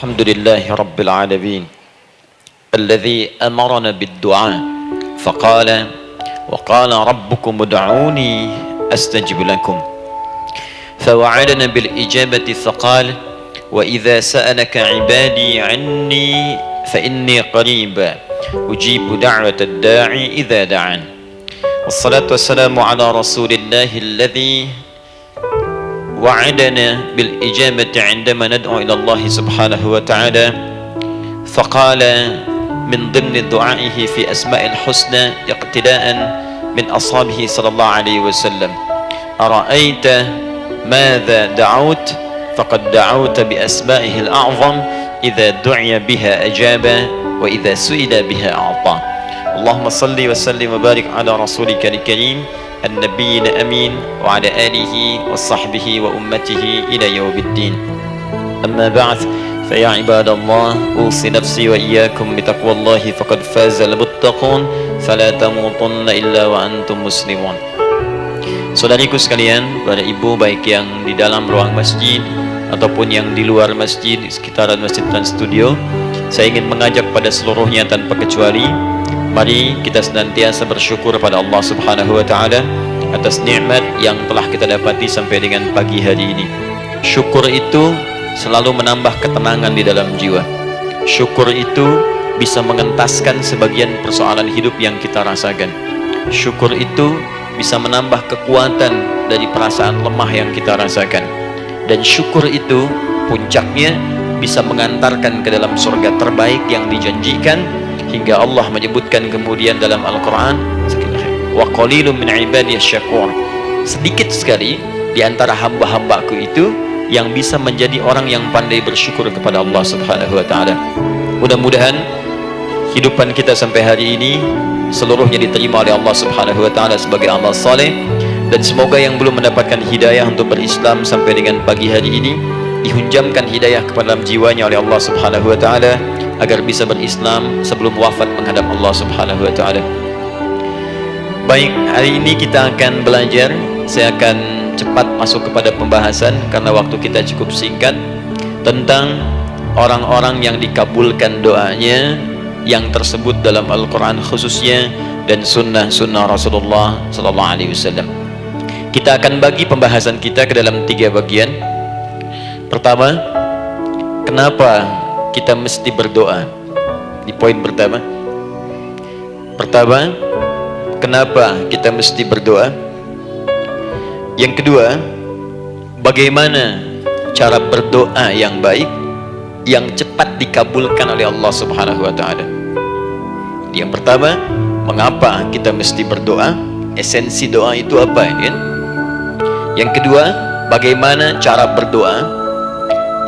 الحمد لله رب العالمين الذي أمرنا بالدعاء فقال وقال ربكم ادعوني أستجب لكم فوعدنا بالإجابة فقال وإذا سألك عبادي عني فإني قريب أجيب دعوة الداعي إذا دعان والصلاة والسلام على رسول الله الذي وعدنا بالإجابة عندما ندعو إلى الله سبحانه وتعالى فقال من ضمن دعائه في أسماء الحسنى اقتداء من أصحابه صلى الله عليه وسلم أرأيت ماذا دعوت فقد دعوت بأسمائه الأعظم إذا دعي بها أجاب وإذا سئل بها أعطى اللهم صل وسلم وبارك على رسولك الكريم النبي الأمين وعلى آله وصحبه وأمته إلى يوم الدين أما بعد فيا عباد الله أوصي نفسي وإياكم بتقوى الله فقد فاز المتقون فلا تموتن إلا وأنتم مسلمون. Saudariku sekalian, para ibu baik yang di dalam ruang masjid ataupun yang di luar masjid, di sekitaran masjid dan studio, saya ingin mengajak pada seluruhnya tanpa kecuali, mari kita senantiasa bersyukur pada Allah Subhanahu wa taala atas nikmat yang telah kita dapati sampai dengan pagi hari ini. Syukur itu selalu menambah ketenangan di dalam jiwa. Syukur itu bisa mengentaskan sebagian persoalan hidup yang kita rasakan. Syukur itu bisa menambah kekuatan dari perasaan lemah yang kita rasakan. Dan syukur itu puncaknya bisa mengantarkan ke dalam surga terbaik yang dijanjikan, hingga Allah menyebutkan kemudian dalam Al-Quran, wa qalilun min ibadiyasy syakur, sedikit sekali di antara hamba-hambaku itu yang bisa menjadi orang yang pandai bersyukur kepada Allah Subhanahu wa taala. Mudah-mudahan hidupan kita sampai hari ini seluruhnya diterima oleh Allah Subhanahu wa taala sebagai amal saleh, dan semoga yang belum mendapatkan hidayah untuk berislam sampai dengan pagi hari ini dihunjamkan hidayah kepada dalam jiwanya oleh Allah Subhanahu wa taala agar bisa berislam sebelum wafat menghadap Allah Subhanahu wa taala. Baik, hari ini kita akan belajar. Saya akan cepat masuk kepada pembahasan karena waktu kita cukup singkat, tentang orang-orang yang dikabulkan doanya yang tersebut dalam Al-Quran khususnya dan sunnah Rasulullah Sallallahu Alaihi Wasallam. Kita akan bagi pembahasan kita ke dalam 3 bagian. Pertama, kenapa kita mesti berdoa? Di poin pertama, kenapa kita mesti berdoa? Yang kedua, bagaimana cara berdoa yang baik yang cepat dikabulkan oleh Allah Subhanahu wa taala? Yang pertama, mengapa kita mesti berdoa? Esensi doa itu apa, kan? Yang kedua, bagaimana cara berdoa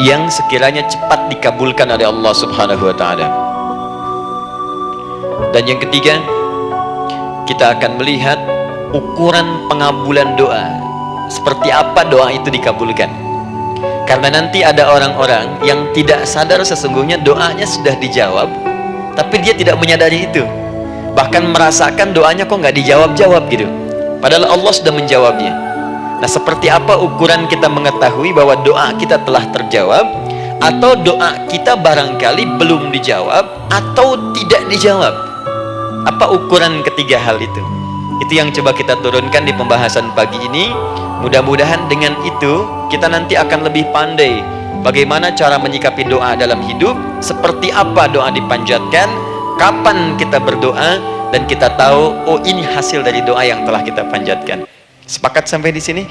yang sekiranya cepat dikabulkan oleh Allah Subhanahu wa taala? Dan yang ketiga, kita akan melihat ukuran pengabulan doa. Seperti apa doa itu dikabulkan? Karena nanti ada orang-orang yang tidak sadar sesungguhnya doanya sudah dijawab, tapi dia tidak menyadari itu, bahkan merasakan doanya kok nggak dijawab-jawab gitu, padahal Allah sudah menjawabnya. Nah, seperti apa ukuran kita mengetahui bahwa doa kita telah terjawab, atau doa kita barangkali belum dijawab atau tidak dijawab? Apa ukuran ketiga hal itu? Itu yang coba kita turunkan di pembahasan pagi ini. Mudah-mudahan dengan itu kita nanti akan lebih pandai bagaimana cara menyikapi doa dalam hidup, seperti apa doa dipanjatkan, kapan kita berdoa, dan kita tahu, oh ini hasil dari doa yang telah kita panjatkan. Sepakat sampai di sini?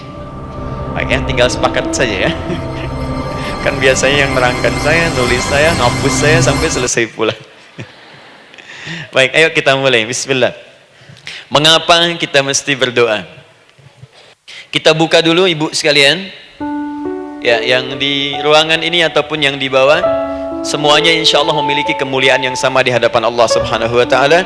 Baik ya, tinggal sepakat saja ya. Kan biasanya yang nerangkan saya, nulis saya, ngapus saya sampai selesai pula. Baik, ayo kita mulai. Bismillah. Mengapa kita mesti berdoa? Kita buka dulu ibu sekalian, ya, yang di ruangan ini ataupun yang di bawah, semuanya insya Allah memiliki kemuliaan yang sama di hadapan Allah Subhanahu wa taala,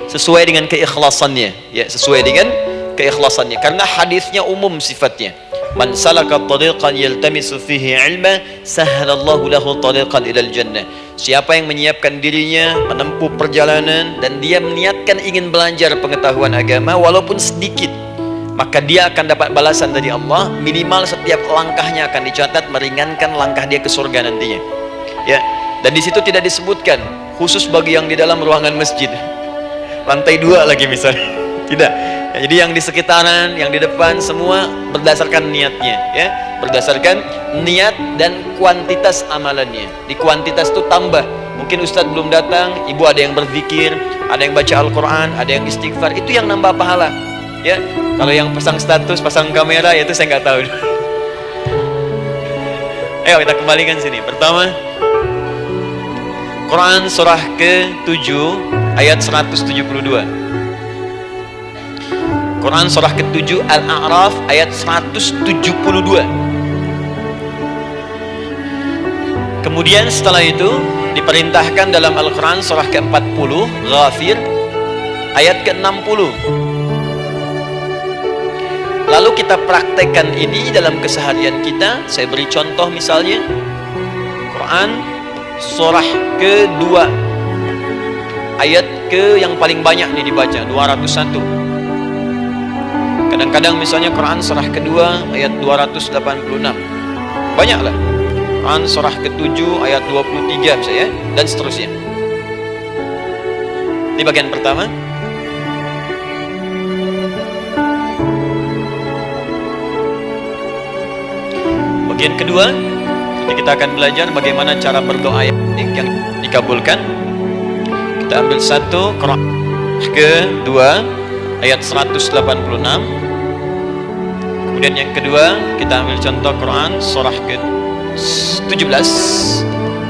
sesuai dengan keikhlasannya, ya, sesuai dengan keikhlasannya. Karena hadisnya umum sifatnya. Man salaka tariqan yaltamisu fihi ilma sahhalallahu lahu tariqan ilal jannah. Siapa yang menyiapkan dirinya menempuh perjalanan dan dia meniatkan ingin belajar pengetahuan agama walaupun sedikit, maka dia akan dapat balasan dari Allah. Minimal setiap langkahnya akan dicatat meringankan langkah dia ke surga nantinya. Ya, Dan di situ tidak disebutkan khusus bagi yang di dalam ruangan masjid, lantai 2 lagi misalnya. Tidak. Ya, jadi yang di sekitaran, yang di depan semua berdasarkan niatnya, ya, berdasarkan niat dan kuantitas amalannya. Di kuantitas itu tambah. Mungkin Ustadz belum datang, ibu ada yang berzikir, ada yang baca Al-Quran, ada yang istighfar, itu yang nambah pahala. Ya, kalau yang pasang status, pasang kamera, ya itu saya nggak tahu. Ayo kita kembalikan sini. Pertama, Quran surah ke-7 ayat 172. Quran surah ke-7 Al-A'raf ayat 172. Kemudian setelah itu diperintahkan dalam Al-Quran surah ke-40 Ghafir ayat ke-60. Lalu kita praktekkan ini dalam keseharian kita. Saya beri contoh misalnya Quran surah ke-2 ayat ke yang paling banyak nih dibaca 201. Kadang-kadang misalnya Quran surah ke-2 ayat 286. Banyaklah. Quran surah ke-7 ayat 23 misalnya, dan seterusnya. Ini bagian pertama. Bagian kedua, nanti kita akan belajar bagaimana cara berdoa yang dikabulkan. Kita ambil satu Quran ke-2 ayat 186. Kemudian yang kedua kita ambil contoh Quran surah ke-17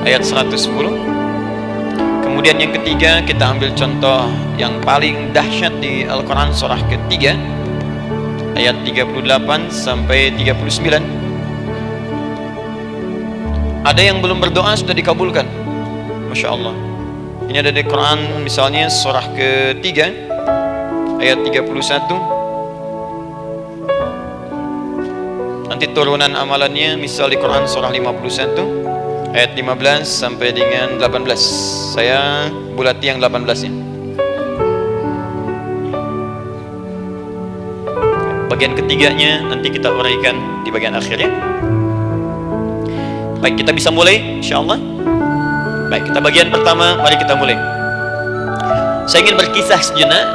ayat 110. Kemudian yang ketiga kita ambil contoh yang paling dahsyat di Al-Quran surah ke-3 ayat 38 sampai 39. Ada yang belum berdoa sudah dikabulkan, Masya Allah. Ini ada di Quran misalnya surah ke-3 ayat 31. Nanti turunan amalannya misal di Quran surah 51 ayat 15 sampai dengan 18. Saya bulati yang 18-nya. Bagian ketiganya nanti kita uraikan di bagian akhirnya. Baik, kita bisa mulai insyaallah. Baik, kita bagian pertama, mari kita mulai. Saya ingin berkisah sejenak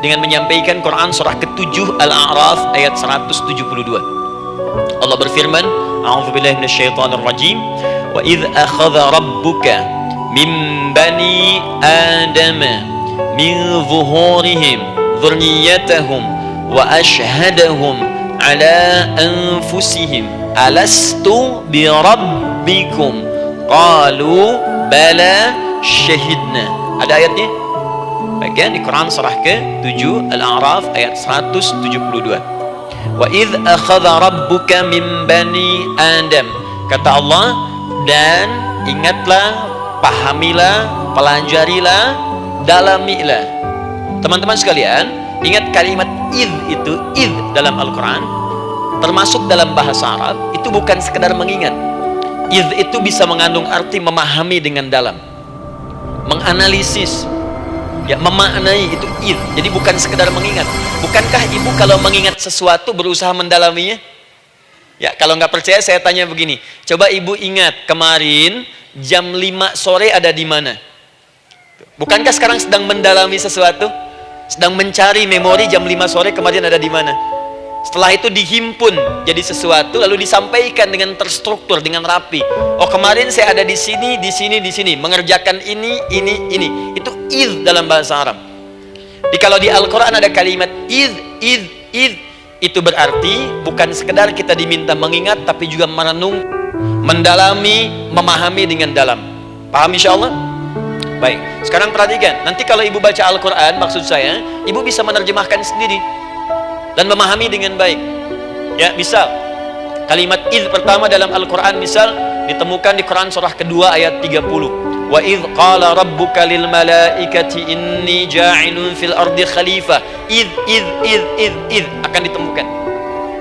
dengan menyampaikan Quran surah ke-7 Al-A'raf ayat 172. Allah berfirman, A'udzubillahi minasyaitonirrajim, wa idz akhadha rabbuka min bani adama min zuhurihim dzurriyyatahum wa ashhadahum ala anfusihim alastu bi rabbikum qalu bala syahidna. Ada ayatnya bagian di Quran surah ke-7 Al-A'raf ayat 172. Wa idz akhadha rabbuka min bani adam, kata Allah, dan ingatlah, pahamilah, pelajarilah, dalamilah. Teman-teman sekalian, ingat kalimat idz itu, idz dalam Al-Quran termasuk dalam bahasa Arab itu bukan sekedar mengingat. Idz itu bisa mengandung arti memahami dengan dalam, menganalisis, ya, memaknai, itu idz. Jadi bukan sekedar mengingat. Bukankah ibu kalau mengingat sesuatu berusaha mendalaminya? Ya, kalau nggak percaya saya tanya begini, coba ibu ingat kemarin jam 5 sore ada di mana? Bukankah sekarang sedang mendalami sesuatu? Sedang mencari memori jam 5 sore kemarin ada di mana? Setelah itu dihimpun jadi sesuatu, lalu disampaikan dengan terstruktur, dengan rapi. Oh, kemarin saya ada di sini, di sini, di sini, mengerjakan ini. Itu idz dalam bahasa Arab. Kalau di Al-Quran ada kalimat idz, itu berarti bukan sekedar kita diminta mengingat, tapi juga merenung, mendalami, memahami dengan dalam. Paham insyaallah? Baik, sekarang perhatikan. Nanti kalau ibu baca Al-Quran, maksud saya, ibu bisa menerjemahkan sendiri dan memahami dengan baik. Ya, misal kalimat idz pertama dalam Al-Quran misal ditemukan di Quran surah kedua ayat 30. Wa idz qala rabbuka lil malaikati inni ja'ilun fil ardi khalifah. Idz akan ditemukan.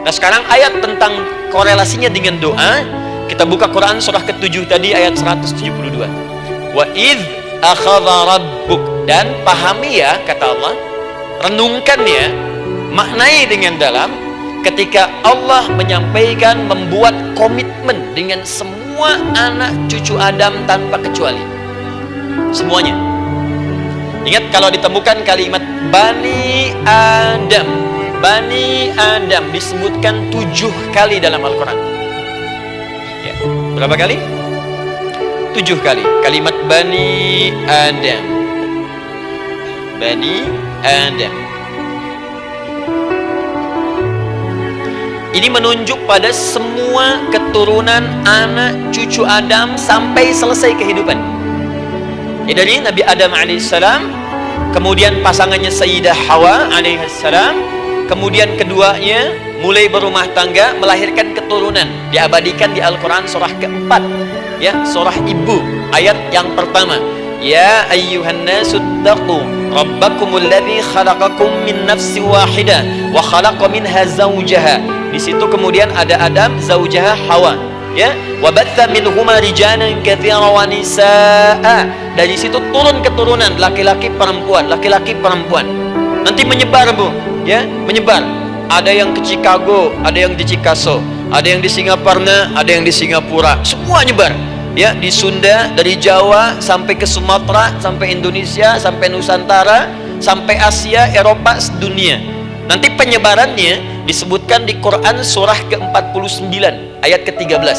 Nah, sekarang ayat tentang korelasinya dengan doa, kita buka Quran surah ke-7 tadi ayat 172. Wa idz akhadha rabbuk, dan pahami ya, kata Allah, renungkan ya, maknai dengan dalam ketika Allah menyampaikan, membuat komitmen dengan semua semua anak cucu Adam tanpa kecuali. Semuanya. Ingat kalau ditemukan kalimat Bani Adam, Bani Adam disebutkan 7 kali dalam Al-Quran. Ya. Berapa kali? 7 kali. Kalimat Bani Adam, Bani Adam. Ini menunjuk pada semua keturunan anak cucu Adam sampai selesai kehidupan. Ya, dari Nabi Adam alaihissalam, kemudian pasangannya Sayyidah Hawa alaihissalam, kemudian keduanya mulai berumah tangga, melahirkan keturunan. Diabadikan di Al-Quran surah keempat, ya, surah Ibu, ayat yang pertama. Ya ayyuhan nasu taqu rabbakumul ladzi khalaqakum min nafsin wahidah wa khalaqa minha zawjaha. Di situ kemudian ada Adam, zaujaha Hawa, ya. Wa batha minhuma rijalan katsiran wa nisaa. Dari situ turun keturunan laki-laki perempuan, laki-laki perempuan. Nanti menyebar, Bu, ya, menyebar. Ada yang ke Chicago, ada yang di Chicago, ada yang di Singaparna, ada yang di Singapura. Semua nyebar. Ya, di Sunda, dari Jawa sampai ke Sumatera, sampai Indonesia, sampai Nusantara, sampai Asia, Eropa, sedunia. Nanti penyebarannya disebutkan di Quran surah ke-49 ayat ke-13.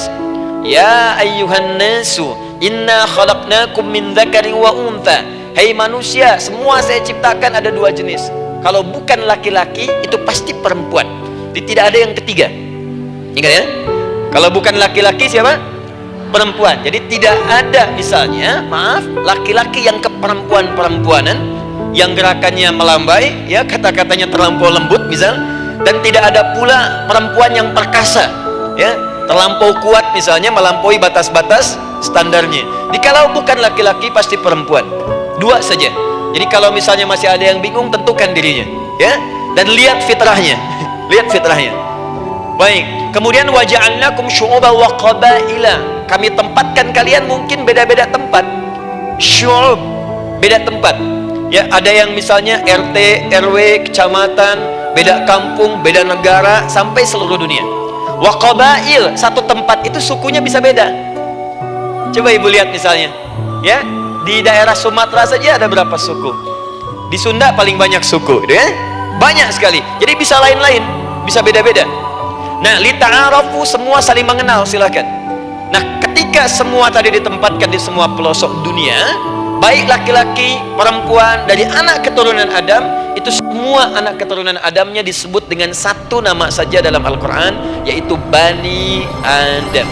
Ya ayyuhan nasu inna khalaqnakum min dzakarin wa untha. Hai manusia, semua saya ciptakan ada 2 jenis. Kalau bukan laki-laki itu pasti perempuan. Jadi tidak ada yang ketiga. Ingat ya? Kalau bukan laki-laki siapa? Perempuan. Jadi tidak ada misalnya, maaf, laki-laki yang keperempuan-perempuanan, yang gerakannya melambai, ya, kata-katanya terlampau lembut misal, dan tidak ada pula perempuan yang perkasa, ya, terlampau kuat misalnya, melampaui batas-batas standarnya. Jadi kalau bukan laki-laki pasti perempuan. 2 saja. Jadi kalau misalnya masih ada yang bingung, tentukan dirinya, ya, dan lihat fitrahnya. Lihat fitrahnya. Baik, kemudian waja'alnakum syu'uban wa qabaila. Kami tempatkan kalian mungkin beda-beda tempat. Syu'ub, beda tempat. Ya, ada yang misalnya RT, RW, kecamatan, beda kampung, beda negara, sampai seluruh dunia. Wa qabail, satu tempat itu sukunya bisa beda. Coba Ibu lihat misalnya, ya, di daerah Sumatera saja ada berapa suku? Di Sunda paling banyak suku, ya? Banyak sekali. Jadi bisa lain-lain, bisa beda-beda. Nah, lita'arafu, semua saling mengenal, silakan. Nah, ketika semua tadi ditempatkan di semua pelosok dunia, baik laki-laki, perempuan, dari anak keturunan Adam, itu semua anak keturunan Adamnya disebut dengan satu nama saja dalam Al-Quran, yaitu Bani Adam.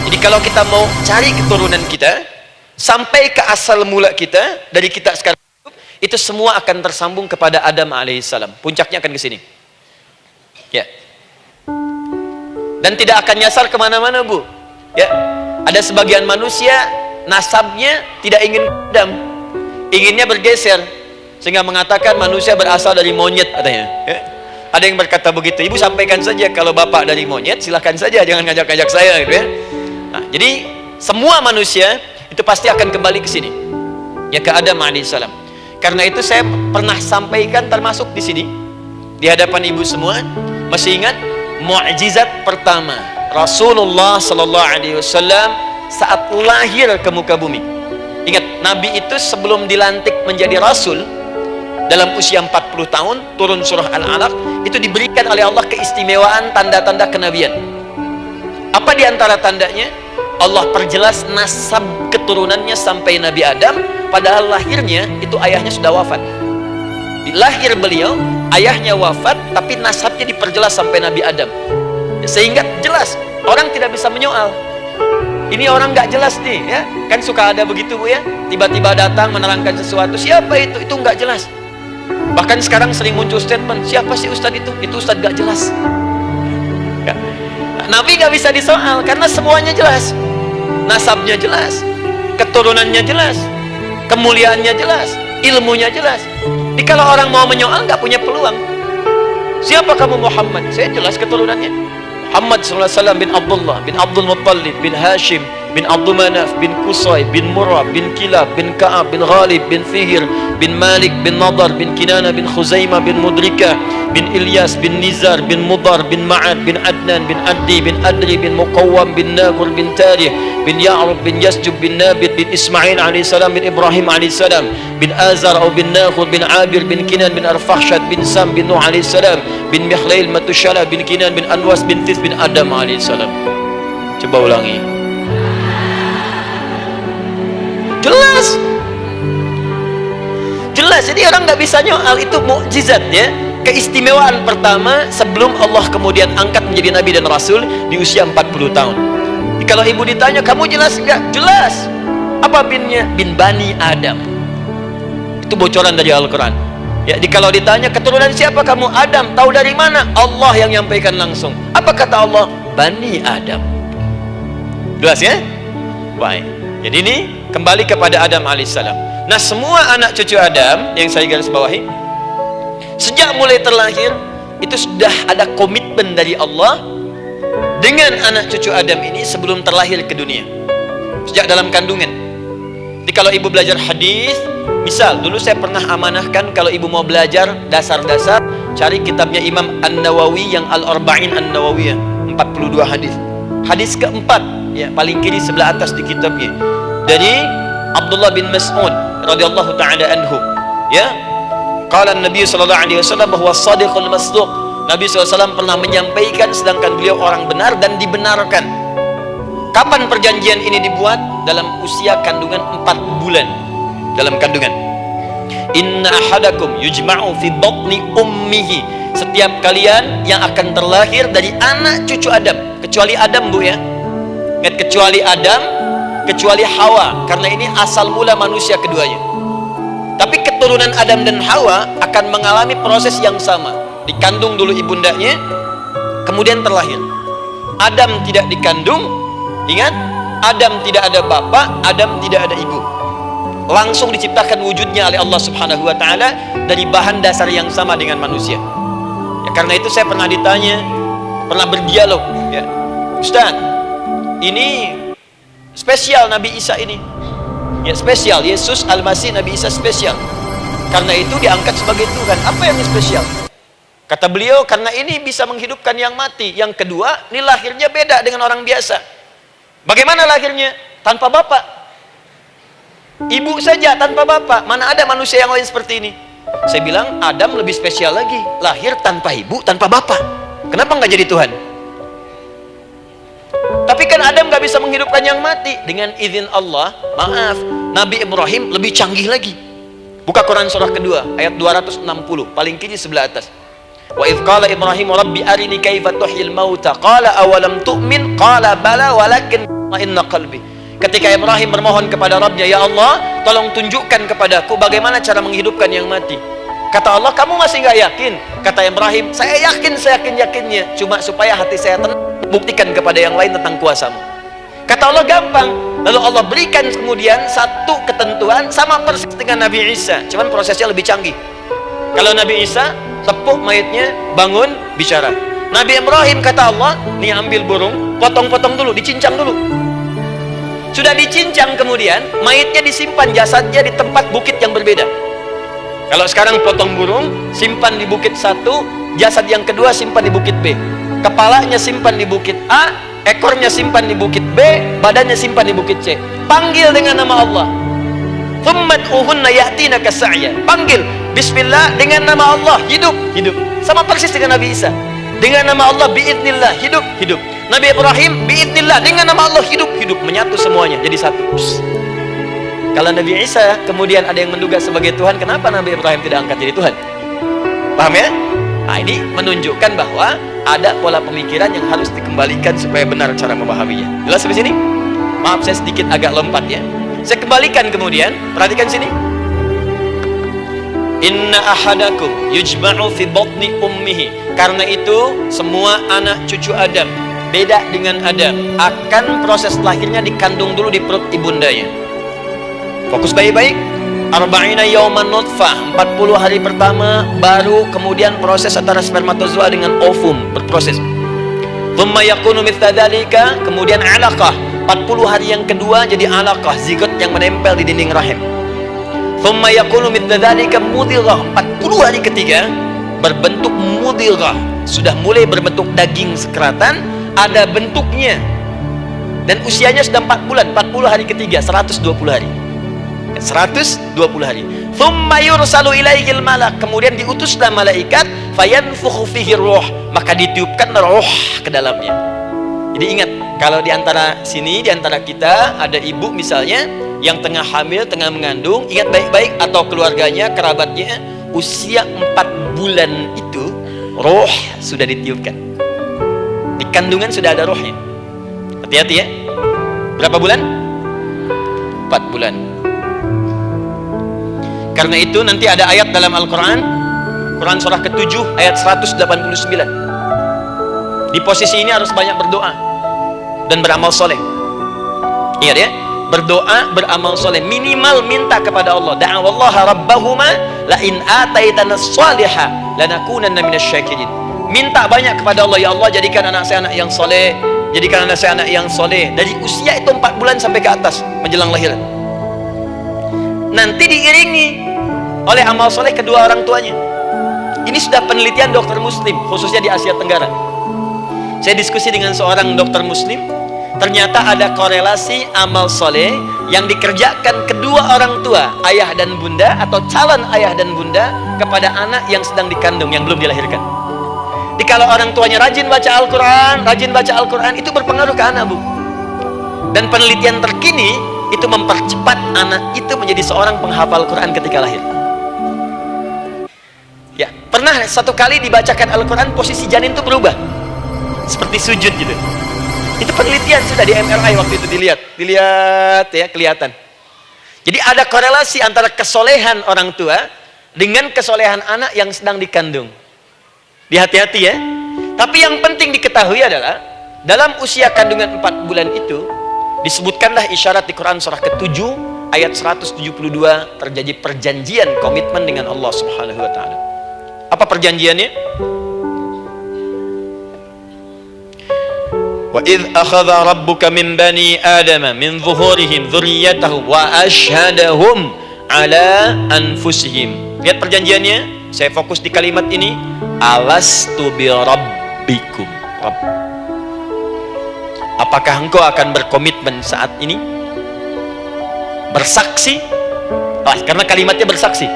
Jadi kalau kita mau cari keturunan kita, sampai ke asal mula kita, dari kita sekarang, itu semua akan tersambung kepada Adam alaihissalam. Puncaknya akan ke sini. Ya. Dan tidak akan nyasar kemana-mana, Bu. Ya, ada sebagian manusia nasabnya tidak ingin Adam, inginnya bergeser, sehingga mengatakan manusia berasal dari monyet katanya. Ya. Ada yang berkata begitu. Ibu sampaikan saja kalau bapak dari monyet, silahkan saja, jangan ngajak-ngajak saya, gitu ya. Nah, jadi semua manusia itu pasti akan kembali ke sini, ya, ke Adam alaihissalam. Karena itu saya pernah sampaikan termasuk di sini di hadapan ibu semua, masih ingat mukjizat pertama Rasulullah sallallahu alaihi wasallam saat lahir ke muka bumi. Ingat, Nabi itu sebelum dilantik menjadi Rasul dalam usia 40 tahun, turun surah Al-Alaq, itu diberikan oleh Allah keistimewaan tanda-tanda kenabian. Apa diantara tandanya? Allah perjelas nasab keturunannya sampai Nabi Adam, padahal lahirnya itu ayahnya sudah wafat. Di lahir beliau, ayahnya wafat, tapi nasabnya diperjelas sampai Nabi Adam. Sehingga jelas, orang tidak bisa menyoal. Ini orang nggak jelas nih, ya. Kan suka ada begitu, Bu, ya. Tiba-tiba datang menerangkan sesuatu, siapa itu? Itu nggak jelas. Bahkan sekarang sering muncul statement, siapa sih Ustadz itu? Itu Ustadz nggak jelas. Ya. Nabi nggak bisa disoal, karena semuanya jelas. Nasabnya jelas, keturunannya jelas, kemuliaannya jelas, ilmunya jelas. Jadi kalau orang mau menyoal nggak punya peluang. Siapa kamu Muhammad? Saya jelas keturunannya. Muhammad SAW bin Abdullah bin Abdul Muttalib bin Hashim bin Abdul Manaf, bin Qusay, bin Murrah, bin Kilab, bin Ka'ab, bin Ghalib, bin Fihr, bin Malik, bin Nadar, bin Kinana, bin Khuzaimah, bin Mudrikah, bin Ilyas, bin Nizar, bin Mudar, bin Ma'ad, bin Adnan, bin Addi, bin Adri, bin Muqawwam, bin Nagur, bin Tarih, bin Ya'rub, bin Yasjub, bin Nabit, bin Ismail alaihissalam, bin Ibrahim alaihissalam, bin Azar atau bin Nakhur, bin Abir, bin Kinan, bin Arfakhshad, bin Sam, bin Nuh alaihissalam, bin Mikhlail, Matushala, bin Kinan, bin Anwas, bin Tis, bin Adam alaihissalam. Coba ulangi. Jelas. Jelas. Jadi orang nggak bisa nyoal, itu mukjizat ya. Keistimewaan pertama sebelum Allah kemudian angkat menjadi nabi dan rasul di usia 40 tahun. Jadi kalau ibu ditanya, kamu jelas nggak? Jelas. Apa binnya? Bin Bani Adam. Itu bocoran dari Al-Quran. Ya, kalau ditanya keturunan siapa kamu? Adam. Tahu dari mana? Allah yang nyampaikan langsung. Apa kata Allah? Bani Adam. Jelas ya? Baik. Jadi ini kembali kepada Adam alaihissalam. Nah, semua anak cucu Adam yang saya garis bawahi, sejak mulai terlahir itu sudah ada komitmen dari Allah dengan anak cucu Adam ini sebelum terlahir ke dunia, sejak dalam kandungan. Jadi kalau ibu belajar hadis, misal dulu saya pernah amanahkan kalau ibu mau belajar dasar-dasar, cari kitabnya Imam An-Nawawi yang Al-Arba'in An-Nawawiyah, 42 hadis. Hadis keempat, ya paling kiri sebelah atas di kitabnya, dari Abdullah bin Mas'ud radhiyallahu ta'ala anhu, ya. Qala Nabi sallallahu alaihi wasallam bahwa shadiqul masduq. Nabi SAW pernah menyampaikan sedangkan beliau orang benar dan dibenarkan. Kapan perjanjian ini dibuat? Dalam usia kandungan 4 bulan. Dalam kandungan. Inna ahadakum yujma'u fi batni ummihi. Setiap kalian yang akan terlahir dari anak cucu Adam, kecuali Adam bu ya. Ingat, kecuali Adam, kecuali Hawa, karena ini asal mula manusia keduanya. Tapi keturunan Adam dan Hawa akan mengalami proses yang sama. Dikandung dulu ibundanya, kemudian terlahir. Adam tidak dikandung, ingat, Adam tidak ada bapak, Adam tidak ada ibu. Langsung diciptakan wujudnya oleh Allah Subhanahu wa taala dari bahan dasar yang sama dengan manusia. Ya, karena itu saya pernah ditanya, pernah berdialog, ya. Ustaz, ini spesial Nabi Isa ini. Ya, spesial, Yesus Al-Masih Nabi Isa spesial. Karena itu diangkat sebagai Tuhan. Apa yang spesial? Kata beliau, karena ini bisa menghidupkan yang mati. Yang kedua, ini lahirnya beda dengan orang biasa. Bagaimana lahirnya? Tanpa bapak. Ibu saja tanpa bapak. Mana ada manusia yang lain seperti ini? Saya bilang, Adam lebih spesial lagi. Lahir tanpa ibu, tanpa bapak. Kenapa nggak jadi Tuhan? Tapi kan Adam gak bisa menghidupkan yang mati. Dengan izin Allah, maaf, Nabi Ibrahim lebih canggih lagi. Buka Quran surah kedua ayat 260, paling kiri sebelah atas. Wa idh qala Ibrahim rabbi arini kaifa tuhyil mauta qala awalam tu'min qala bala walakin inna qalbi. Ketika Ibrahim bermohon kepada Rabbnya, ya Allah, tolong tunjukkan kepadaku bagaimana cara menghidupkan yang mati. Kata Allah, kamu masih gak yakin? Kata Ibrahim, saya yakin, saya yakin-yakinnya, cuma supaya hati saya tenang, buktikan kepada yang lain tentang kuasamu. Kata Allah, gampang. Lalu Allah berikan kemudian satu ketentuan sama persis dengan Nabi Isa, cuman prosesnya lebih canggih. Kalau Nabi Isa tepuk mayatnya, bangun, bicara. Nabi Ibrahim kata Allah, nih ambil burung, potong-potong dulu, dicincang dulu. Sudah dicincang kemudian mayatnya disimpan, jasadnya di tempat bukit yang berbeda. Kalau sekarang potong burung, simpan di bukit satu, jasad yang kedua simpan di bukit B. Kepalanya simpan di bukit A, ekornya simpan di bukit B, badannya simpan di bukit C. Panggil dengan nama Allah. Thummad'uhunna ya'tinaka sa'ya. Panggil bismillah dengan nama Allah, hidup, hidup. Sama persis dengan Nabi Isa. Dengan nama Allah biidznillah, hidup, hidup. Nabi Ibrahim biidznillah, dengan nama Allah, hidup, hidup. Menyatu semuanya jadi satu. Kalau Nabi Isa kemudian ada yang menduga sebagai Tuhan, kenapa Nabi Ibrahim tidak angkat jadi Tuhan? Paham ya? Nah, ini menunjukkan bahwa ada pola pemikiran yang harus dikembalikan supaya benar cara memahaminya. Jelas sampai sini? Maaf saya sedikit agak lompat ya. Saya kembalikan kemudian, perhatikan sini. Inna ahadakum yujma'u fi batni ummihi. Karena itu semua anak cucu Adam, beda dengan Adam, akan proses lahirnya dikandung dulu di perut ibundanya. Fokus baik-baik. Arba'ina yawman nutfah, 40 hari pertama baru kemudian proses antara spermatozoa dengan ovum berproses. Thumma yakunu mithla dzalika, kemudian alaqah, 40 hari yang kedua jadi alaqah, zigot yang menempel di dinding rahim. Thumma yakunu mithla dzalika mudghah. 40 hari ketiga berbentuk mudghah, sudah mulai berbentuk daging sekeratan, ada bentuknya. Dan usianya sudah 4 bulan, 40 hari ketiga, 120 hari. 120 hari. Thumma yursalu ilaihil malak, kemudian diutuslah malaikat, fayanfukhu fihi ruh, maka ditiupkan roh ke dalamnya. Jadi ingat, kalau di antara sini, di antara kita ada ibu misalnya yang tengah hamil, tengah mengandung, ingat baik-baik, atau keluarganya, kerabatnya, usia 4 bulan itu roh sudah ditiupkan. Di kandungan sudah ada rohnya. Hati-hati ya. Berapa bulan? 4 bulan. Karena itu nanti ada ayat dalam Al-Quran, Quran surah ke-7 ayat 189. Di posisi ini harus banyak berdoa dan beramal soleh. Ingat ya, berdoa, beramal soleh, minimal minta kepada Allah. Da'awallaha rabbahuma la in ataitana shaliha lanakunanna minasyakirin. Minta banyak kepada Allah, ya Allah jadikan anak saya anak yang soleh, jadikan anak saya anak yang soleh. Dari usia itu 4 bulan sampai ke atas menjelang lahiran. Nanti diiringi oleh amal soleh kedua orang tuanya. Ini sudah penelitian dokter muslim, khususnya di Asia Tenggara. Saya diskusi dengan seorang dokter muslim, ternyata ada korelasi amal soleh yang dikerjakan kedua orang tua, ayah dan bunda, atau calon ayah dan bunda, kepada anak yang sedang dikandung, yang belum dilahirkan. Jadi kalau orang tuanya rajin baca Al-Quran, itu berpengaruh ke anak, Bu. Dan penelitian terkini itu mempercepat anak itu menjadi seorang penghafal Quran ketika lahir. Ya, pernah satu kali dibacakan Al-Quran, posisi janin itu berubah seperti sujud gitu. Itu penelitian sudah di MRI waktu itu dilihat ya, kelihatan. Jadi ada korelasi antara kesolehan orang tua dengan kesolehan anak yang sedang dikandung. Hati-hati ya. Tapi yang penting diketahui adalah dalam usia kandungan 4 bulan itu disebutkanlah isyarat di Quran surah ke-7 ayat 172 terjadi perjanjian komitmen dengan Allah Subhanahu wa taala. Apa perjanjiannya? Wa idh akhadha rabbuka min bani adama min zuhurihim dzurriyyatahum wa ashhadahum ala anfusihim. Lihat perjanjiannya, saya fokus di kalimat ini, alastu bi rabbikum. Rabb. Apakah engkau akan berkomitmen saat ini? Bersaksi? Karena kalimatnya bersaksi.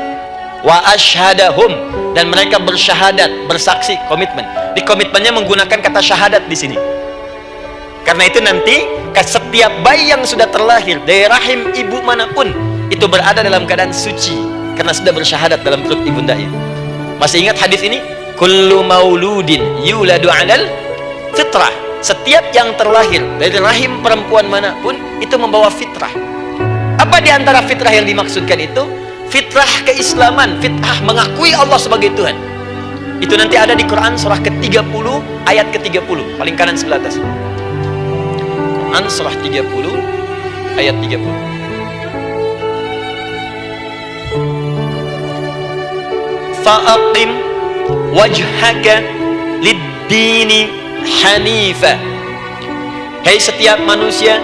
Wa ashhadahum, dan mereka bersyahadat, bersaksi, komitmen. Di komitmennya menggunakan kata syahadat di sini. Karena itu nanti setiap bayi yang sudah terlahir dari rahim ibu manapun itu berada dalam keadaan suci karena sudah bersyahadat dalam perut ibundanya. Masih ingat hadis ini? Kullu mauludin yuladu 'alal fitrah. Setiap yang terlahir dari rahim perempuan manapun itu membawa fitrah. Apa di antara fitrah yang dimaksudkan itu? Fitrah keislaman, fitrah mengakui Allah sebagai Tuhan. Itu nanti ada di Quran surah ke-30 ayat ke-30, paling kanan sebelah atas. Quran surah 30 ayat 30. Fa'aqim wajhaka lid-dini hanifah. Hai setiap manusia,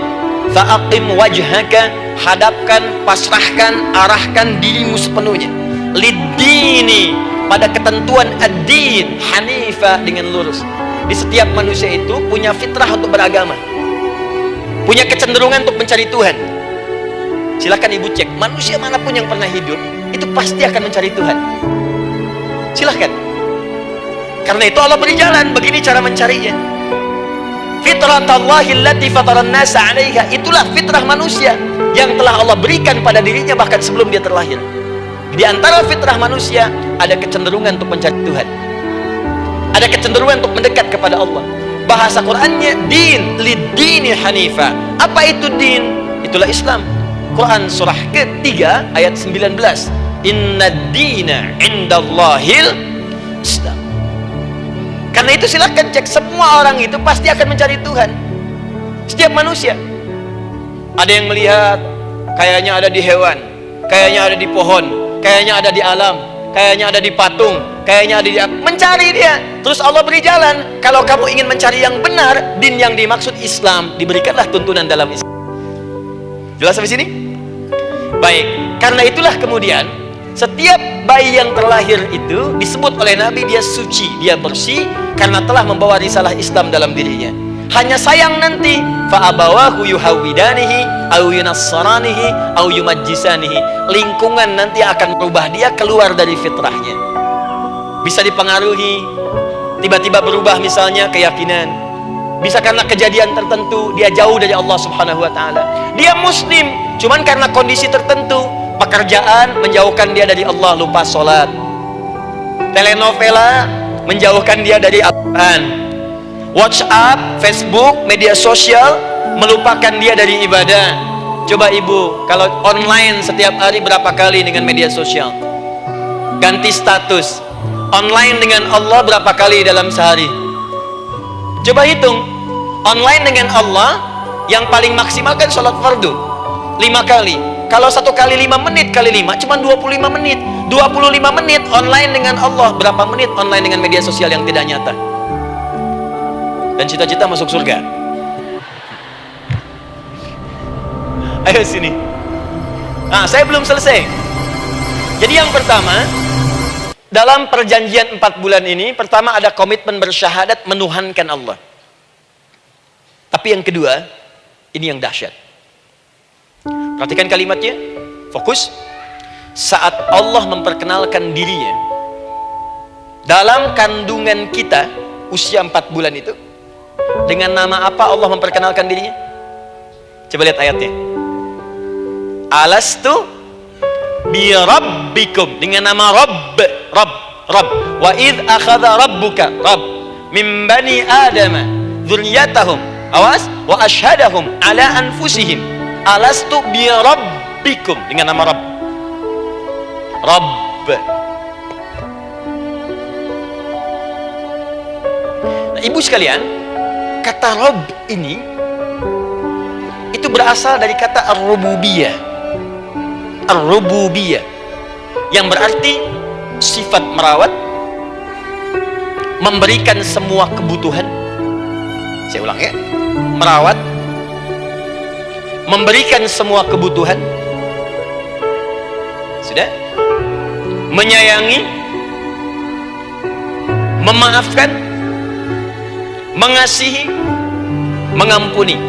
fa'aqim wajhaka, hadapkan, pasrahkan, arahkan dirimu sepenuhnya, lid-dini, pada ketentuan ad-din, hanifah, dengan lurus. Di setiap manusia itu punya fitrah untuk beragama, punya kecenderungan untuk mencari Tuhan. Silakan ibu cek, manusia manapun yang pernah hidup itu pasti akan mencari Tuhan. Silahkan. Karena itu Allah beri jalan, begini cara mencarinya. Fitratallahi allati fataran nasa 'alaiha, itulah fitrah manusia yang telah Allah berikan pada dirinya bahkan sebelum dia terlahir. Di antara fitrah manusia ada kecenderungan untuk mencari Tuhan. Ada kecenderungan untuk mendekat kepada Allah. Bahasa Qur'annya din, lid-dini hanifa. Apa itu din? Itulah Islam. Quran surah ke-3 ayat 19. Inna dina indallahil Islam. Karena itu silahkan cek, semua orang itu pasti akan mencari Tuhan. Setiap manusia. Ada yang melihat kayaknya ada di hewan, kayaknya ada di pohon, kayaknya ada di alam, kayaknya ada di patung, kayaknya ada di... Mencari dia, terus Allah beri jalan. Kalau kamu ingin mencari yang benar, din yang dimaksud Islam, diberikanlah tuntunan dalam Islam. Jelas sampai sini? Baik, karena itulah kemudian setiap bayi yang terlahir itu disebut oleh Nabi dia suci, dia bersih, karena telah membawa risalah Islam dalam dirinya. Hanya sayang nanti fa'abawahu yuhawidanihi au yunassaranihi au yumajjisanihi, lingkungan nanti akan merubah dia keluar dari fitrahnya. Bisa dipengaruhi, tiba-tiba berubah misalnya keyakinan, bisa karena kejadian tertentu dia jauh dari Allah Subhanahu wa taala. Dia muslim, cuman karena kondisi tertentu, pekerjaan menjauhkan dia dari Allah, lupa sholat. Telenovela menjauhkan dia dari Al-Quran. WhatsApp, Facebook, media sosial melupakan dia dari ibadah. Coba ibu, kalau online setiap hari berapa kali dengan media sosial? Ganti status. Online dengan Allah berapa kali dalam sehari? Coba hitung. Online dengan Allah yang paling maksimal kan sholat fardu 5 kali. Kalau 1 kali 5 menit kali 5 cuma 25 menit. 25 menit online dengan Allah. Berapa menit online dengan media sosial yang tidak nyata? Dan cita-cita masuk surga. Ayo sini. Nah, saya belum selesai. Jadi yang pertama, dalam perjanjian 4 bulan ini, pertama ada komitmen bersyahadat menuhankan Allah. Tapi yang kedua, ini yang dahsyat. Perhatikan kalimatnya, fokus. Saat Allah memperkenalkan dirinya dalam kandungan kita, usia 4 bulan itu, dengan nama apa Allah memperkenalkan dirinya? Coba lihat ayatnya. Alastu bi rabbikum, dengan nama Rabb, Rabb. Wa idh akhadha rabbuka, Rabb, min bani Adama dzurriyyatahum, awas, wa ashhadahum ala anfusihim. Alastu bi rabbikum, dengan nama Rabb. Rabb. Nah, ibu sekalian, kata Rabb ini itu berasal dari kata ar-rububiyah. Ar-rububiyah yang berarti sifat merawat, memberikan semua kebutuhan. Saya ulang ya, merawat, memberikan semua kebutuhan, sudah, menyayangi, memaafkan, mengasihi, mengampuni.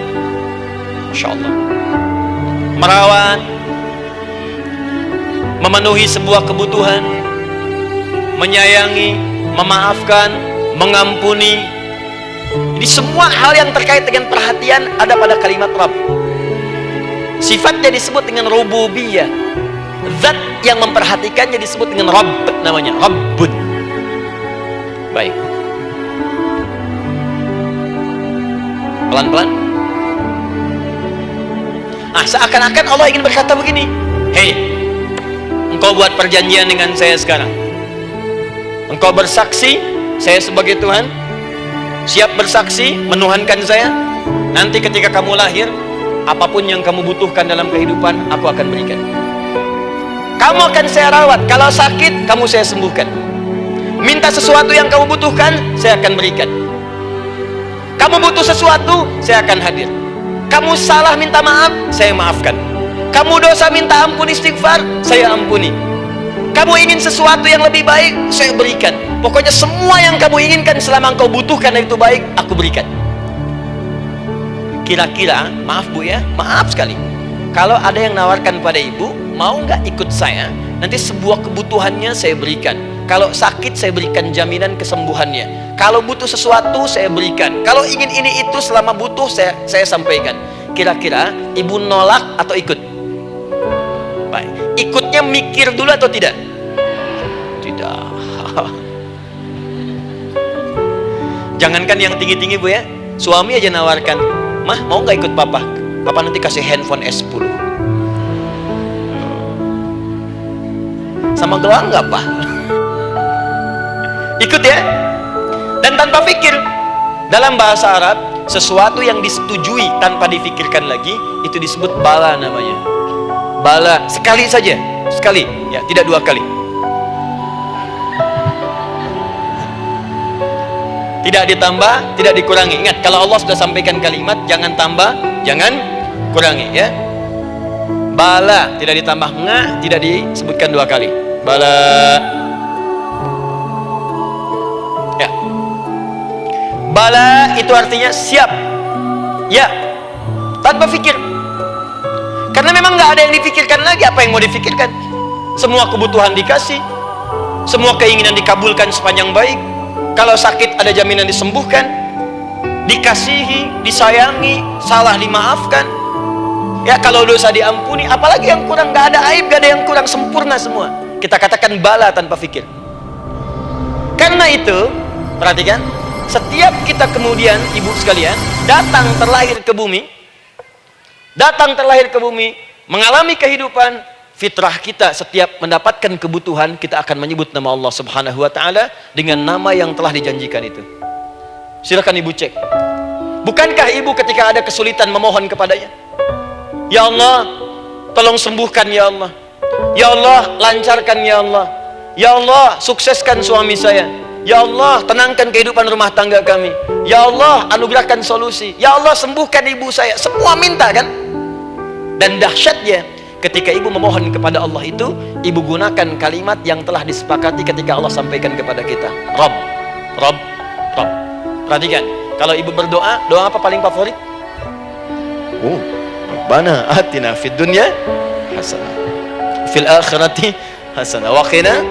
Masya Allah. Merawat, memenuhi sebuah kebutuhan, menyayangi, memaafkan, mengampuni. Jadi semua hal yang terkait dengan perhatian ada pada kalimat Rabb. Sifatnya disebut dengan rububiyah. Zat yang memperhatikannya disebut dengan Rabb, namanya Rabbun. Baik. Pelan-pelan. Ah, seakan-akan Allah ingin berkata begini, hei, engkau buat perjanjian dengan saya sekarang. Engkau bersaksi, saya sebagai Tuhan, siap bersaksi, menuhankan saya. Nanti ketika kamu lahir, apapun yang kamu butuhkan dalam kehidupan, aku akan berikan. Kamu akan saya rawat. Kalau sakit, kamu saya sembuhkan. Minta sesuatu yang kamu butuhkan, saya akan berikan. Kamu butuh sesuatu, saya akan hadir. Kamu salah minta maaf, saya maafkan. Kamu dosa minta ampun istighfar, saya ampuni. Kamu ingin sesuatu yang lebih baik, saya berikan. Pokoknya semua yang kamu inginkan selama engkau butuhkan dan itu baik, aku berikan. Kira-kira, maaf Bu ya, maaf sekali, kalau ada yang nawarkan pada ibu, mau nggak ikut saya? Nanti sebuah kebutuhannya saya berikan. Kalau sakit, saya berikan jaminan kesembuhannya. Kalau butuh sesuatu, saya berikan. Kalau ingin ini itu selama butuh, saya sampaikan. Kira-kira ibu nolak atau ikut? Baik. Ikutnya mikir dulu atau tidak? Tidak. Jangankan yang tinggi-tinggi Bu ya, suami aja nawarkan, mah mau nggak ikut papa? Papa nanti kasih handphone S10 sama gelang nggak Pak? Ikut ya. Dan tanpa pikir. Dalam bahasa Arab, sesuatu yang disetujui tanpa difikirkan lagi, itu disebut bala namanya. Bala, sekali saja, sekali ya, tidak 2 kali. tidak ditambah, tidak dikurangi. Ingat, kalau Allah sudah sampaikan kalimat, jangan tambah, jangan kurangi, ya. Bala tidak ditambah, nga tidak disebutkan 2 kali. Bala, ya. Bala itu artinya siap, ya, tanpa fikir. Karena memang nggak ada yang difikirkan lagi. Apa yang mau difikirkan? Semua kebutuhan dikasih, semua keinginan dikabulkan sepanjang baik. Kalau sakit ada jaminan disembuhkan, dikasihi, disayangi, salah dimaafkan. Ya, kalau dosa diampuni, apalagi yang kurang? Nggak ada aib, nggak ada yang kurang, sempurna semua. Kita katakan bala tanpa fikir. Karena itu, perhatikan, setiap kita kemudian, ibu sekalian, datang terlahir ke bumi, mengalami kehidupan, fitrah kita setiap mendapatkan kebutuhan, kita akan menyebut nama Allah Subhanahu wa ta'ala dengan nama yang telah dijanjikan itu. Silakan ibu cek. Bukankah ibu ketika ada kesulitan memohon kepadanya? Ya Allah, tolong sembuhkan ya Allah. Ya Allah, lancarkan ya Allah. Ya Allah, sukseskan suami saya. Ya Allah, tenangkan kehidupan rumah tangga kami. Ya Allah, anugerahkan solusi. Ya Allah, sembuhkan ibu saya. Semua minta kan? Dan dahsyatnya, ketika ibu memohon kepada Allah itu, ibu gunakan kalimat yang telah disepakati ketika Allah sampaikan kepada kita. Rabb, Rabb, Rabb. Perhatikan, kalau ibu berdoa, doa apa paling favorit? Rabbana atina fid dunya hasanah, fil akhirati hasanah, wa qina.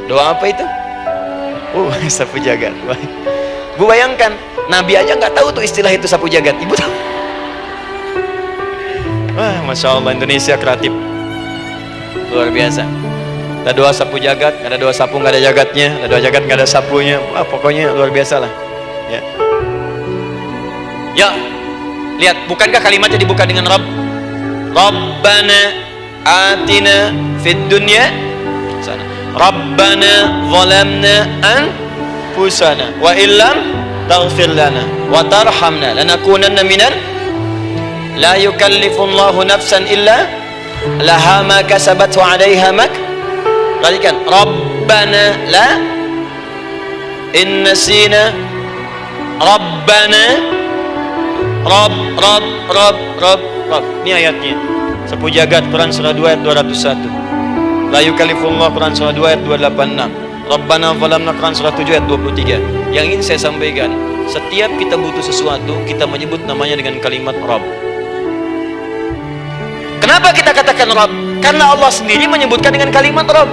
Doa apa itu? Sapu jagat. Bu bayangkan, Nabi aja nggak tahu tuh istilah itu sapu jagat. Ibu tahu? Wah, Masya Allah, Indonesia kreatif, luar biasa. Ada doa sapu jagat, ada doa sapu nggak ada jagatnya, ada doa jagat nggak ada sapunya. Wah, pokoknya luar biasa lah. Ya, ya, lihat, bukankah kalimatnya dibuka dengan Rabb? Rabbana atina fid dunya sana. Rabbana zalamna anfusana wa illam taghfir lana wa tarhamna lanakunanna minal. La yukallifullahu nafsan illa laha ma kasabat wa 'alaiha mak. Perhatikan, Rabbana la in nasina Rabbana Rabb. Ini ayatnya. Sapu jagat Quran surah 2 ayat 201. La yukallifullahu Quran surah 2 ayat 286. Rabbana zalamna Quran surah 7 ayat 23. Yang ingin saya sampaikan, setiap kita butuh sesuatu, kita menyebut namanya dengan kalimat Rabb. Kenapa kita katakan Rabb? Karena Allah sendiri menyebutkan dengan kalimat Rabb.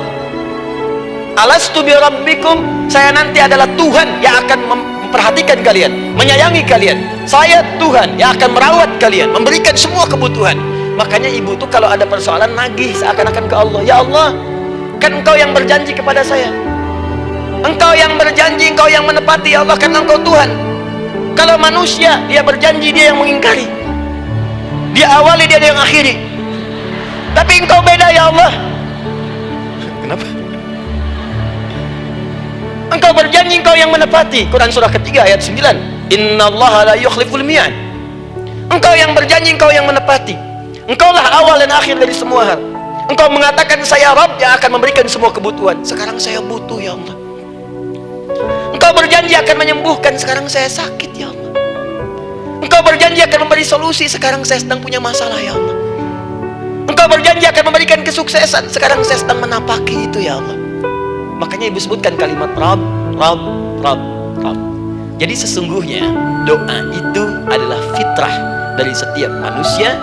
Alastu bi rabbikum, saya nanti adalah Tuhan yang akan memperhatikan kalian, menyayangi kalian. Saya Tuhan yang akan merawat kalian, memberikan semua kebutuhan. Makanya ibu tuh kalau ada persoalan nagih seakan-akan ke Allah. Ya Allah, kan Engkau yang berjanji kepada saya. Engkau yang berjanji, Engkau yang menepati ya Allah, karena Engkau Tuhan. Kalau manusia, dia berjanji, dia yang mengingkari. Dia awali, dia yang akhiri. Tapi Engkau beda ya Allah. Kenapa? Engkau berjanji, Engkau yang menepati. Quran surah ketiga ayat 9. Innallaha la yukhliful mi'ad. Engkau yang berjanji, Engkau yang menepati. Engkaulah awal dan akhir dari semua hal. Engkau mengatakan saya Rabb yang akan memberikan semua kebutuhan. Sekarang saya butuh ya Allah. Engkau berjanji akan menyembuhkan, sekarang saya sakit ya Allah. Engkau berjanji akan memberi solusi, sekarang saya sedang punya masalah ya Allah. Engkau berjanji akan memberikan kesuksesan, sekarang saya sedang menapaki itu ya Allah. Makanya ibu sebutkan kalimat Rabb, Rabb, Rabb, Rabb. Jadi sesungguhnya doa itu adalah fitrah dari setiap manusia,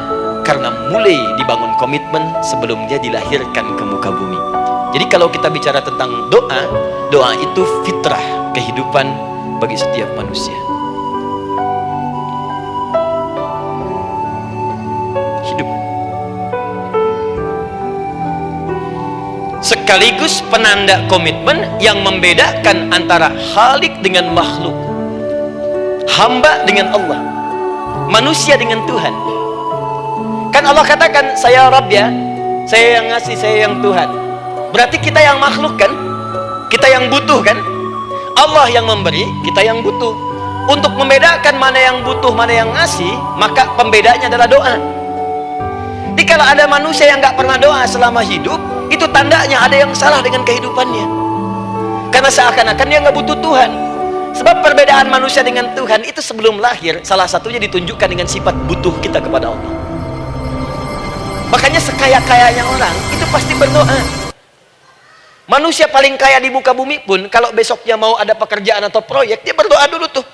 karena mulai dibangun komitmen sebelum dia dilahirkan ke muka bumi. Jadi kalau kita bicara tentang doa, doa itu fitrah kehidupan bagi setiap manusia. Hidup. Sekaligus penanda komitmen yang membedakan antara Khalik dengan makhluk, hamba dengan Allah, manusia dengan Tuhan. Kan Allah katakan saya Rabb ya, saya yang ngasih, saya yang Tuhan. Berarti kita yang makhluk kan, kita yang butuh kan. Allah yang memberi, kita yang butuh. Untuk membedakan mana yang butuh, mana yang ngasih, maka pembedanya adalah doa. Jadi kalau ada manusia yang nggak pernah doa selama hidup, itu tandanya ada yang salah dengan kehidupannya. Karena seakan-akan dia nggak butuh Tuhan, Sebab perbedaan manusia dengan Tuhan itu sebelum lahir, salah satunya ditunjukkan dengan sifat butuh kita kepada Allah. Makanya sekaya-kayanya orang itu pasti berdoa. Manusia paling kaya di muka bumi pun kalau besoknya mau ada pekerjaan atau proyek, dia berdoa dulu tuh.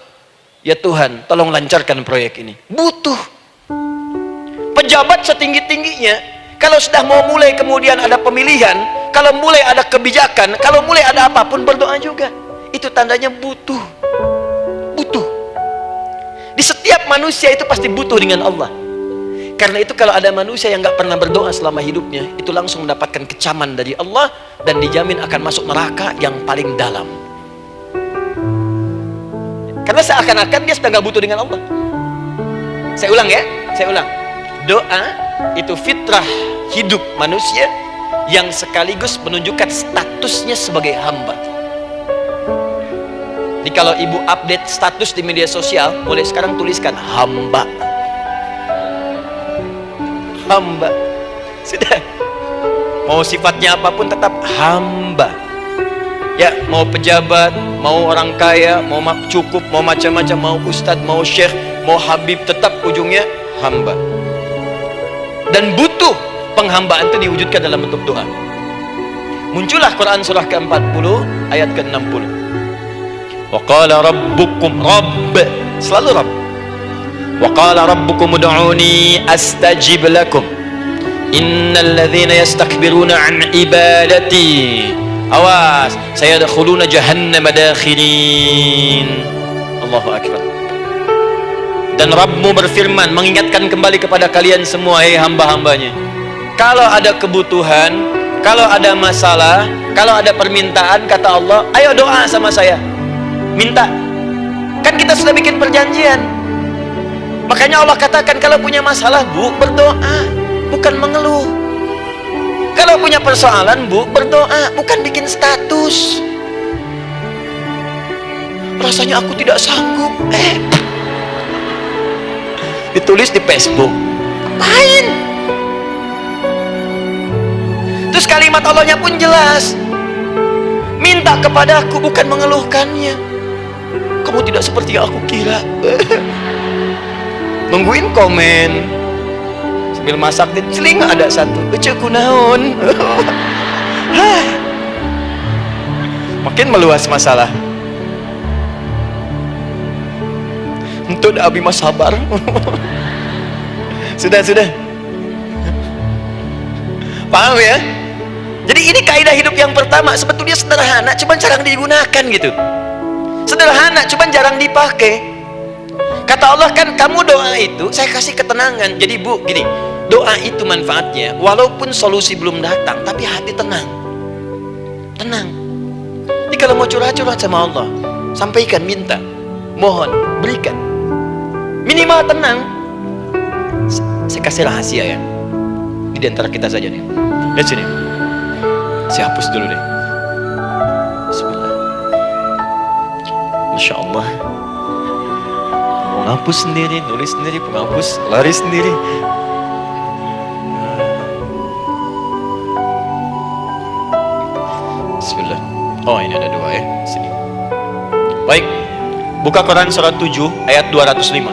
Ya Tuhan, tolong lancarkan proyek ini. Butuh. Pejabat setinggi-tingginya, kalau sudah mau mulai kemudian ada pemilihan, kalau mulai ada kebijakan, kalau mulai ada apapun berdoa juga. Itu tandanya butuh. Butuh. Di setiap manusia itu pasti butuh dengan Allah. Karena itu kalau ada manusia yang nggak pernah berdoa selama hidupnya, itu langsung mendapatkan kecaman dari Allah dan dijamin akan masuk neraka yang paling dalam. Karena seakan-akan dia sedang nggak butuh dengan Allah. Saya ulang ya, saya ulang. Doa itu fitrah hidup manusia yang sekaligus menunjukkan statusnya sebagai hamba. Jadi kalau ibu update status di media sosial, mulai sekarang tuliskan hamba. Hamba. Sudah. Mau sifatnya apapun tetap hamba. Ya, mau pejabat, mau orang kaya, mau cukup, mau macam-macam, mau ustadz, mau syekh, mau habib, tetap ujungnya hamba. Dan butuh penghambaan itu diwujudkan dalam bentuk doa. Muncullah Quran surah ke-40 ayat ke-60. Wa qala rabbukum, rabb, selalu rabb. Wa qala rabbukum ud'uni astajib lakum innal ladzina yastakbiruna an ibadati awas sayadkhuluna jahannama dakhirin. Allahu akbar. Dan Rabbmu berfirman mengingatkan kembali kepada kalian semua, hei hamba-hambanya, kalau ada kebutuhan, kalau ada masalah, kalau ada permintaan, kata Allah, ayo doa sama saya, minta. Kan kita sudah bikin perjanjian. Makanya Allah katakan kalau punya masalah bu, berdoa, bukan mengeluh. Kalau punya persoalan bu, berdoa, bukan bikin status. Rasanya aku tidak sanggup, ditulis di Facebook. Ngapain? Terus kalimat Allahnya pun jelas, minta kepadaku, bukan mengeluhkannya. Kamu tidak seperti yang aku kira. Nungguin komen sambil masak di celing ada satu ece kunaon. Makin meluas masalah. Untuk abi mas sabar. Sudah paham ya? Jadi ini kaidah hidup yang pertama. Sebetulnya sederhana, cuman jarang digunakan gitu. Sederhana, cuman jarang dipakai. Kata Allah kan, kamu doa itu saya kasih ketenangan. Jadi bu, gini, doa itu manfaatnya walaupun solusi belum datang, tapi hati tenang. Tenang. Jadi kalau mau curhat-curhat sama Allah, sampaikan, minta, mohon, berikan. Minimal tenang. Saya kasih rahasia ya. Ini di antara kita saja nih. Lihat sini. Saya hapus dulu deh. Bismillah. Masya Allah. Penghapus sendiri, nulis sendiri, penghapus, lari sendiri. Bismillah. Oh ini ada dua ya. Sini. Baik. Buka Quran surat 7 ayat 205.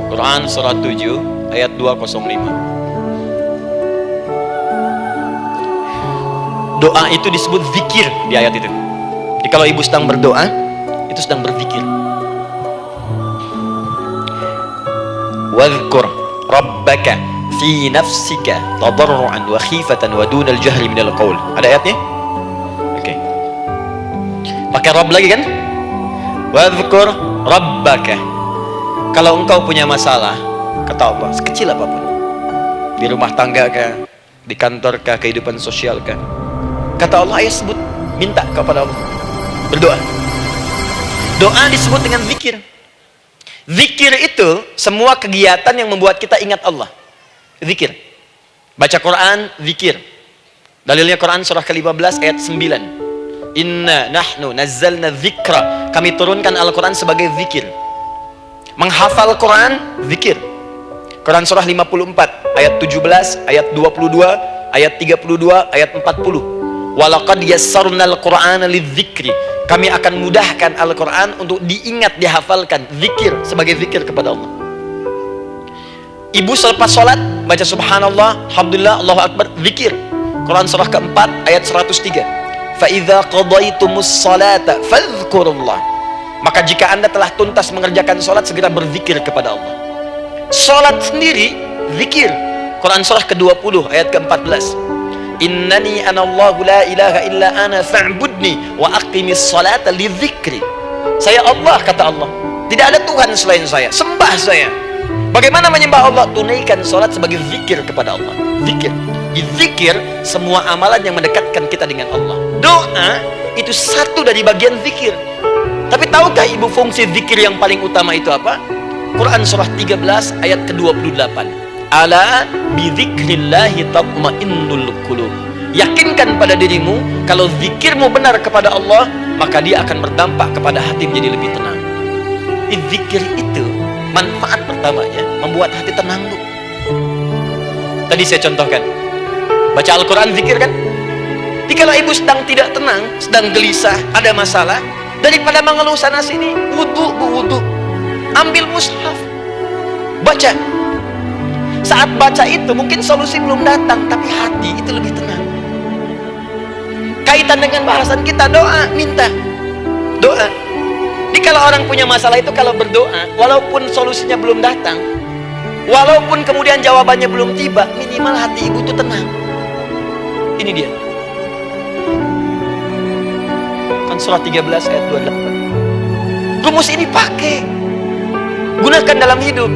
Quran surat 7 ayat 205. Doa itu disebut zikir di ayat itu. Jadi kalau ibu sedang berdoa, itu sedang berzikir. Wadhkur rabbaka fi nafsika tadarruan wa khifatan wa dunal jahri minal qaul. Ada ayatnya? Oke. Pakai Rabb lagi kan? Wadhkur rabbaka. Kalau engkau punya masalah, kata Allah, sekecil apapun, di rumah tangga kah, di kantor kah, kehidupan sosial kah, kata Allah, ayo sebut, minta kepada Allah, berdoa. Doa disebut dengan zikir. Zikir itu semua kegiatan yang membuat kita ingat Allah. Zikir. Baca Quran, zikir. Dalilnya Quran surah ke-15 ayat 9. Inna nahnu nazzalna dzikra. Kami turunkan Al-Quran sebagai zikir. Menghafal Quran, zikir. Quran surah 54 ayat 17, ayat 22, ayat 32, ayat 40. Walaqad yassarnal Qur'ana lidzikri. Kami akan mudahkan Al-Quran untuk diingat, dihafalkan. Zikir, sebagai zikir kepada Allah. Ibu selepas sholat baca subhanallah, alhamdulillah, Allahu akbar, zikir. Quran surah keempat ayat 103. فَإِذَا قَضَيْتُمُ الصَّلَاةَ فَاذْكُرُوا اللَّهَ. Maka jika anda telah tuntas mengerjakan sholat, segera berzikir kepada Allah. Sholat sendiri zikir. Quran surah ke-20 ayat ke-14. Innani anallahu la ilaha illa ana fa'budni wa aqimis salata li dzikri. Saya Allah, kata Allah. Tidak ada Tuhan selain saya. Sembah saya. Bagaimana menyembah Allah? Tunaikan sholat sebagai zikir kepada Allah. Zikir. Di zikir, semua amalan yang mendekatkan kita dengan Allah. Doa itu satu dari bagian zikir. Tapi tahukah ibu fungsi zikir yang paling utama itu apa? Quran surah 13 ayat ke-28. Ala bidzikrillahi tatma'innul qulub. Yakinkan pada dirimu, kalau zikirmu benar kepada Allah, maka dia akan berdampak kepada hati menjadi lebih tenang. Zikir itu manfaat pertamanya membuat hati tenang, Bu. Tadi saya contohkan, baca Al-Quran zikir kan? Jadi kalau ibu sedang tidak tenang, sedang gelisah, ada masalah, daripada mengeluh sana sini, wudu, Bu, wudu. Ambil mushaf, baca. Saat baca itu mungkin solusi belum datang, tapi hati itu lebih tenang. Kaitan dengan bahasan kita, doa, minta doa. Jadi kalau orang punya masalah itu, kalau berdoa, walaupun solusinya belum datang, walaupun kemudian jawabannya belum tiba, minimal hati ibu itu tenang. Ini dia. Kan surah 13 ayat 28. Rumus ini pakai, gunakan dalam hidup.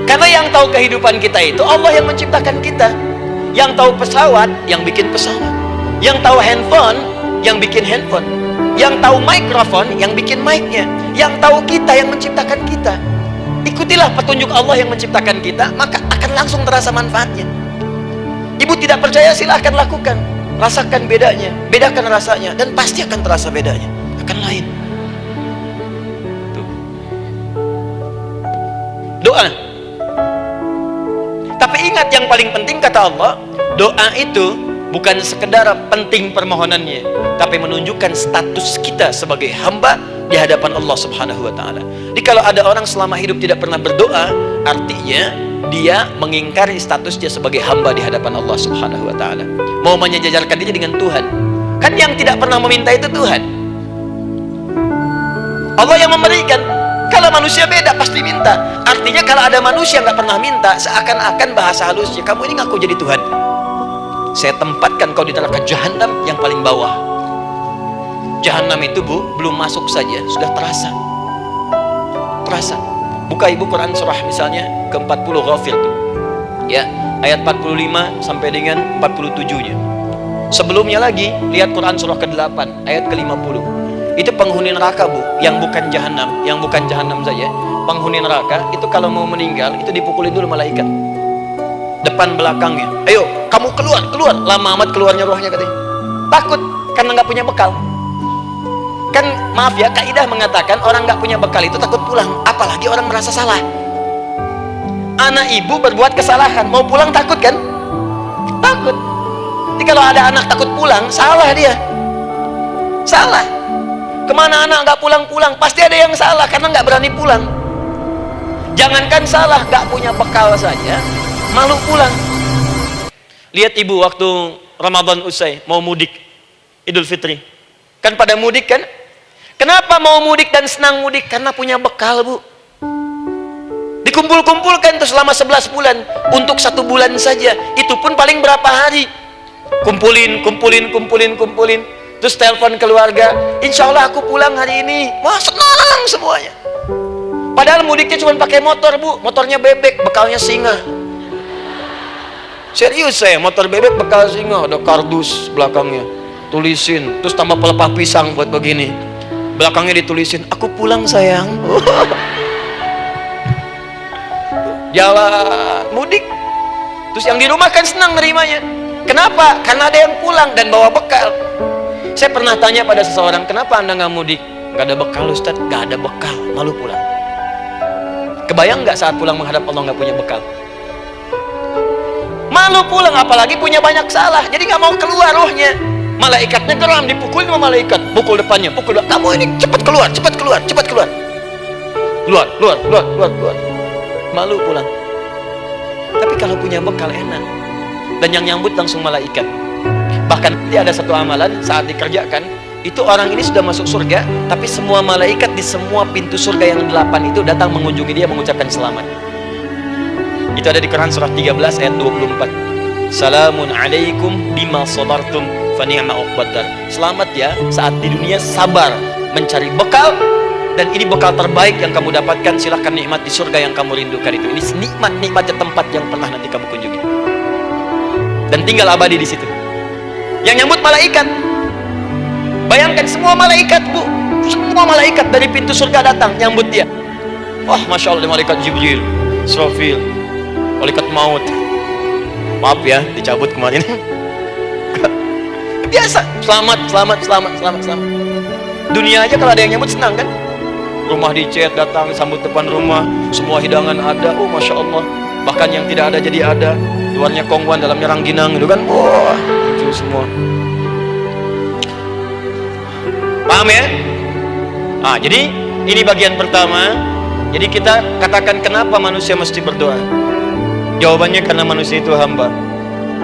Karena yang tahu kehidupan kita itu Allah yang menciptakan kita. Yang tahu pesawat, yang bikin pesawat. Yang tahu handphone, yang bikin handphone. Yang tahu mikrofon, yang bikin mic-nya. Yang tahu kita, yang menciptakan kita. Ikutilah petunjuk Allah yang menciptakan kita, maka akan langsung terasa manfaatnya. Ibu tidak percaya, silahkan lakukan. Rasakan bedanya, bedakan rasanya, dan pasti akan terasa bedanya. Akan lain. Tuh. Doa. Tapi ingat, yang paling penting kata Allah, doa itu bukan sekedar penting permohonannya, tapi menunjukkan status kita sebagai hamba di hadapan Allah Subhanahu wa ta'ala. Jadi kalau ada orang selama hidup tidak pernah berdoa, artinya dia mengingkari status dia sebagai hamba di hadapan Allah Subhanahu wa ta'ala. Mau menyejajarkan diri dengan Tuhan. Kan yang tidak pernah meminta itu Tuhan. Allah yang memberikan. Kalau manusia beda, pasti minta. Artinya kalau ada manusia nggak pernah minta, seakan-akan bahasa halusnya, kamu ini ngaku jadi Tuhan. Saya tempatkan kau di neraka jahanam yang paling bawah. Jahanam itu, Bu, belum masuk saja sudah terasa. Terasa. Buka ibu Quran surah misalnya ke-40 Ghafir tuh. Ya, ayat 45 sampai dengan 47-nya. Sebelumnya lagi, lihat Quran surah ke-8 ayat ke-50. Itu penghuni neraka, Bu, yang bukan jahanam, saja. Penghuni neraka itu kalau mau meninggal itu dipukulin dulu malaikat. Depan belakangnya. Ayo, kamu keluar. Lama amat keluarnya rohnya katanya. Takut karena nggak punya bekal. Kan maaf ya, kaidah mengatakan orang nggak punya bekal itu takut pulang, apalagi orang merasa salah. Anak ibu berbuat kesalahan, mau pulang takut kan? Takut. Jadi kalau ada anak takut pulang, salah dia. Salah. Kemana anak nggak pulang-pulang, pasti ada yang salah karena nggak berani pulang. Jangankan salah, nggak punya bekal saja, malu pulang. Lihat ibu waktu Ramadan usai, mau mudik, Idul Fitri. Kan pada mudik kan? Kenapa mau mudik dan senang mudik? Karena punya bekal, Bu. Dikumpul-kumpulkan tuh selama 11 bulan. Untuk 1 bulan saja. Itu pun paling berapa hari. Kumpulin. Terus telepon keluarga, insya Allah aku pulang hari ini. Wah, senang semuanya. Padahal mudiknya cuma pakai motor, Bu. Motornya bebek, bekalnya singa. Serius saya, motor bebek bekal singa. Ada kardus belakangnya, tulisin. Terus tambah pelepah pisang buat begini. Belakangnya ditulisin, aku pulang sayang. Jalan mudik. Terus yang di rumah kan senang nerimanya. Kenapa? Karena ada yang pulang dan bawa bekal. Saya pernah tanya pada seseorang, kenapa anda nggak mudik? Nggak ada bekal, Ustaz. Nggak ada bekal, malu pulang. Kebayang nggak saat pulang menghadap Allah nggak punya bekal? Malu pulang, apalagi punya banyak salah. Jadi nggak mau keluar rohnya. Malaikatnya geram, dipukul sama malaikat, pukul depannya, pukul depan. Kamu ini cepat keluar, cepat keluar, cepat keluar. Keluar, keluar, keluar, keluar, keluar. Malu pulang. Tapi kalau punya bekal enak. Dan yang nyambut langsung malaikat. Bahkan ada satu amalan saat dikerjakan, itu orang ini sudah masuk surga, tapi semua malaikat di semua pintu surga yang 8 itu datang mengunjungi dia, mengucapkan selamat. Itu ada di Quran surah 13 ayat 24. Salamun alaikum bima sabartum fa ni'ma uqbad. Selamat ya saat di dunia sabar mencari bekal, dan ini bekal terbaik yang kamu dapatkan. Silahkan nikmat di surga yang kamu rindukan itu. Ini nikmat-nikmatnya tempat yang pernah nanti kamu kunjungi. Dan tinggal abadi di situ. Yang nyambut malaikat. Bayangkan semua malaikat, Bu. Semua malaikat dari pintu surga datang nyambut dia. Wah, Masya Allah, malaikat Jibril, Israfil, malaikat maut. Maaf ya, dicabut kemarin. Biasa, selamat, selamat, selamat, selamat, selamat. Dunia aja kalau ada yang nyambut senang kan? Rumah dicet, datang, sambut depan rumah, semua hidangan ada. Oh, Masya Allah. Bahkan yang tidak ada jadi ada. Luarnya kongguan, dalamnya rangginang, gitu kan? Wah, itu semua. Paham ya? Nah, jadi ini bagian pertama. Jadi kita katakan kenapa manusia mesti berdoa. Jawabannya karena manusia itu hamba.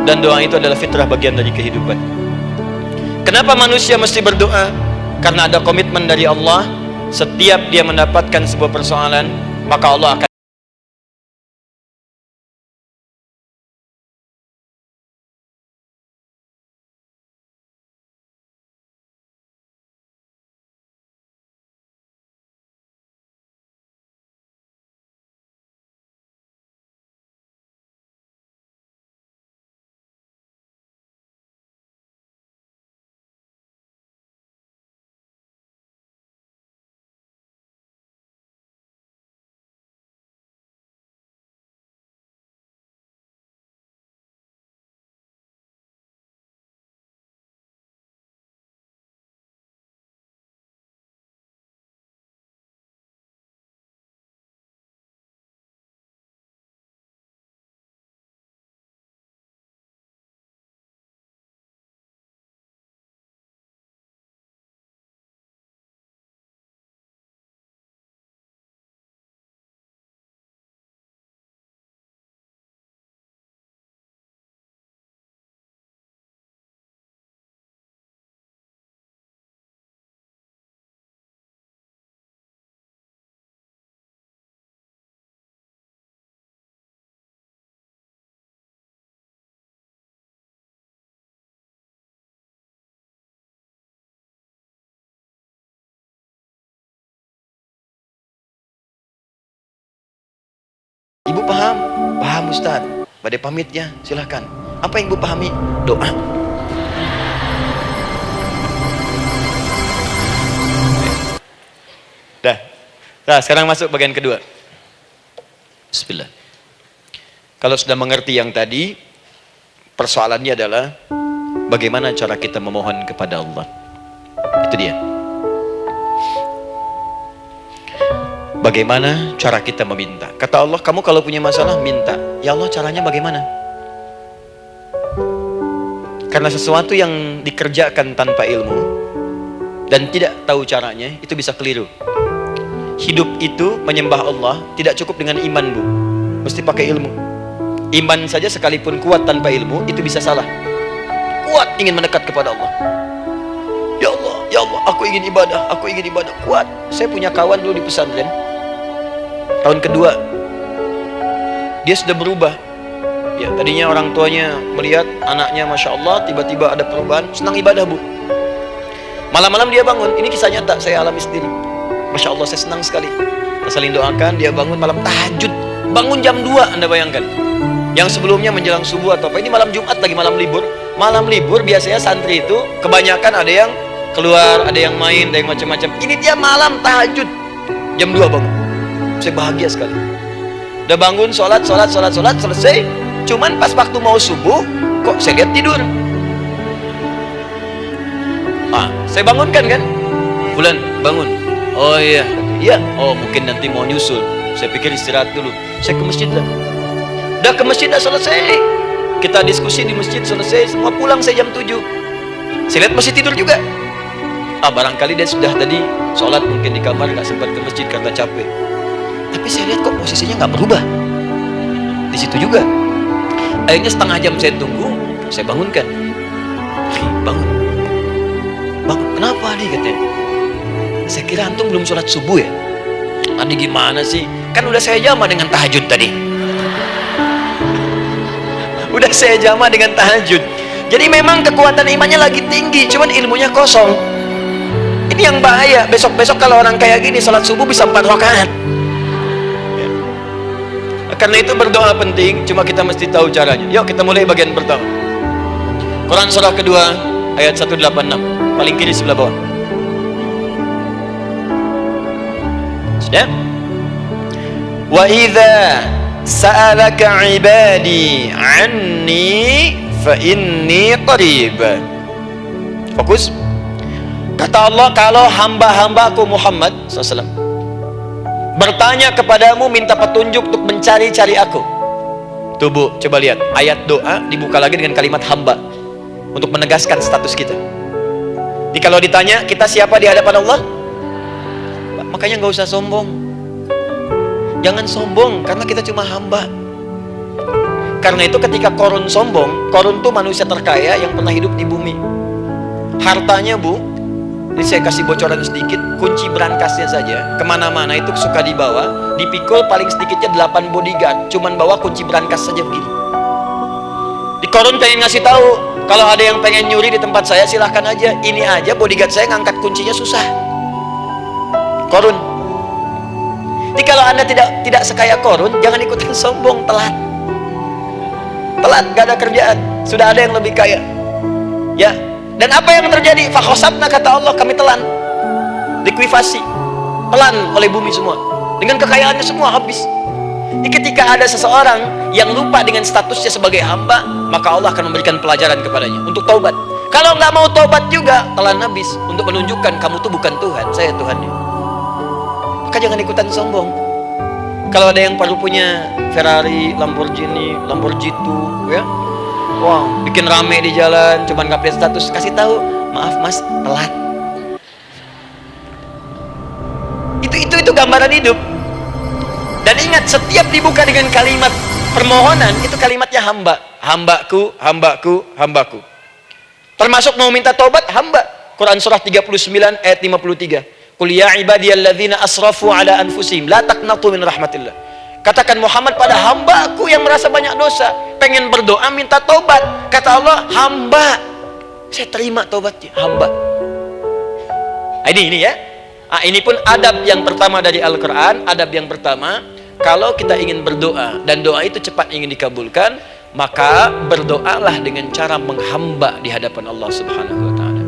Dan doa itu adalah fitrah, bagian dari kehidupan. Kenapa manusia mesti berdoa? Karena ada komitmen dari Allah. Setiap dia mendapatkan sebuah persoalan, maka Allah akan Ibu paham? Paham Ustaz. Badai pamit ya, silahkan. Apa yang Ibu pahami? Doa. Dah. Nah, sekarang masuk bagian kedua. Bismillah. Kalau sudah mengerti yang tadi, persoalannya adalah bagaimana cara kita memohon kepada Allah. Itu dia. Bagaimana cara kita meminta? Kata Allah, kamu kalau punya masalah, minta. Ya Allah, caranya bagaimana? Karena sesuatu yang dikerjakan tanpa ilmu dan tidak tahu caranya, itu bisa keliru. Hidup itu menyembah Allah tidak cukup dengan iman, Bu. Mesti pakai ilmu. Iman saja sekalipun kuat tanpa ilmu, itu bisa salah. Kuat ingin mendekat kepada Allah. Ya Allah, aku ingin ibadah, aku ingin ibadah. Kuat. Saya punya kawan dulu di pesantren. Tahun kedua, dia sudah berubah. Ya, tadinya orang tuanya melihat anaknya, Masya Allah, tiba-tiba ada perubahan, senang ibadah, Bu. Malam-malam dia bangun, ini kisah nyata, saya alami sendiri. Masya Allah, saya senang sekali. Kita saling doakan, dia bangun malam tahajud. Bangun jam 2, Anda bayangkan. Yang sebelumnya menjelang subuh atau apa, ini malam Jumat lagi, malam libur. Malam libur biasanya santri itu kebanyakan ada yang keluar, ada yang main, ada yang macam-macam. Ini dia malam tahajud, jam 2 bangun. Saya bahagia sekali. Udah bangun, sholat, selesai. Cuman pas waktu mau subuh, kok saya lihat tidur. Saya bangunkan kan. Bulan, bangun. Oh iya. Oh mungkin nanti mau nyusul. Saya pikir istirahat dulu. Saya ke masjid lah. Udah ke masjid, dah selesai. Kita diskusi di masjid, selesai. Semua pulang saya jam 7. Saya lihat masih tidur juga. Barangkali dia sudah tadi sholat mungkin di kamar, nggak sempat ke masjid karena capek. Tapi saya lihat kok posisinya nggak berubah. Di situ juga. Akhirnya setengah jam saya tunggu, saya bangunkan. Bangun. Bangun. Kenapa nih katanya? Saya kira antum belum sholat subuh ya? Adi gimana sih? Kan udah saya jama dengan tahajud tadi. Udah saya jama dengan tahajud. Jadi memang kekuatan imannya lagi tinggi, cuman ilmunya kosong. Ini yang bahaya. Besok-besok kalau orang kayak gini sholat subuh bisa 4 rakaat. Karena itu berdoa penting, cuma kita mesti tahu caranya. Yuk kita mulai bagian pertama. Quran surah kedua ayat 186, paling kiri sebelah bawah. Sudah? Wa idza sa'alaka 'ibadi 'anni fa inni qarib. Fokus. Kata Allah, kalau hamba-hambaku Muhammad SAW bertanya kepadamu, minta petunjuk untuk mencari-cari aku. Tuh Bu, coba lihat ayat doa dibuka lagi dengan kalimat hamba untuk menegaskan status kita. Jadi kalau ditanya kita siapa di hadapan Allah, makanya nggak usah sombong. Jangan sombong karena kita cuma hamba. Karena itu ketika Korun sombong, Korun tuh manusia terkaya yang pernah hidup di bumi. Hartanya Bu, ini saya kasih bocoran sedikit, kunci berangkasnya saja kemana-mana itu suka dibawa, dipikul paling sedikitnya 8 bodyguard, cuman bawa kunci berangkas saja begini. Di Korun pengen ngasih tahu, kalau ada yang pengen nyuri di tempat saya silahkan aja, ini aja bodyguard saya ngangkat kuncinya susah. Korun. Jadi kalau Anda tidak sekaya Korun, jangan ikutan sombong, telat, gak ada kerjaan, sudah ada yang lebih kaya. Ya. Dan apa yang terjadi? Fakhosabna, kata Allah, kami telan, likuifasi, telan oleh bumi semua, dengan kekayaannya semua habis. Jadi ketika ada seseorang yang lupa dengan statusnya sebagai hamba, maka Allah akan memberikan pelajaran kepadanya untuk taubat. Kalau nggak mau taubat juga, telan habis untuk menunjukkan kamu tuh bukan Tuhan, saya Tuhannya. Maka jangan ikutan sombong. Kalau ada yang baru punya Ferrari, Lamborghini, Lamborghini, ya, wow, bikin rame di jalan, cuman update status, kasih tahu, maaf mas, telat. Itu gambaran hidup. Dan ingat, setiap dibuka dengan kalimat permohonan, itu kalimatnya hamba. Hambaku, hambaku, hambaku. Termasuk mau minta tobat, hamba. Quran surah 39 ayat 53. Qul ya ibadiyalladzina asrafu ala anfusihim la taqnatu min rahmatillah. Katakan Muhammad pada hambaku yang merasa banyak dosa, pengen berdoa minta tobat, kata Allah, hamba, saya terima tobatnya, hamba. Ini ya. Ini pun adab yang pertama dari Al-Quran. Adab yang pertama, kalau kita ingin berdoa dan doa itu cepat ingin dikabulkan, maka berdoalah dengan cara menghamba di hadapan Allah Subhanahu wa ta'ala.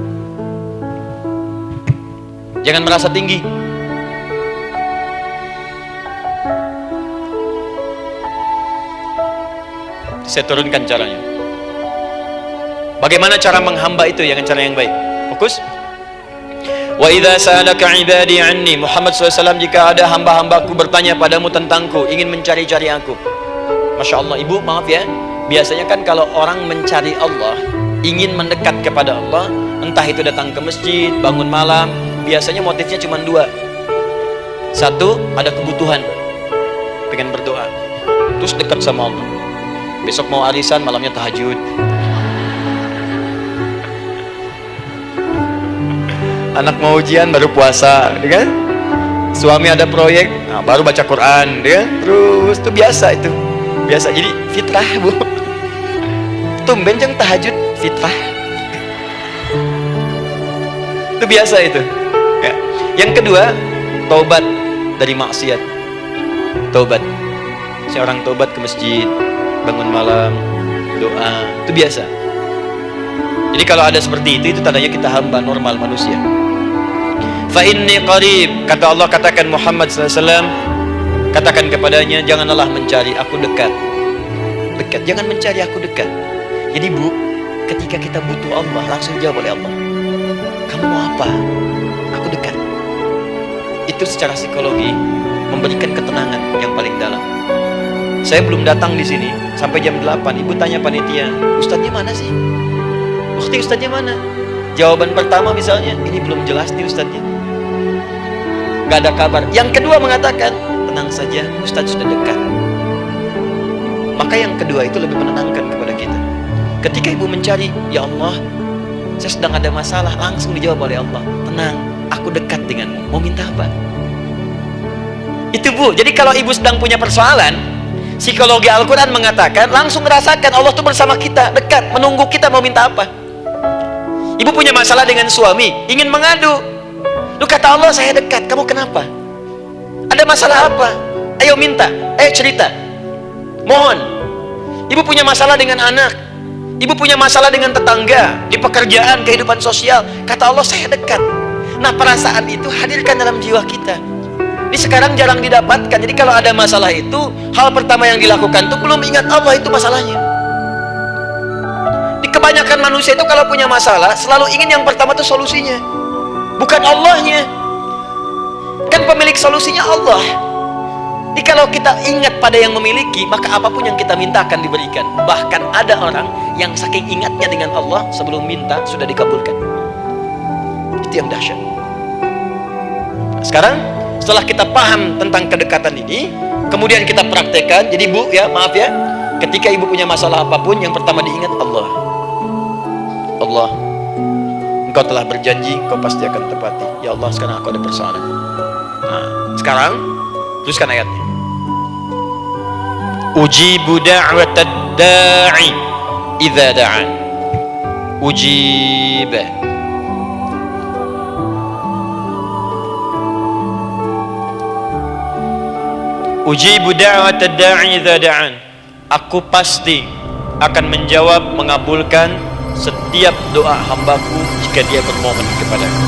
Jangan merasa tinggi. Saya turunkan caranya. Bagaimana cara menghamba itu dengan cara yang baik? Fokus. Wa idza sa'alaka 'ibadi 'anni, Muhammad SAW, jika ada hamba-hambaku bertanya padamu tentangku, ingin mencari-cari aku. Masya Allah, Ibu, maaf ya, biasanya kan kalau orang mencari Allah, ingin mendekat kepada Allah, entah itu datang ke masjid, bangun malam, biasanya motifnya cuma 2. Satu, ada kebutuhan, pengen berdoa, terus dekat sama Allah. Besok mau arisan, malamnya tahajud. Anak mau ujian, baru puasa, kan? Suami ada proyek, baru baca Quran, kan? Terus itu biasa itu. Biasa, jadi fitrah, Bu. Tumben jeng tahajud, fitrah. Itu biasa itu. Ya. Yang kedua, taubat dari maksiat. Taubat. Seorang taubat ke masjid, bangun malam, doa, itu biasa. Jadi kalau ada seperti itu tandanya kita hamba normal manusia. Fa inni qarib, kata Allah, katakan Muhammad SAW, katakan kepadanya, janganlah mencari aku dekat. Dekat, jangan mencari aku dekat. Jadi Bu, ketika kita butuh Allah, langsung jawab oleh Allah, kamu mau apa? Aku dekat. Itu secara psikologi memberikan ketenangan yang paling dalam. Saya belum datang di sini sampai jam 8. Ibu tanya panitia, ustadznya mana sih? Ustadznya mana? Jawaban pertama misalnya, ini belum jelas nih Ustadznya, gak ada kabar. Yang kedua mengatakan, tenang saja, Ustadz sudah dekat. Maka yang kedua itu lebih menenangkan kepada kita. Ketika ibu mencari, ya Allah, saya sedang ada masalah, langsung dijawab oleh Allah, tenang, aku dekat denganmu, mau minta apa? Itu Bu, jadi kalau ibu sedang punya persoalan, psikologi Al-Quran mengatakan, langsung merasakan Allah tuh bersama kita, dekat, menunggu kita mau minta apa. Ibu punya masalah dengan suami, ingin mengadu. Lu kata Allah, saya dekat, kamu kenapa? Ada masalah apa? Ayo minta, ayo cerita. Mohon. Ibu punya masalah dengan anak, ibu punya masalah dengan tetangga, di pekerjaan, kehidupan sosial. Kata Allah, saya dekat. Nah, perasaan itu hadirkan dalam jiwa kita. Ini sekarang jarang didapatkan. Jadi kalau ada masalah itu, hal pertama yang dilakukan itu belum ingat Allah itu masalahnya. Di kebanyakan manusia itu kalau punya masalah, selalu ingin yang pertama itu solusinya, bukan Allahnya. Kan pemilik solusinya Allah. Jadi kalau kita ingat pada yang memiliki, maka apapun yang kita minta akan diberikan. Bahkan ada orang yang saking ingatnya dengan Allah, sebelum minta sudah dikabulkan. Itu yang dahsyat. Nah, sekarang setelah kita paham tentang kedekatan ini, kemudian kita praktekkan. Jadi Bu, ya maaf ya, ketika ibu punya masalah apapun, yang pertama diingat Allah. Allah, Engkau telah berjanji, Engkau pasti akan tepati. Ya Allah, sekarang aku ada persoalan. Nah, sekarang teruskan ayatnya. Ujibu da'watad da'i idza da'an. Ujib. Ujibu da'watad da'i idza da'an. Aku pasti akan menjawab, mengabulkan setiap doa hambaku jika dia bermohon kepadaku.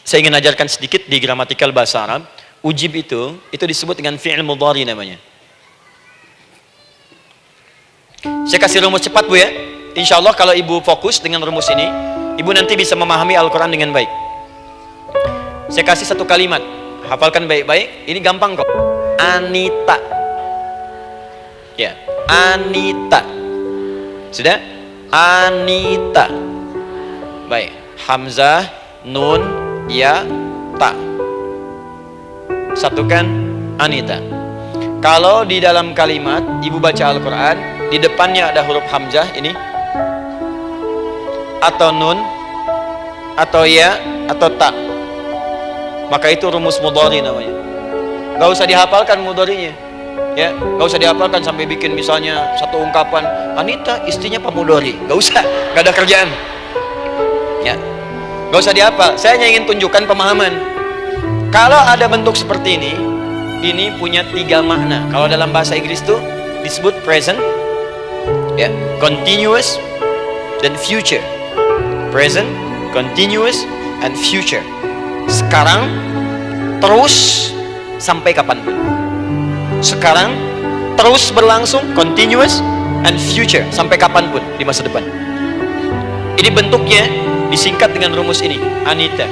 Saya ingin ajarkan sedikit di gramatikal bahasa Arab. Ujib itu disebut dengan fi'il mudhari namanya. Saya kasih rumus cepat Bu ya. Insya Allah kalau ibu fokus dengan rumus ini, ibu nanti bisa memahami Al-Quran dengan baik. Saya kasih satu kalimat, hafalkan baik-baik. Ini gampang kok. Anita. Ya, Anita. Sudah? Anita. Baik. Hamzah, nun, ya, ta. Satukan Anita. Kalau di dalam kalimat ibu baca Al-Quran, di depannya ada huruf hamzah ini, atau nun, atau ya, atau ta, maka itu rumus mudhari namanya. Gak usah dihafalkan mudharinya, ya, gak usah dihafalkan sampai bikin misalnya satu ungkapan Anita istrinya pemudhari, gak usah, gak ada kerjaan, ya, gak usah dihafal. Saya hanya ingin tunjukkan pemahaman. Kalau ada bentuk seperti ini punya 3 makna. Kalau dalam bahasa Inggris itu disebut present, ya, continuous, dan future. Present, continuous, and future. Sekarang, terus, sampai kapanpun. Sekarang, terus berlangsung, continuous, and future, sampai kapanpun di masa depan. Ini bentuknya disingkat dengan rumus ini, Anita.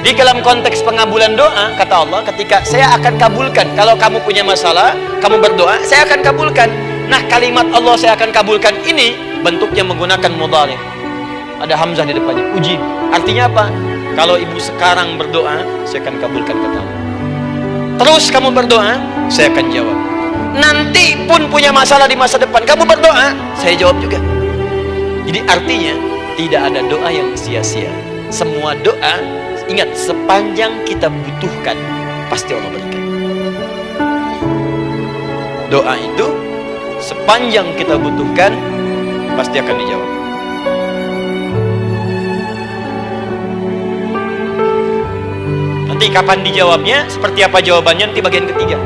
Di dalam konteks pengabulan doa, kata Allah, ketika saya akan kabulkan, kalau kamu punya masalah, kamu berdoa, saya akan kabulkan. Nah, kalimat Allah saya akan kabulkan ini bentuknya menggunakan mudhari. Ada hamzah di depannya, uji. Artinya apa? Kalau ibu sekarang berdoa, saya akan kabulkan, kata Allah. Terus kamu berdoa, saya akan jawab. Nanti pun punya masalah di masa depan, kamu berdoa, saya jawab juga. Jadi artinya tidak ada doa yang sia-sia. Semua doa, ingat, sepanjang kita butuhkan, pasti Allah berikan. Doa itu sepanjang kita butuhkan, pasti akan dijawab. Nanti kapan dijawabnya, seperti apa jawabannya, nanti bagian ketiga.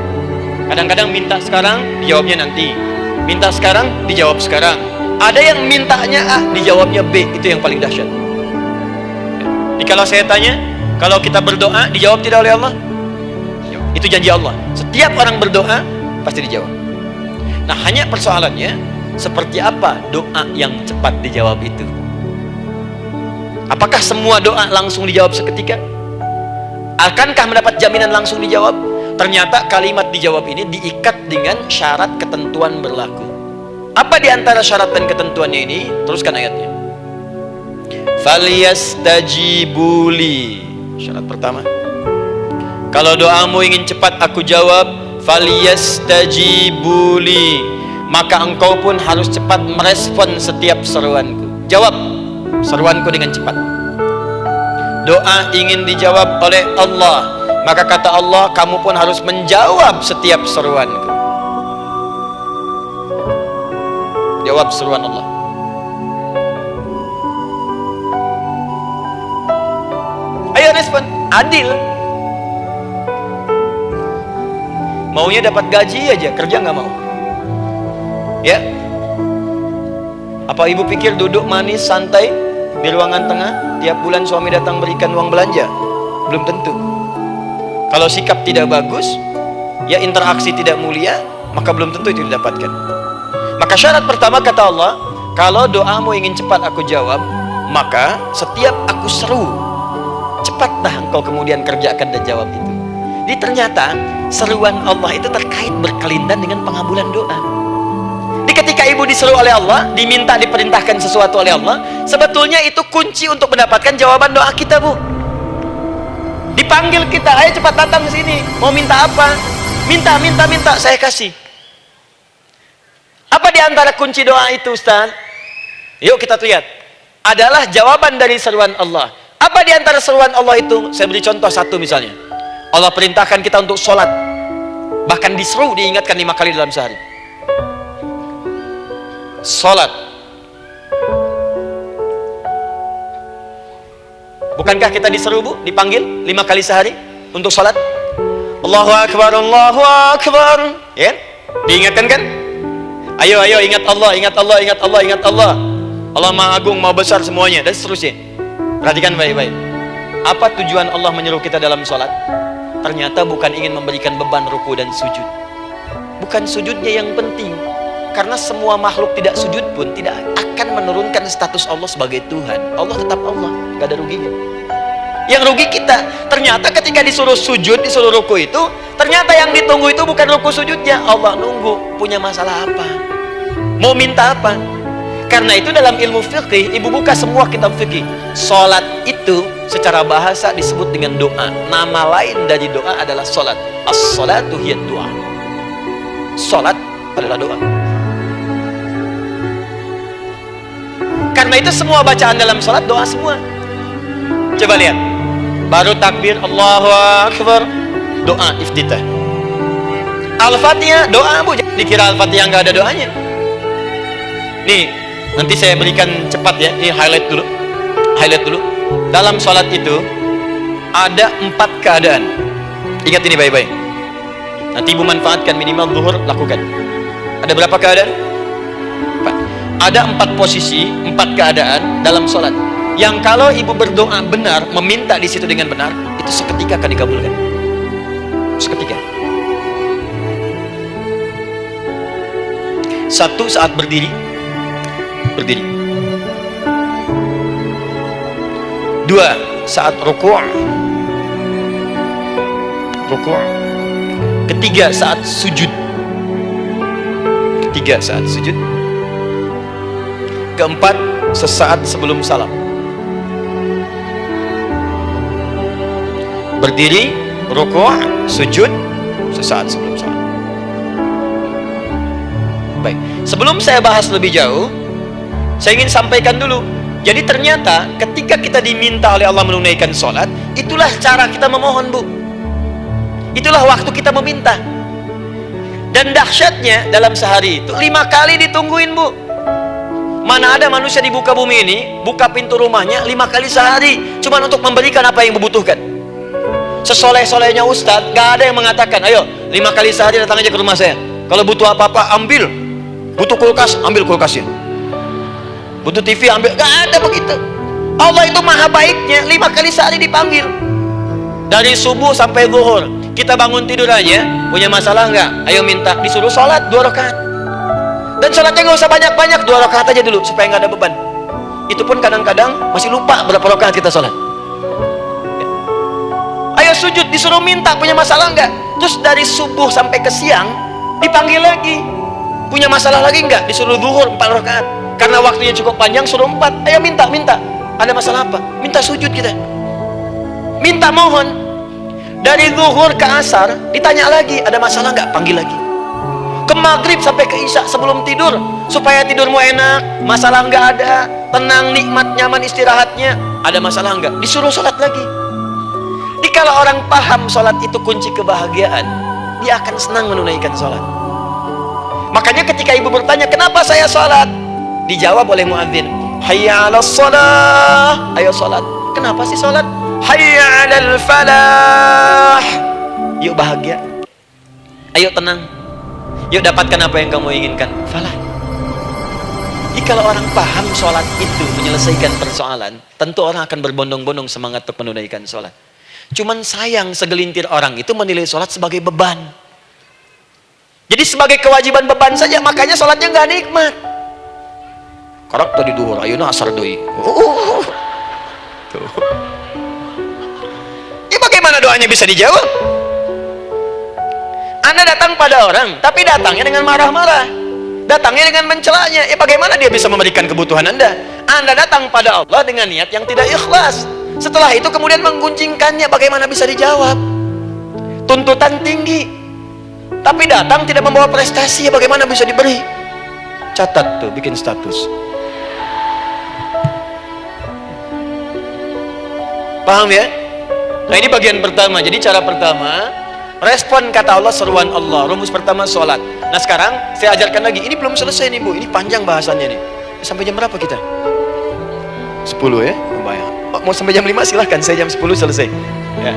Kadang-kadang minta sekarang, dijawabnya nanti. Minta sekarang, dijawab sekarang. Ada yang mintanya A, dijawabnya B. Itu yang paling dahsyat. Jadi kalau saya tanya, kalau kita berdoa, dijawab tidak oleh Allah? Itu janji Allah. Setiap orang berdoa, pasti dijawab. Nah, hanya persoalannya, seperti apa doa yang cepat dijawab itu? Apakah semua doa langsung dijawab seketika? Akankah mendapat jaminan langsung dijawab? Ternyata kalimat dijawab ini diikat dengan syarat ketentuan berlaku. Apa di antara syarat dan ketentuannya ini? Teruskan ayatnya. falyastajibuli. Syarat pertama, kalau doamu ingin cepat aku jawab, falyastajibuli, maka engkau pun harus cepat merespon setiap seruanku. Jawab seruanku dengan cepat. Doa ingin dijawab oleh Allah, maka kata Allah, kamu pun harus menjawab setiap seruanku. Jawab seruan Allah. Ayo respon, adil. Maunya dapat gaji aja, kerja nggak mau. Ya? Apa ibu pikir duduk manis santai di ruangan tengah, tiap bulan suami datang berikan uang belanja? Belum tentu. Kalau sikap tidak bagus, ya interaksi tidak mulia, maka belum tentu itu didapatkan. Maka syarat pertama kata Allah, kalau doamu ingin cepat aku jawab, maka setiap aku seru, cepatlah engkau kemudian kerjakan dan jawab itu. Jadi ternyata seruan Allah itu terkait berkelindan dengan pengabulan doa. Jadi ketika ibu diseru oleh Allah, diminta diperintahkan sesuatu oleh Allah, sebetulnya itu kunci untuk mendapatkan jawaban doa kita, Bu. Dipanggil kita, ayo cepat datang ke sini. Mau minta apa? Minta, saya kasih. Apa di antara kunci doa itu, Ustaz? Yuk kita lihat. Adalah jawaban dari seruan Allah. Apa di antara seruan Allah itu? Saya beri contoh satu misalnya. Allah perintahkan kita untuk sholat. Bahkan diseru, diingatkan 5 kali dalam sehari. Sholat. Bukankah kita diseru, Bu? Dipanggil 5 kali sehari untuk sholat? Allahu Akbar, Allahu Akbar. Ya? Diingatkan kan? Ayo ingat Allah, ingat Allah, ingat Allah, ingat Allah. Allah Maha Agung, Maha Besar semuanya, dan seterusnya. Perhatikan baik-baik. Apa tujuan Allah menyuruh kita dalam sholat? Ternyata bukan ingin memberikan beban ruku dan sujud. Bukan sujudnya yang penting. Karena semua makhluk tidak sujud pun tidak akan menurunkan status Allah sebagai Tuhan. Allah tetap Allah, gak ada ruginya. Yang rugi kita. Ternyata ketika disuruh sujud, disuruh ruku itu, ternyata yang ditunggu itu bukan ruku sujudnya. Allah nunggu, punya masalah apa? Mau minta apa? Karena itu dalam ilmu fikih, ibu buka semua kitab fikih. Salat itu secara bahasa disebut dengan doa. Nama lain dari doa adalah salat. As-salatu hiya doa. Salat adalah doa. Karena itu semua bacaan dalam salat doa semua. Coba lihat. Baru takbir Allahu Akbar, doa iftitah. Al-Fatihah doa, Bu. Jangan dikira Al-Fatihah nggak ada doanya. Nih, nanti saya berikan cepat ya. Ini highlight dulu. Dalam sholat itu ada 4 keadaan. Ingat ini baik-baik. Nanti ibu manfaatkan, minimal zuhur lakukan. Ada berapa keadaan? 4. Ada 4 posisi, 4 keadaan dalam sholat. Yang kalau ibu berdoa benar, meminta di situ dengan benar, itu seketika akan dikabulkan. Seketika. 1, saat berdiri. 2, saat ruku'. 3, saat sujud. 4, sesaat sebelum salam. Berdiri, ruku', sujud, sesaat sebelum salam. Baik, sebelum saya bahas lebih jauh, saya ingin sampaikan dulu. Jadi ternyata ketika kita diminta oleh Allah menunaikan sholat, itulah cara kita memohon, Bu. Itulah waktu kita meminta. Dan dahsyatnya dalam sehari itu 5 kali ditungguin, Bu. Mana ada manusia di muka bumi ini buka pintu rumahnya 5 kali sehari cuma untuk memberikan apa yang dibutuhkan. Sesoleh-solehnya Ustadz, gak ada yang mengatakan, ayo 5 kali sehari datang aja ke rumah saya. Kalau butuh apa-apa ambil. Butuh kulkas, ambil kulkasnya. Butuh TV, ambil. Gak ada begitu. Allah itu maha baiknya, 5 kali sehari dipanggil. Dari subuh sampai zuhur. Kita bangun tidur aja, punya masalah nggak? Ayo minta, disuruh sholat 2 rakaat. Dan sholatnya nggak usah banyak-banyak, 2 rakaat aja dulu supaya nggak ada beban. Itu pun kadang-kadang masih lupa berapa rakaat kita sholat. Ayo sujud, disuruh minta, punya masalah nggak? Terus dari subuh sampai ke siang dipanggil lagi, punya masalah lagi nggak? Disuruh zuhur 4 rakaat. Karena waktunya cukup panjang, suruh 4. Ayo minta. Ada masalah apa? Minta sujud kita. Minta mohon. Dari zuhur ke asar, ditanya lagi, ada masalah nggak? Panggil lagi. Ke maghrib sampai ke isya sebelum tidur, supaya tidurmu enak, masalah nggak ada, tenang, nikmat, nyaman istirahatnya. Ada masalah nggak? Disuruh sholat lagi. Jadi kalau orang paham sholat itu kunci kebahagiaan, dia akan senang menunaikan sholat. Makanya ketika ibu bertanya, kenapa saya sholat? Dijawab oleh muadzin, hayya 'alas shalah, ayo sholat. Kenapa sih sholat? Hayya 'alal falah, yuk bahagia, ayo tenang, yuk dapatkan apa yang kamu inginkan, falah. Jadi kalau orang paham sholat itu menyelesaikan persoalan, tentu orang akan berbondong-bondong semangat untuk menunaikan sholat. Cuman sayang segelintir orang itu menilai sholat sebagai beban. Jadi sebagai kewajiban beban saja, makanya sholatnya nggak nikmat. Karak tadi duhur, ayeuna asar deui. Tuh. Ya bagaimana doanya bisa dijawab? Anda datang pada orang, tapi datangnya dengan marah-marah, datangnya dengan mencelanya. Ya bagaimana dia bisa memberikan kebutuhan Anda? Anda datang pada Allah dengan niat yang tidak ikhlas. Setelah itu kemudian menggunjingkannya, bagaimana bisa dijawab? Tuntutan tinggi, tapi datang tidak membawa prestasi, ya bagaimana bisa diberi? Catat tuh, bikin status. Paham ya? Nah ini bagian pertama. Jadi cara pertama, respon kata Allah, seruan Allah. Rumus pertama sholat. Nah sekarang saya ajarkan lagi. Ini belum selesai nih Bu, ini panjang bahasannya nih. Sampai jam berapa kita? 10 ya? Lumayan. Oh, mau sampai jam 5 silahkan, saya jam 10 selesai ya.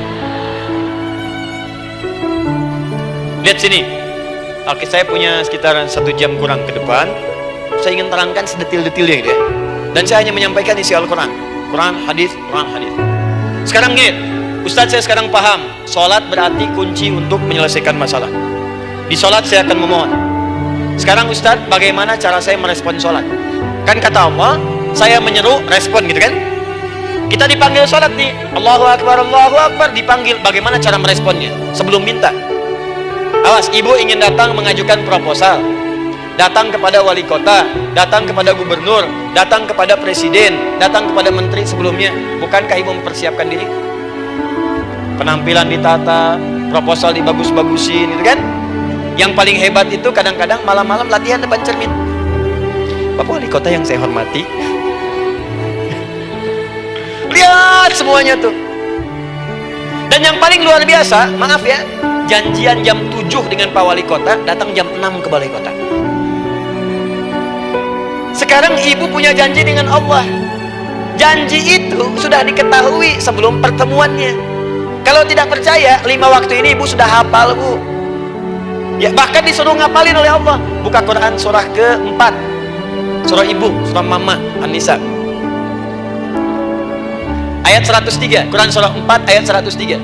Lihat sini. Oke, saya punya sekitar 1 jam kurang ke depan. Saya ingin terangkan sedetil-detilnya gitu ya. Dan saya hanya menyampaikan isi Al-Quran. Quran, hadis, Quran, hadis. Sekarang gini, Ustadz saya sekarang paham, sholat berarti kunci untuk menyelesaikan masalah. Di sholat saya akan memohon. Sekarang Ustadz, bagaimana cara saya merespon sholat? Kan kata Allah, saya menyeru, respon gitu kan? Kita dipanggil sholat nih, Allahu Akbar, dipanggil. Bagaimana cara meresponnya? Sebelum minta. Awas, ibu ingin datang mengajukan proposal, datang kepada wali kota, datang kepada gubernur, datang kepada presiden, datang kepada menteri sebelumnya. Bukankah ibu mempersiapkan diri? Penampilan ditata, proposal dibagus-bagusin, gitu kan? Yang paling hebat itu kadang-kadang malam-malam latihan depan cermin. Bapak wali kota yang saya hormati, lihat semuanya tuh. Dan yang paling luar biasa, maaf ya, janjian jam 7 dengan Pak Wali Kota, datang jam 6 ke Balai Kota. Sekarang ibu punya janji dengan Allah. Janji itu sudah diketahui sebelum pertemuannya. Kalau tidak percaya, 5 waktu ini ibu sudah hafal Bu. Ya, bahkan disuruh ngapalin oleh Allah. Buka Quran surah ke-4, surah ibu, surah mama, An-Nisa, ayat 103. Quran surah 4 ayat 103.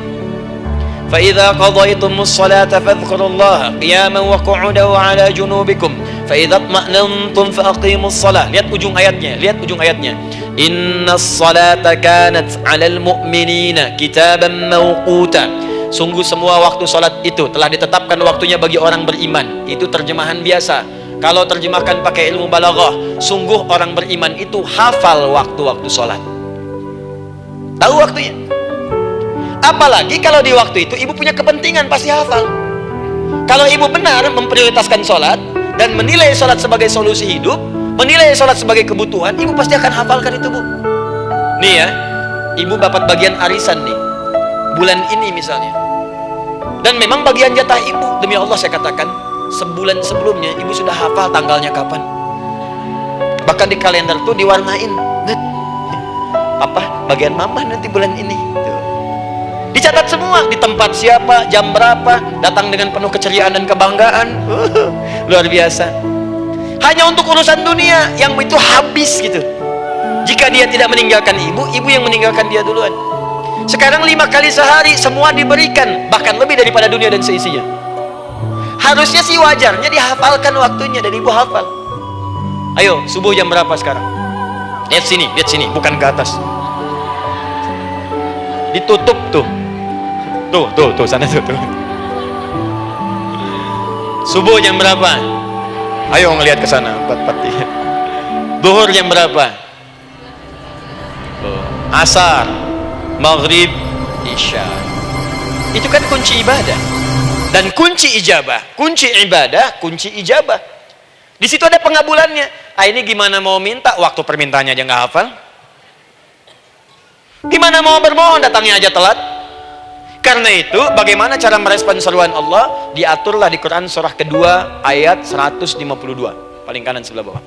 فَإِذَا قَضَيْتُمُ الصَّلَاةَ فَاذْكُرُوا اللَّهَ قِيَامًا وَقُعُودًا وَعَلَى جُنُوبِكُمْ فَإِذَا اطْمَأْنَنْتُمْ فَأَقِيمُوا الصَّلَاةَ. Lihat ujung ayatnya, lihat ujung ayatnya. إِنَّ الصَّلَاةَ كَانَتْ عَلَى الْمُؤْمِنِينَ كِتَابًا مَوْقُوتًا. Sungguh semua waktu salat itu telah ditetapkan waktunya bagi orang beriman. Itu terjemahan biasa. Kalau terjemahkan pakai ilmu balaghah, sungguh orang beriman itu hafal waktu-waktu salat. Tahu waktunya. Apalagi kalau di waktu itu ibu punya kepentingan, pasti hafal. Kalau ibu benar memprioritaskan sholat dan menilai sholat sebagai solusi hidup, menilai sholat sebagai kebutuhan, ibu pasti akan hafalkan itu Bu. Nih ya, ibu dapat bagian arisan nih, bulan ini misalnya. Dan memang bagian jatah ibu, demi Allah saya katakan, sebulan sebelumnya ibu sudah hafal tanggalnya kapan. Bahkan di kalender tuh diwarnain, apa bagian mama nanti bulan ini. Dicatat semua, di tempat siapa, jam berapa, datang dengan penuh keceriaan dan kebanggaan. Luar biasa. Hanya untuk urusan dunia yang itu habis gitu. Jika dia tidak meninggalkan ibu, ibu yang meninggalkan dia duluan. Sekarang 5 kali sehari semua diberikan, bahkan lebih daripada dunia dan seisinya. Harusnya sih wajarnya dihafalkan waktunya, dan ibu hafal. Ayo, subuh jam berapa sekarang? Lihat sini, bukan ke atas. Ditutup tuh. Tuh, sana tuh. Subuh jam berapa? Ayo ngelihat ke sana, 4:43. Duhur jam berapa? asar, maghrib, isya. Itu kan kunci ibadah. Dan kunci ijabah, kunci ibadah, kunci ijabah. Di situ ada pengabulannya. Ini gimana mau minta, waktu permintaannya aja nggak hafal. Gimana mau bermohon, datangnya aja telat. Karena itu, bagaimana cara merespon seruan Allah? Diaturlah di Quran surah kedua ayat 152. Paling kanan sebelah bawah.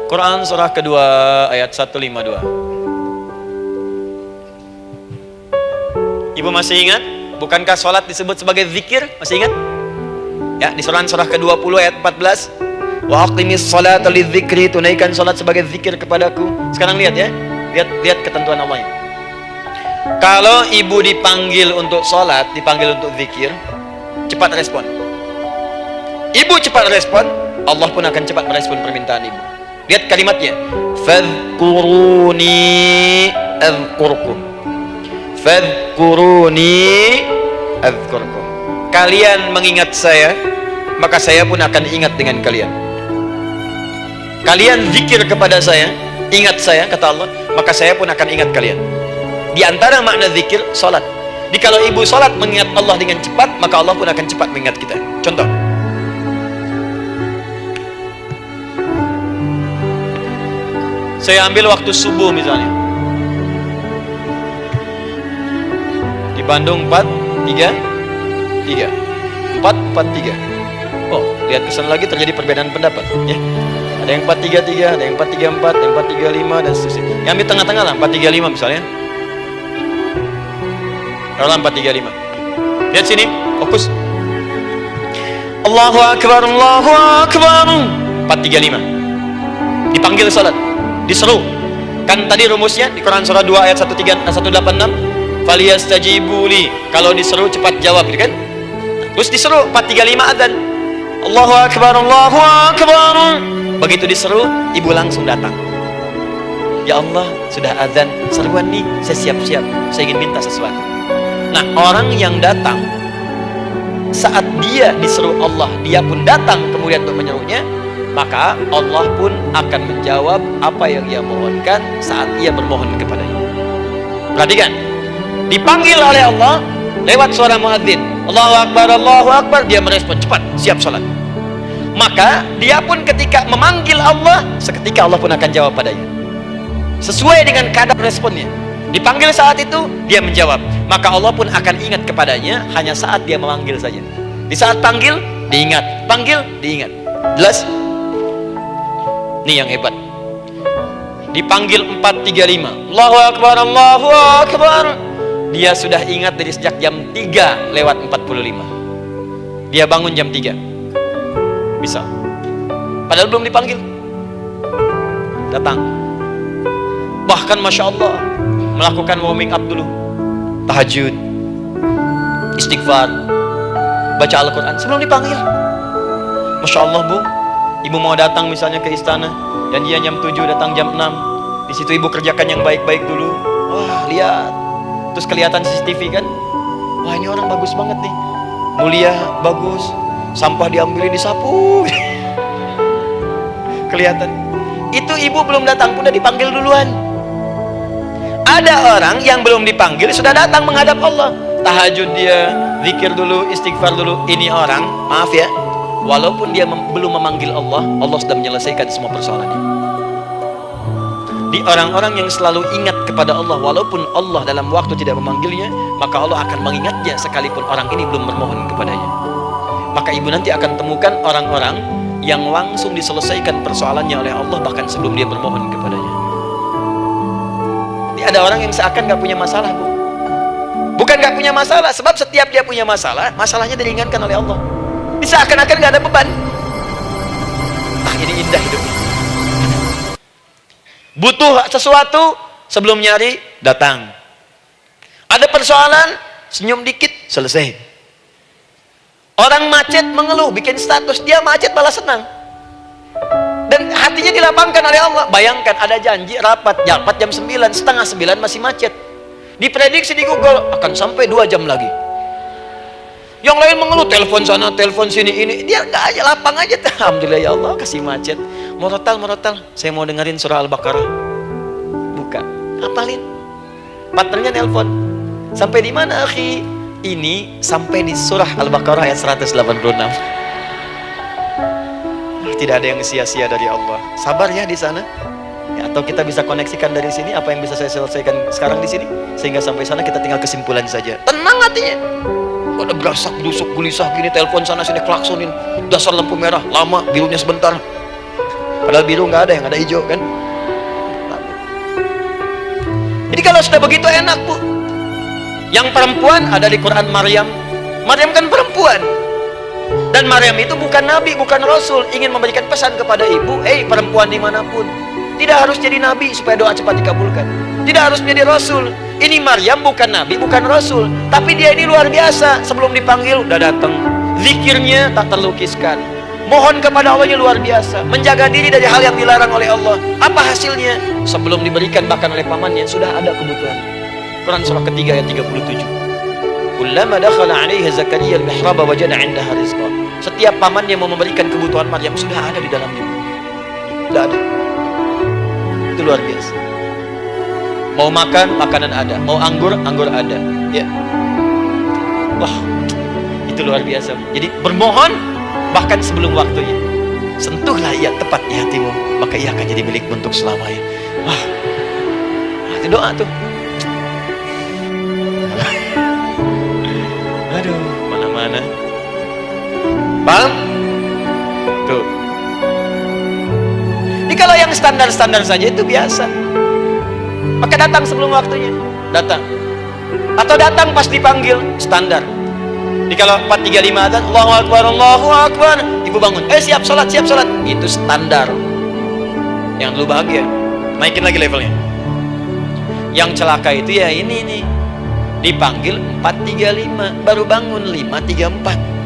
Quran surah kedua ayat 152. Ibu masih ingat? Bukankah sholat disebut sebagai zikir? Masih ingat? Ya, di surah ke-20 ayat 14. Wa aqimis sholata lidzikri, tunaikan sholat sebagai zikir kepadaku. Sekarang lihat ya. Lihat ketentuan Allahnya. Kalau ibu dipanggil untuk sholat, dipanggil untuk zikir, cepat respon. Ibu cepat respon, Allah pun akan cepat merespon permintaan ibu. Lihat kalimatnya. Fadhkuruni adzkurkum. Fadhkuruni adzkurkum. Kalian mengingat saya, maka saya pun akan ingat dengan kalian. Kalian zikir kepada saya, ingat saya, kata Allah, maka saya pun akan ingat kalian. Di antara makna zikir, salat. Jadi kalau ibu salat mengingat Allah dengan cepat, maka Allah pun akan cepat mengingat kita. Contoh. Saya ambil waktu subuh misalnya. Di Bandung 4-3-3. 4-4-3. Oh, lihat kesan lagi terjadi perbedaan pendapat, ya. Ada yang 4-3-3, ada yang 4-3-4, ada yang 4-3-5 dan seterusnya. Yang ambil tengah-tengah lah, 4-3-5 misalnya. Kalau 4-3-5. Lihat sini, fokus. Allahu Akbar, Allahu Akbar. 4-3-5. Dipanggil salat, diseru. Kan tadi rumusnya di Quran surah 2 ayat 186. Faliyastajibuli. Kalau diseru cepat jawab, gitu kan? Terus diseru 4-3-5 adzan. Allahu Akbar, Allahu Akbar. Begitu diseru, ibu langsung datang. Ya Allah, sudah adzan, seruan nih, saya siap-siap, saya ingin minta sesuatu. Nah, orang yang datang saat dia diseru Allah, dia pun datang kemudian untuk menyerunya, maka Allah pun akan menjawab apa yang ia mohonkan saat ia bermohon kepadanya. Perhatikan, dipanggil oleh Allah lewat suara muadzin, Allahu Akbar, Allahu Akbar, dia merespon cepat, siap salat. Maka dia pun ketika memanggil Allah, seketika Allah pun akan jawab padanya sesuai dengan kadar responnya. Dipanggil saat itu, dia menjawab, maka Allah pun akan ingat kepadanya hanya saat dia memanggil saja. Di saat panggil, diingat, panggil, diingat. Jelas? Ini yang hebat. Dipanggil 4-3-5, Allahu Akbar, Allahu Akbar. Dia sudah ingat dari sejak jam 3:45. Dia bangun jam 3. Bisa. Padahal belum dipanggil. Datang. Bahkan Masya Allah, melakukan warming up dulu, tahajud, istighfar, baca Al-Quran sebelum dipanggil. Masya Allah Bu, ibu mau datang misalnya ke istana, janjian jam 7, datang jam 6. Di situ ibu kerjakan yang baik-baik dulu. Wah, lihat, terus kelihatan CCTV kan. Wah, ini orang bagus banget nih, mulia, bagus, sampah diambilin, disapu. Kelihatan. Itu ibu belum datang pun udah dipanggil duluan. Ada orang yang belum dipanggil sudah datang menghadap Allah, tahajud dia, zikir dulu, istighfar dulu. Ini orang, maaf ya, walaupun dia belum memanggil Allah, Allah sudah menyelesaikan semua persoalannya. Di orang-orang yang selalu ingat kepada Allah, walaupun Allah dalam waktu tidak memanggilnya, maka Allah akan mengingatnya sekalipun orang ini belum bermohon kepadanya. Maka ibu nanti akan temukan orang-orang yang langsung diselesaikan persoalannya oleh Allah bahkan sebelum dia bermohon kepadanya. Ada orang yang seakan gak punya masalah, Bu. Bukan gak punya masalah, sebab setiap dia punya masalah, masalahnya diringankan oleh Allah. Seakan-akan gak ada beban. Ini indah hidupnya. Butuh sesuatu, sebelum nyari, datang. Ada persoalan, senyum dikit, selesai. Orang macet mengeluh, bikin status, dia macet malah senang. Dan hatinya dilapangkan oleh Allah. Bayangkan ada janji rapat jam 9, setengah 9 masih macet. Diprediksi di Google akan sampai 2 jam lagi. Yang lain mengeluh, telepon sana, telepon sini, ini. Dia nggak aja, lapang aja. Alhamdulillah ya Allah, kasih macet. Morotal, saya mau dengerin surah Al-Baqarah. Buka. Hafalin. Partnernya nelpon. Sampai di mana, akhi? Ini sampai di surah Al-Baqarah ayat 186. Tidak ada yang sia-sia dari Allah. Sabar ya di sana. Ya, atau kita bisa koneksikan dari sini apa yang bisa saya selesaikan sekarang di sini, sehingga sampai sana kita tinggal kesimpulan saja. Tenang hatinya. Ada berasak busuk gelisah gini, telepon sana sini, klaksonin, dasar lampu merah lama, birunya sebentar. Padahal biru nggak ada, yang ada hijau kan. Jadi kalau sudah begitu enak, Bu. Yang perempuan ada di Quran Maryam. Maryam kan perempuan. Dan Maryam itu bukan nabi, bukan rasul. Ingin memberikan pesan kepada ibu, perempuan dimanapun, tidak harus jadi nabi supaya doa cepat dikabulkan. Tidak harus menjadi rasul. Ini Maryam bukan nabi, bukan rasul, tapi dia ini luar biasa. Sebelum dipanggil udah datang. Zikirnya tak terlukiskan. Mohon kepada Allahnya luar biasa. Menjaga diri dari hal yang dilarang oleh Allah. Apa hasilnya? Sebelum diberikan bahkan oleh pamannya sudah ada kebutuhan. Quran surah ketiga ayat 37. Kullama dakhala 'alaiha Zakaria al-mihraba wajada 'indaha rizqa. Setiap pamannya mau memberikan kebutuhan Maryam sudah ada di dalamnya. Sudah ada. Itu luar biasa. Mau makan, makanan ada. Mau anggur, anggur ada. Ya. Wah, itu luar biasa. Jadi bermohon bahkan sebelum waktunya. Sentuhlah ia tepat di hatimu, maka ia akan jadi milikmu untuk selamanya. Wah, itu doa tuh. Aduh, mana-mana. Paham? Tuh. Ini kalau yang standar-standar saja itu biasa. Maka datang sebelum waktunya. Datang. Atau datang pas dipanggil. Standar. Jadi kalau 4.35 adzan, Allahu Akbar, Allahu Akbar, ibu bangun. Siap sholat, siap sholat. Itu standar. Yang dulu bahagia. Naikin lagi levelnya. Yang celaka itu ya ini nih. Dipanggil 4.35, baru bangun 5.34.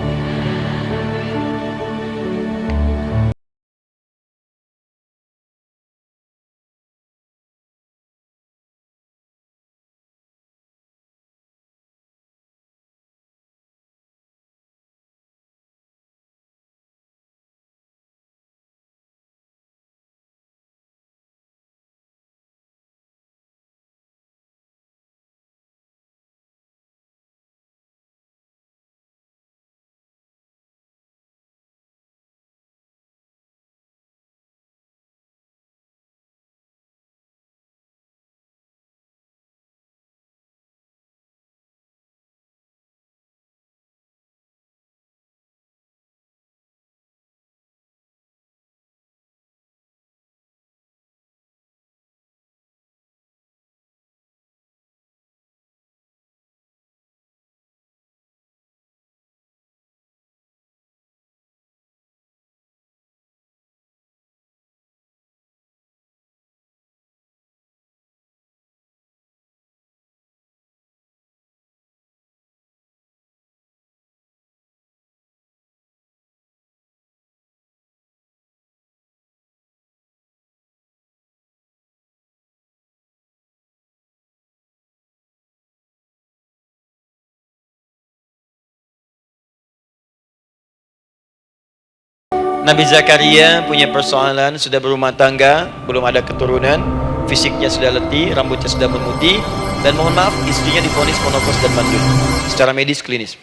Nabi Zakaria punya persoalan, sudah berumah tangga, belum ada keturunan, fisiknya sudah letih, rambutnya sudah memutih, dan mohon maaf istrinya divonis menopause dan mandul secara medis klinis.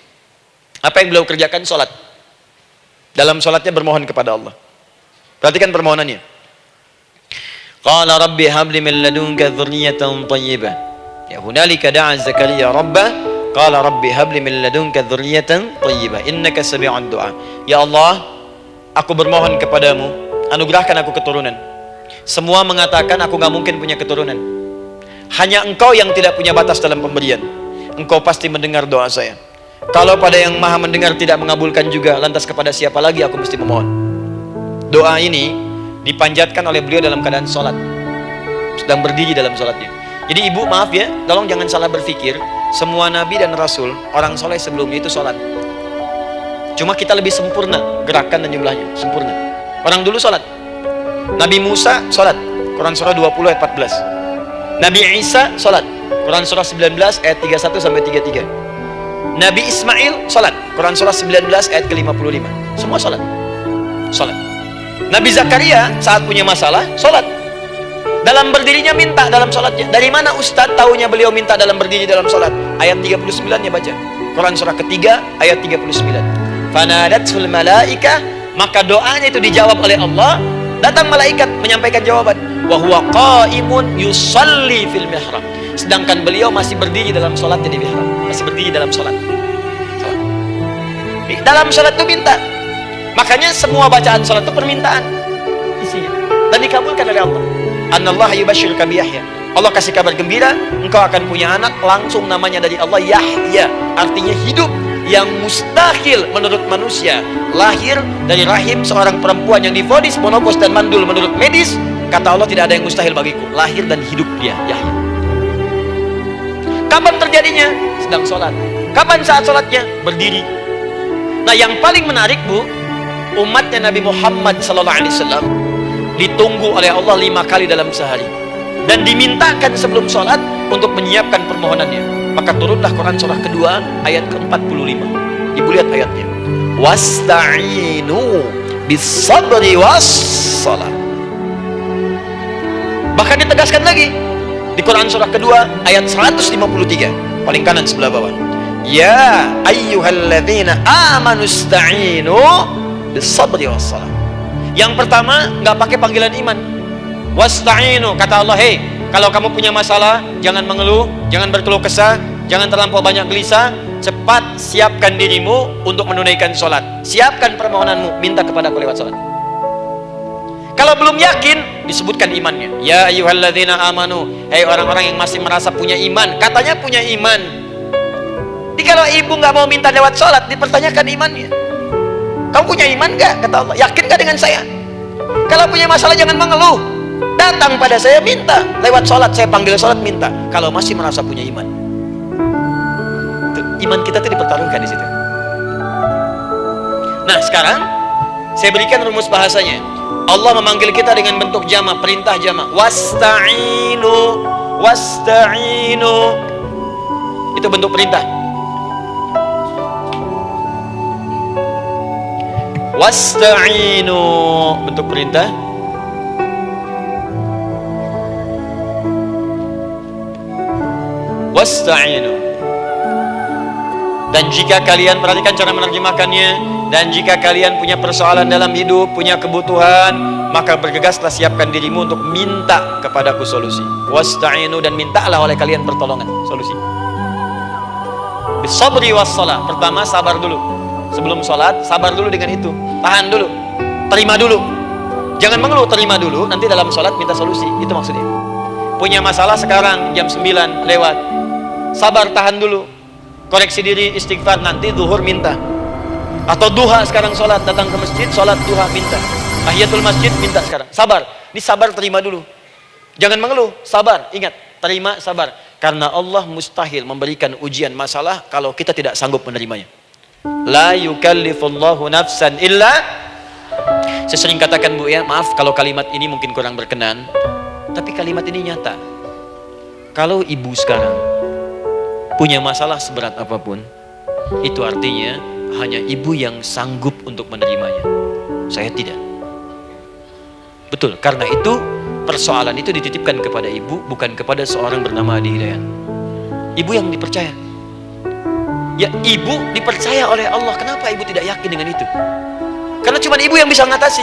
Apa yang beliau kerjakan? Sholat. Dalam sholatnya bermohon kepada Allah. Perhatikan permohonannya. Qala rabbi habli min ladunka dzurriyyatan thayyibah. Ya hunalika da'a Zakaria rabbah, qala rabbi habli min ladunka dzurriyyatan thayyibah innaka sami'ud du'a. Ya Allah, aku bermohon kepadamu, anugerahkan aku keturunan. Semua mengatakan aku gak mungkin punya keturunan. Hanya engkau yang tidak punya batas dalam pemberian. Engkau pasti mendengar doa saya. Kalau pada yang maha mendengar tidak mengabulkan juga, lantas kepada siapa lagi aku mesti memohon? Doa ini dipanjatkan oleh beliau dalam keadaan sholat, sedang berdiri dalam sholatnya. Jadi ibu maaf ya, tolong jangan salah berpikir. Semua nabi dan rasul, orang soleh sebelumnya itu sholat. Cuma kita lebih sempurna gerakan dan jumlahnya, sempurna. Orang dulu sholat. Nabi Musa sholat, Quran surah 20 ayat 14. Nabi Isa sholat, Quran surah 19 ayat 31 sampai 33. Nabi Ismail sholat, Quran surah 19 ayat ke-55. Semua sholat. Sholat. Nabi Zakaria saat punya masalah sholat. Dalam berdirinya minta dalam sholatnya. Dari mana Ustadz taunya beliau minta dalam berdiri dalam sholat? Ayat 39 ya baca. Quran surah ketiga ayat 39. Fanadatul malaika, maka doanya itu dijawab oleh Allah. Datang malaikat menyampaikan jawaban. Wa huwa qaimun yusalli fil mihrab. Sedangkan beliau masih berdiri dalam sholatnya di mihrab. Masih berdiri dalam sholat. Dalam sholat itu minta. Makanya semua bacaan sholat itu permintaan isinya. Dan dikabulkan oleh Allah. Anallaha yubashshiruka bi Yahya. Allah kasih kabar gembira, engkau akan punya anak, langsung namanya dari Allah Yahya, artinya hidup, yang mustahil menurut manusia. Lahir dari rahim seorang perempuan yang divonis monopos dan mandul menurut medis, kata Allah tidak ada yang mustahil bagiku. Lahir dan hidup dia, Yahya. Kapan terjadinya? Sedang sholat. Kapan saat sholatnya? Berdiri. Nah, yang paling menarik, Bu, umatnya Nabi Muhammad SAW ditunggu oleh Allah 5 kali dalam sehari, dan dimintakan sebelum sholat untuk menyiapkan permohonannya. Maka turunlah Quran surah kedua ayat ke-45. Ibu lihat ayatnya. Wasta'inu bis-sabri was-salat. Bahkan ditegaskan lagi di Quran surah kedua ayat 153, paling kanan sebelah bawah. Ya ayyuhalladzina amanu ista'inu bis-sabri was-salat. Yang pertama, nggak pakai panggilan iman. Wasta'inu, kata Allah, hei, kalau kamu punya masalah, jangan mengeluh, jangan berkeluh kesah, jangan terlampau banyak gelisah, cepat siapkan dirimu untuk menunaikan sholat. Siapkan permohonanmu, minta kepada aku lewat sholat. Kalau belum yakin, disebutkan imannya. Ya ayyuhalladzina amanu, hei orang-orang yang masih merasa punya iman, katanya punya iman. Jadi kalau ibu nggak mau minta lewat sholat, dipertanyakan imannya. Kamu punya iman gak? Kata Allah. Yakin gak dengan saya? Kalau punya masalah jangan mengeluh. Datang pada saya minta. Lewat sholat, saya panggil sholat minta. Kalau masih merasa punya iman. Tuh, iman kita tuh dipertaruhkan di situ. Nah, sekarang saya berikan rumus bahasanya. Allah memanggil kita dengan bentuk jama, perintah jama. Wasta'inu, wasta'inu. Itu bentuk perintah. Wasta'inu, bentuk perintah. Wasta'inu. Dan jika kalian, perhatikan cara menerjemahkannya, dan jika kalian punya persoalan dalam hidup, punya kebutuhan, maka bergegaslah, siapkan dirimu untuk minta kepadaku solusi. Wasta'inu, dan mintalah oleh kalian pertolongan, solusi. Bisabri wassalah. Pertama, sabar dulu. Sebelum sholat, sabar dulu dengan itu. Tahan dulu, terima dulu. Jangan mengeluh, terima dulu. Nanti dalam sholat minta solusi. Itu maksudnya. Punya masalah sekarang jam 9 lewat, sabar, tahan dulu. Koreksi diri, istighfar. Nanti zuhur minta. Atau duha sekarang sholat, datang ke masjid, sholat duha minta. Tahiyatul masjid minta sekarang. Sabar. Ini sabar, terima dulu. Jangan mengeluh, sabar. Ingat, terima, sabar. Karena Allah mustahil memberikan ujian masalah kalau kita tidak sanggup menerimanya. La yukallifullahu nafsan illa. Saya sering katakan, Bu, ya, maaf kalau kalimat ini mungkin kurang berkenan, tapi kalimat ini nyata. Kalau ibu sekarang punya masalah seberat apapun, itu artinya hanya ibu yang sanggup untuk menerimanya. Saya tidak. Betul, karena itu persoalan itu dititipkan kepada ibu, bukan kepada seorang bernama Adi Hidayat. Ibu yang dipercaya. Ya, ibu dipercaya oleh Allah. Kenapa ibu tidak yakin dengan itu? Karena cuma ibu yang bisa mengatasi.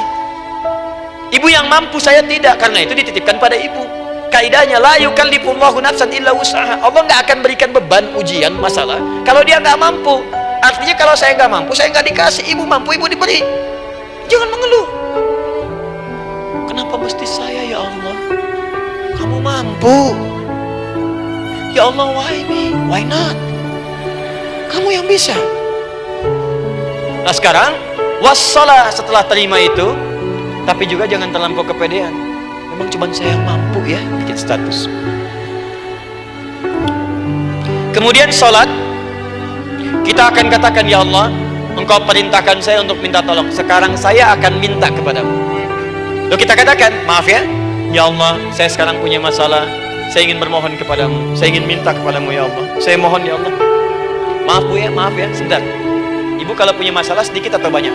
Ibu yang mampu, saya tidak. Karena itu dititipkan pada ibu. Kaidahnya, la yukallifullahu nafsan illa wus'aha. Allah nggak akan berikan beban, ujian, masalah kalau dia nggak mampu. Artinya kalau saya nggak mampu, saya nggak dikasih. Ibu mampu, ibu diberi. Jangan mengeluh. Kenapa mesti saya, ya Allah? Kamu mampu. Ya Allah, why me? Why not? Kamu yang bisa. Nah, sekarang wassalah, setelah terima itu, tapi juga jangan terlampau kepedean. Memang cuma saya yang mampu, ya, bikin status. Kemudian sholat, kita akan katakan, ya Allah, Engkau perintahkan saya untuk minta tolong. Sekarang saya akan minta kepadamu. Lalu kita katakan, maaf ya, ya Allah, saya sekarang punya masalah. Saya ingin bermohon kepadamu. Saya ingin minta kepadamu, ya Allah. Saya mohon, ya Allah. Maaf, Bu, ya, maaf ya, sebentar. Ibu kalau punya masalah sedikit atau banyak?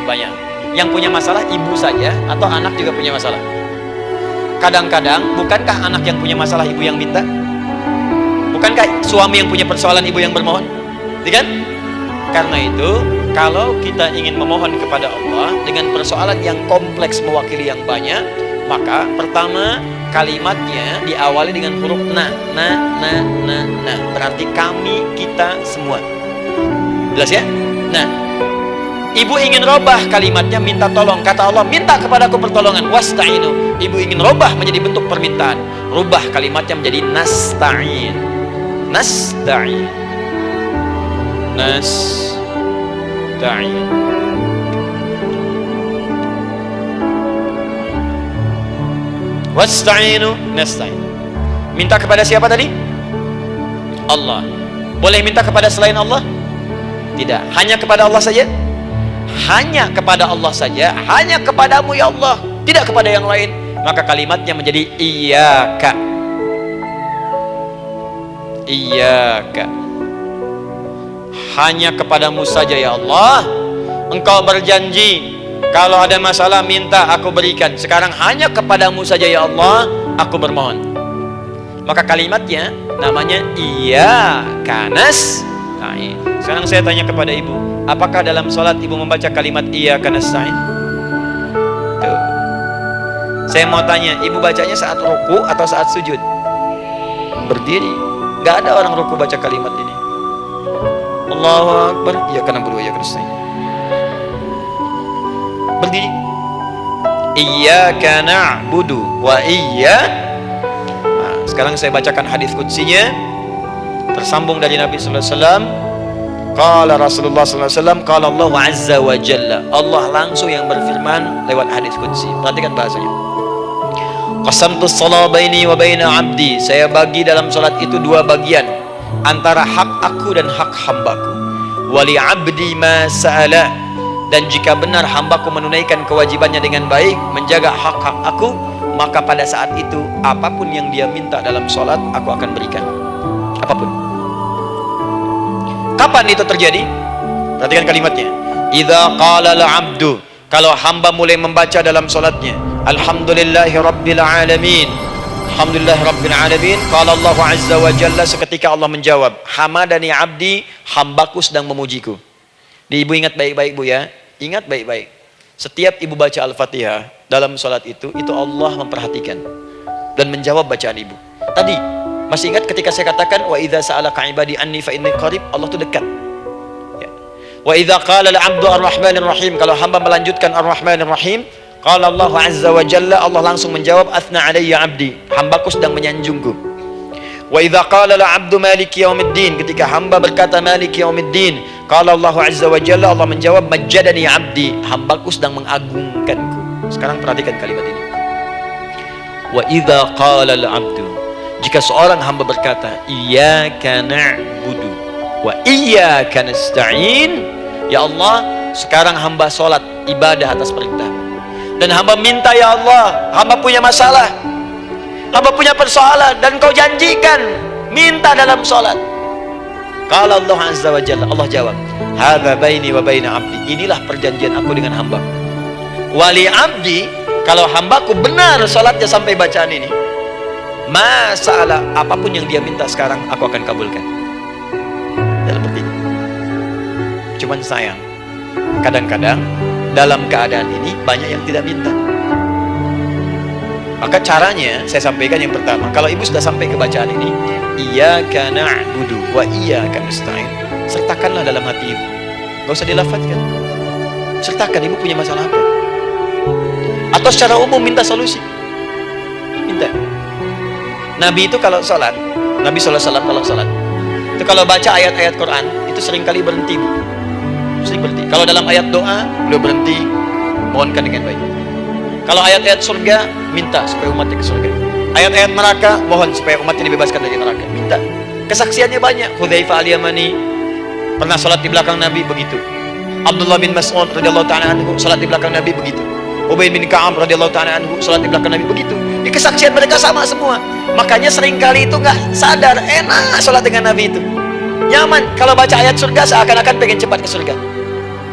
Banyak. Yang punya masalah ibu saja atau anak juga punya masalah? Kadang-kadang, bukankah anak yang punya masalah ibu yang minta? Bukankah suami yang punya persoalan ibu yang bermohon? Iya kan? Karena itu, kalau kita ingin memohon kepada Allah dengan persoalan yang kompleks mewakili yang banyak, maka pertama kalimatnya diawali dengan huruf na. Berarti kami, kita, semua. Jelas ya? Nah, ibu ingin robah kalimatnya minta tolong. Kata Allah, minta kepadaku pertolongan. Wasta'inu. Ibu ingin robah menjadi bentuk permintaan. Rubah kalimatnya menjadi nasta'in. Nasta'in. Nasta'in. Wasta'inu. Nasta'in. Minta kepada siapa tadi? Allah. Boleh minta kepada selain Allah? Tidak. Hanya kepada Allah saja? Hanya kepada Allah saja. Hanya kepadamu ya Allah, tidak kepada yang lain. Maka kalimatnya menjadi iyyaka. Iyyaka. Hanya kepadamu saja ya Allah. Engkau berjanji kalau ada masalah minta aku berikan. Sekarang hanya kepadamu saja ya Allah aku bermohon. Maka kalimatnya namanya iyyaka nasta'in. Sekarang saya tanya kepada ibu, apakah dalam sholat ibu membaca kalimat iyyaka nasta'in? Tuh. Saya mau tanya, ibu bacanya saat ruku atau saat sujud? Berdiri. Gak ada orang ruku baca kalimat ini. Allahu Akbar, iyyaka na'budu wa iyyaka nasta'in. Berdiri. Iyyaka na'budu wa iyyaka. Nah, sekarang saya bacakan hadis qudsinya tersambung dari Nabi sallallahu alaihi wasallam. Qala Rasulullah sallallahu alaihi wasallam, qala Allah azza wa jalla. Allah langsung yang berfirman lewat hadis qudsi. Perhatikan bahasanya. Qasamtu shalah baini wa baina 'abdi. Saya bagi dalam salat itu dua bagian, antara hak aku dan hak hambaku. Wa li 'abdi ma sa'ala. Dan jika benar hambaku menunaikan kewajibannya dengan baik, menjaga hak-hak aku, maka pada saat itu apapun yang dia minta dalam salat aku akan berikan. Apapun. Kapan itu terjadi? Perhatikan kalimatnya. Idza qala al-'abdu, kalau hamba mulai membaca dalam salatnya, alhamdulillahi rabbil alamin. Alhamdulillahi rabbil alamin. Qala Allah azza wa jalla, seketika Allah menjawab, hamadani 'abdi, hambaku sedang memujiku. Ibu ingat baik-baik Bu ya. Ingat baik-baik. Setiap ibu baca Al-Fatihah dalam salat itu Allah memperhatikan dan menjawab bacaan ibu. Tadi masih ingat ketika saya katakan wa idza sa'alaka 'ibadi anni fa inni qarib, Allah itu dekat. Ya. Wa idza qala al-'abdu ar-rahmanir rahim, kalau hamba melanjutkan ar-rahmanir rahim, qala Allah azza wa jalla, Allah langsung menjawab athna 'alayya 'abdi, hambaku sedang menyanjungku. Wa idza qala al-'abdu maliki yaumiddin, ketika hamba berkata maliki yaumiddin, qala Allah azza wa jalla, Allah menjawab majjadani 'abdi, hambaku sedang mengagungkanku. Sekarang perhatikan kalimat ini. Wa idza qala al-'abdu, jika seorang hamba berkata iyyaka na'budu wa iyyaka nasta'in, ya Allah, sekarang hamba sholat ibadah atas perintah, dan hamba minta ya Allah, hamba punya masalah, hamba punya persoalan, dan kau janjikan minta dalam sholat. Qala Allah azza wa jalla, Allah jawab, hadza baini wa baina 'abdi, inilah perjanjian aku dengan hamba. Wali 'abdi, kalau hambaku benar sholatnya sampai bacaan ini, masalah apapun yang dia minta sekarang aku akan kabulkan. Dalam begini. Cuman sayang, kadang-kadang dalam keadaan ini banyak yang tidak minta. Maka caranya saya sampaikan yang pertama, kalau ibu sudah sampai ke bacaan ini, iyyaka na'budu wa iyyaka nasta'in, sertakanlah dalam hati ibu. Gak usah dilafadzkan. Sertakan ibu punya masalah apa. Atau secara umum minta solusi. Minta. Nabi itu kalau sholat, Nabi SAW kalau sholat, itu kalau baca ayat-ayat Quran, itu seringkali berhenti Bu. Sering berhenti. Kalau dalam ayat doa, beliau berhenti, mohonkan dengan baik. Kalau ayat-ayat surga, minta supaya umatnya ke surga. Ayat-ayat neraka, mohon supaya umatnya dibebaskan dari neraka. Minta. Kesaksiannya banyak. Hudzaifah al-Yamani pernah sholat di belakang Nabi, begitu. Abdullah bin Mas'ud radhiyallahu ta'ala anhu sholat di belakang Nabi, begitu. Ubay bin Ka'ab radhiyallahu ta'ala anhu sholat di belakang Nabi, begitu. Di kesaksian mereka sama semua. Makanya seringkali itu nggak sadar, enak sholat dengan Nabi itu. Nyaman. Kalau baca ayat surga seakan-akan pengen cepat ke surga.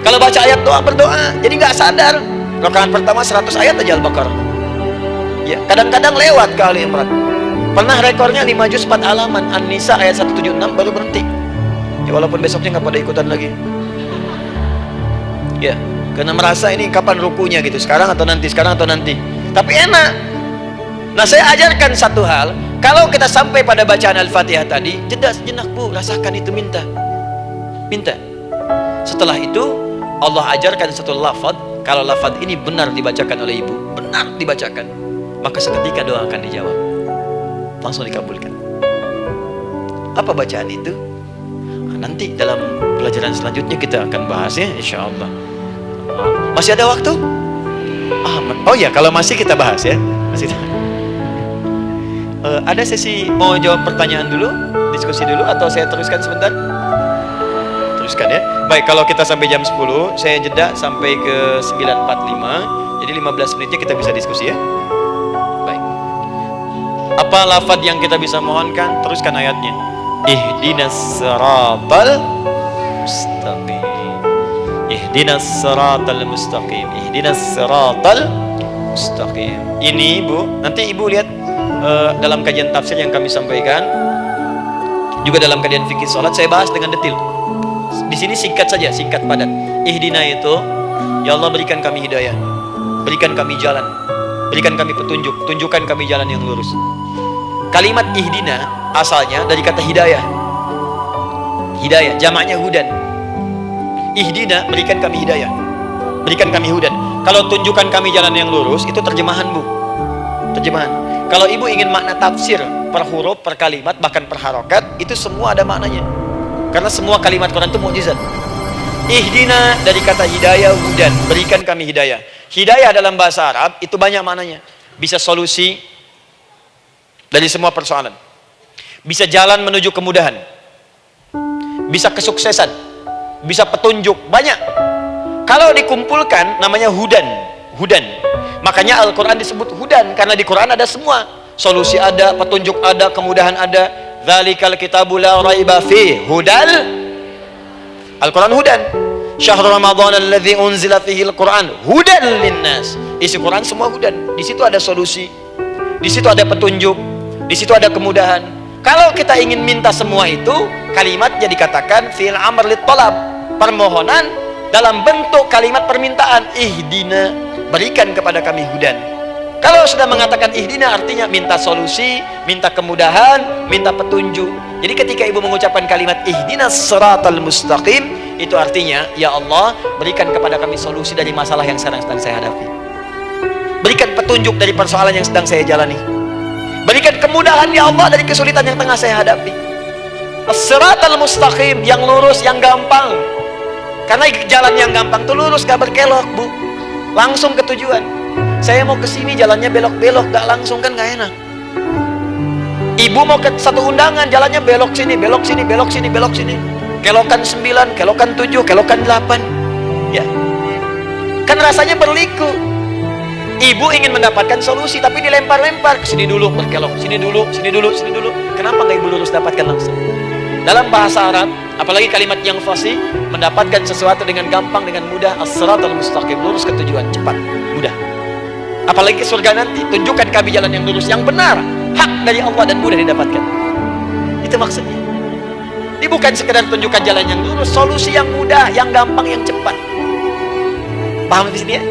Kalau baca ayat doa berdoa, jadi nggak sadar. Rakaat pertama 100 ayat aja Al-Baqarah. Ya, kadang-kadang lewat ke Ali Imran. Pernah rekornya 5 juz 4 halaman, An-Nisa ayat 176 baru berhenti. Ya, walaupun besoknya nggak pada ikutan lagi. Ya, karena merasa ini kapan rukunya gitu, sekarang atau nanti, sekarang atau nanti. Tapi enak. Nah, saya ajarkan satu hal, kalau kita sampai pada bacaan Al-Fatihah tadi, jeda sejenak Bu, rasakan itu, minta. Setelah itu Allah ajarkan satu lafaz, kalau lafaz ini benar dibacakan oleh ibu, benar dibacakan, maka seketika doa akan dijawab, langsung dikabulkan. Apa bacaan itu? Nah, nanti dalam pelajaran selanjutnya kita akan bahas ya, insya Allah. Masih ada waktu? Oh ya, kalau masih kita bahas ya. Masih ada sesi mau jawab pertanyaan dulu, diskusi dulu, atau saya teruskan sebentar? Teruskan ya. Baik, kalau kita sampai jam 10, saya jeda sampai ke 9.45. Jadi 15 menitnya kita bisa diskusi ya. Baik. Apa lafaz yang kita bisa mohonkan? Teruskan ayatnya. Ihdinas siratal mustaqim. Ihdinas siratal mustaqim. Ihdinas siratal mustaqim. Ini Bu, nanti Ibu lihat dalam kajian tafsir yang kami sampaikan, juga dalam kajian fikih salat saya bahas dengan detail. Di sini singkat saja, singkat padat. Ihdina itu, ya Allah berikan kami hidayah, berikan kami jalan, berikan kami petunjuk, tunjukkan kami jalan yang lurus. Kalimat ihdina asalnya dari kata hidayah. Hidayah, jamaknya hudan. Ihdina, berikan kami hidayah, berikan kami hudan. Kalau tunjukkan kami jalan yang lurus, itu terjemahan Bu, terjemahan. Kalau Ibu ingin makna tafsir per huruf, per kalimat, bahkan per harokat, itu semua ada maknanya. Karena semua kalimat Quran itu mukjizat. Ihdina dari kata hidayah, hudan, berikan kami hidayah. Hidayah dalam bahasa Arab itu banyak maknanya. Bisa solusi dari semua persoalan. Bisa jalan menuju kemudahan. Bisa kesuksesan. Bisa petunjuk, banyak. Kalau dikumpulkan namanya hudan. Hudan. Makanya Al-Quran disebut hudan, karena di Quran ada semua. Solusi ada, petunjuk ada, kemudahan ada. Dzalikal kitabu la raiba fihi hudal. Al-Quran hudan. Syahrul Ramadan alladzi unzila fihi al-Quran hudan linnas. Isi Quran semua hudan. Di situ ada solusi. Di situ ada petunjuk. Di situ ada kemudahan. Kalau kita ingin minta semua itu, kalimatnya dikatakan fi'il amr lit talab, permohonan dalam bentuk kalimat permintaan. Ihdina, berikan kepada kami hudan. Kalau sudah mengatakan ihdina artinya minta solusi, minta kemudahan, minta petunjuk. Jadi ketika Ibu mengucapkan kalimat ihdinas siratal mustaqim, itu artinya ya Allah berikan kepada kami solusi dari masalah yang sedang saya hadapi. Berikan petunjuk dari persoalan yang sedang saya jalani. Berikan kemudahan ya Allah dari kesulitan yang tengah saya hadapi. As-siratal mustaqim, yang lurus, yang gampang. Karena jalan yang gampang itu lurus, gak berkelok Bu. Langsung ke tujuan. Saya mau ke sini jalannya belok-belok, gak langsung, kan gak enak. Ibu mau ke satu undangan, jalannya belok sini, belok sini, belok sini, belok sini. Kelokan 9, kelokan 7, kelokan 8. Ya. Kan rasanya berliku. Ibu ingin mendapatkan solusi, tapi dilempar-lempar. Sini dulu, berkelok. Sini dulu, sini dulu, sini dulu. Kenapa gak Ibu lurus dapatkan langsung? Dalam bahasa Arab, apalagi kalimat yang fasih, mendapatkan sesuatu dengan gampang, dengan mudah. As-siratal mustaqim, lurus ke tujuan, cepat, mudah. Apalagi ke surga nanti, tunjukkan kami jalan yang lurus, yang benar, hak dari Allah dan mudah didapatkan. Itu maksudnya. Ini bukan sekedar tunjukkan jalan yang lurus, solusi yang mudah, yang gampang, yang cepat. Paham di sini ya?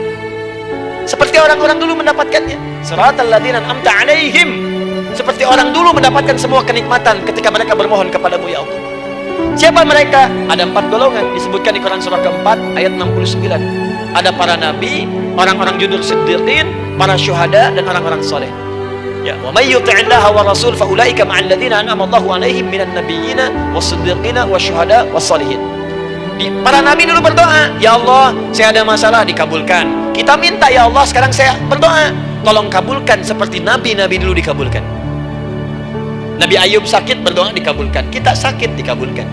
Seperti orang-orang dulu mendapatkannya. Siratal ladzina an'amta 'alaihim. Seperti orang dulu mendapatkan semua kenikmatan ketika mereka bermohon kepadamu ya Allah. Siapa mereka? Ada 4 golongan disebutkan di Quran surah keempat ayat 69. Ada para nabi, orang-orang jujur siddiqin, para syuhada, dan orang-orang soleh. Ya, wa may yuti'illaha wa rasul fa ulaika ma'al ladzina an'ama Allahu 'alaihim minan nabiyyina was-siddiqina wasyuhada was-sholihin. Para nabi dulu berdoa, ya Allah, saya ada masalah, dikabulkan. Kita minta ya Allah, sekarang saya berdoa, tolong kabulkan seperti nabi-nabi dulu dikabulkan. Nabi Ayub sakit, berdoa dikabulkan. Kita sakit, dikabulkan.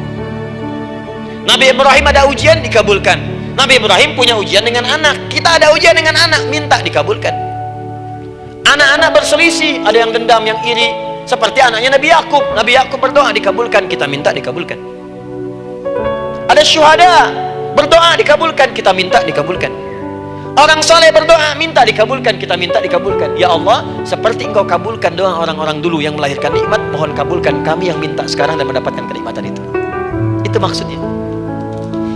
Nabi Ibrahim ada ujian, dikabulkan. Nabi Ibrahim punya ujian dengan anak. Kita ada ujian dengan anak, minta dikabulkan. Anak-anak berselisih, ada yang dendam, yang iri. Seperti anaknya Nabi Yakub. Nabi Yakub berdoa dikabulkan, kita minta dikabulkan. Ada syuhada, berdoa dikabulkan, kita minta dikabulkan. Orang soleh berdoa, minta dikabulkan, kita minta dikabulkan. Ya Allah, seperti Engkau kabulkan doa orang-orang dulu yang melahirkan nikmat, mohon kabulkan kami yang minta sekarang dan mendapatkan kenikmatan itu. Itu maksudnya.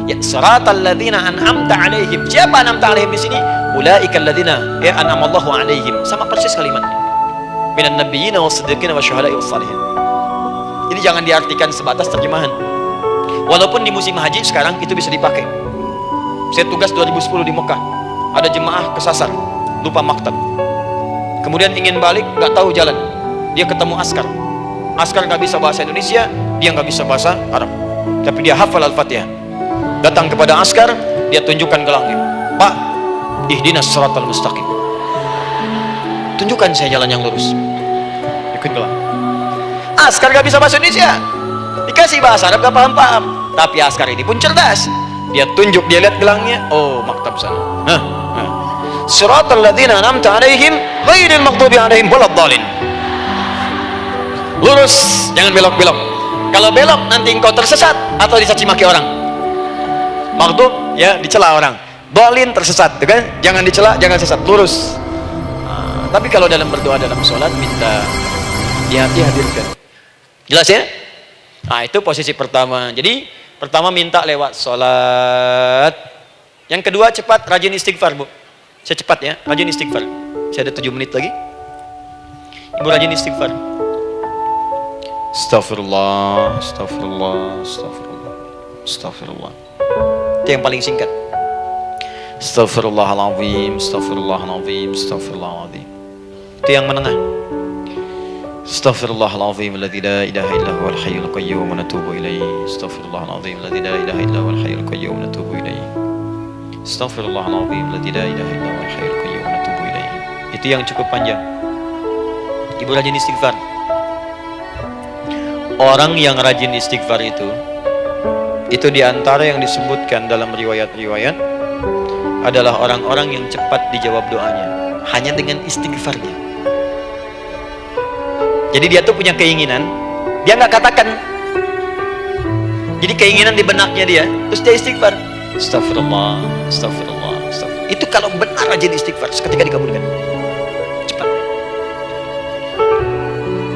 Ya, siratal ladzina an'amta 'alaihim. Siapa an'amta 'alaihim di sini? Ulaikal ladzina an'amallahu 'alaihim. Sama persis kalimatnya. Minan nabiyyin was-siddiqin wasyuhada'i was-shalihin. Ini jangan diartikan sebatas terjemahan. Walaupun di musim haji sekarang itu bisa dipakai. Saya tugas 2010 di Mekah. Ada jemaah kesasar, lupa maktab. Kemudian ingin balik, nggak tahu jalan. Dia ketemu askar. Askar nggak bisa bahasa Indonesia, dia nggak bisa bahasa Arab. Tapi dia hafal Al-Fatihah. Datang kepada askar, dia tunjukkan gelangnya. Pak, ihdinas siratal mustaqim. Tunjukkan saya jalan yang lurus. Ikut gelang. Askar nggak bisa bahasa Indonesia. Dikasih bahasa Arab nggak paham-paham. Tapi askar ini pun cerdas. Dia tunjuk, dia lihat gelangnya. Oh, maktab sana. Siratal ladzina an'amta 'alaihim ghairil maghdubi 'alaihim waladdallin. Lurus, jangan belok-belok. Kalau belok nanti engkau tersesat atau dicaci maki orang. Maghdub ya dicela orang. Dhalin tersesat, kan? Jangan dicela, jangan sesat, lurus. Tapi kalau dalam berdoa dalam sholat minta di hati hadirkan. Jelas ya? Nah, itu posisi pertama. Jadi pertama minta lewat sholat. Yang kedua cepat rajin istighfar, Bu. Saya cepat ya, rajin istighfar. Saya ada 7 menit lagi. Ibu rajin istighfar. Astaghfirullah, astaghfirullah, astaghfirullah, astaghfirullah. Itu yang paling singkat. Astaghfirullahaladzim, astaghfirullahaladzim, astaghfirullahaladzim. Itu yang menengah. Astaghfirullahaladzim alladzi la ilaha illa huwal hayyul qayyum wa natubu ilaihi. Astaghfirullahaladzim alladzi la ilaha illa huwal hayyul qayyum wa natubu ilaihi. Astaghfirullahaladzim alladzi la ilaha illa huwal hayyul qayyum wa natubu ilaihi. Itu yang cukup panjang. Ibu rajin istighfar. Orang yang rajin istighfar itu diantara yang disebutkan dalam riwayat-riwayat adalah orang-orang yang cepat dijawab doanya hanya dengan istighfarnya. Jadi dia tuh punya keinginan, dia nggak katakan. Jadi keinginan di benaknya dia, terus dia istighfar. Astagfirullah, astagfirullah, astagfirullah. Itu kalau benar rajin istighfar, seketika dikabulkan. Cepat.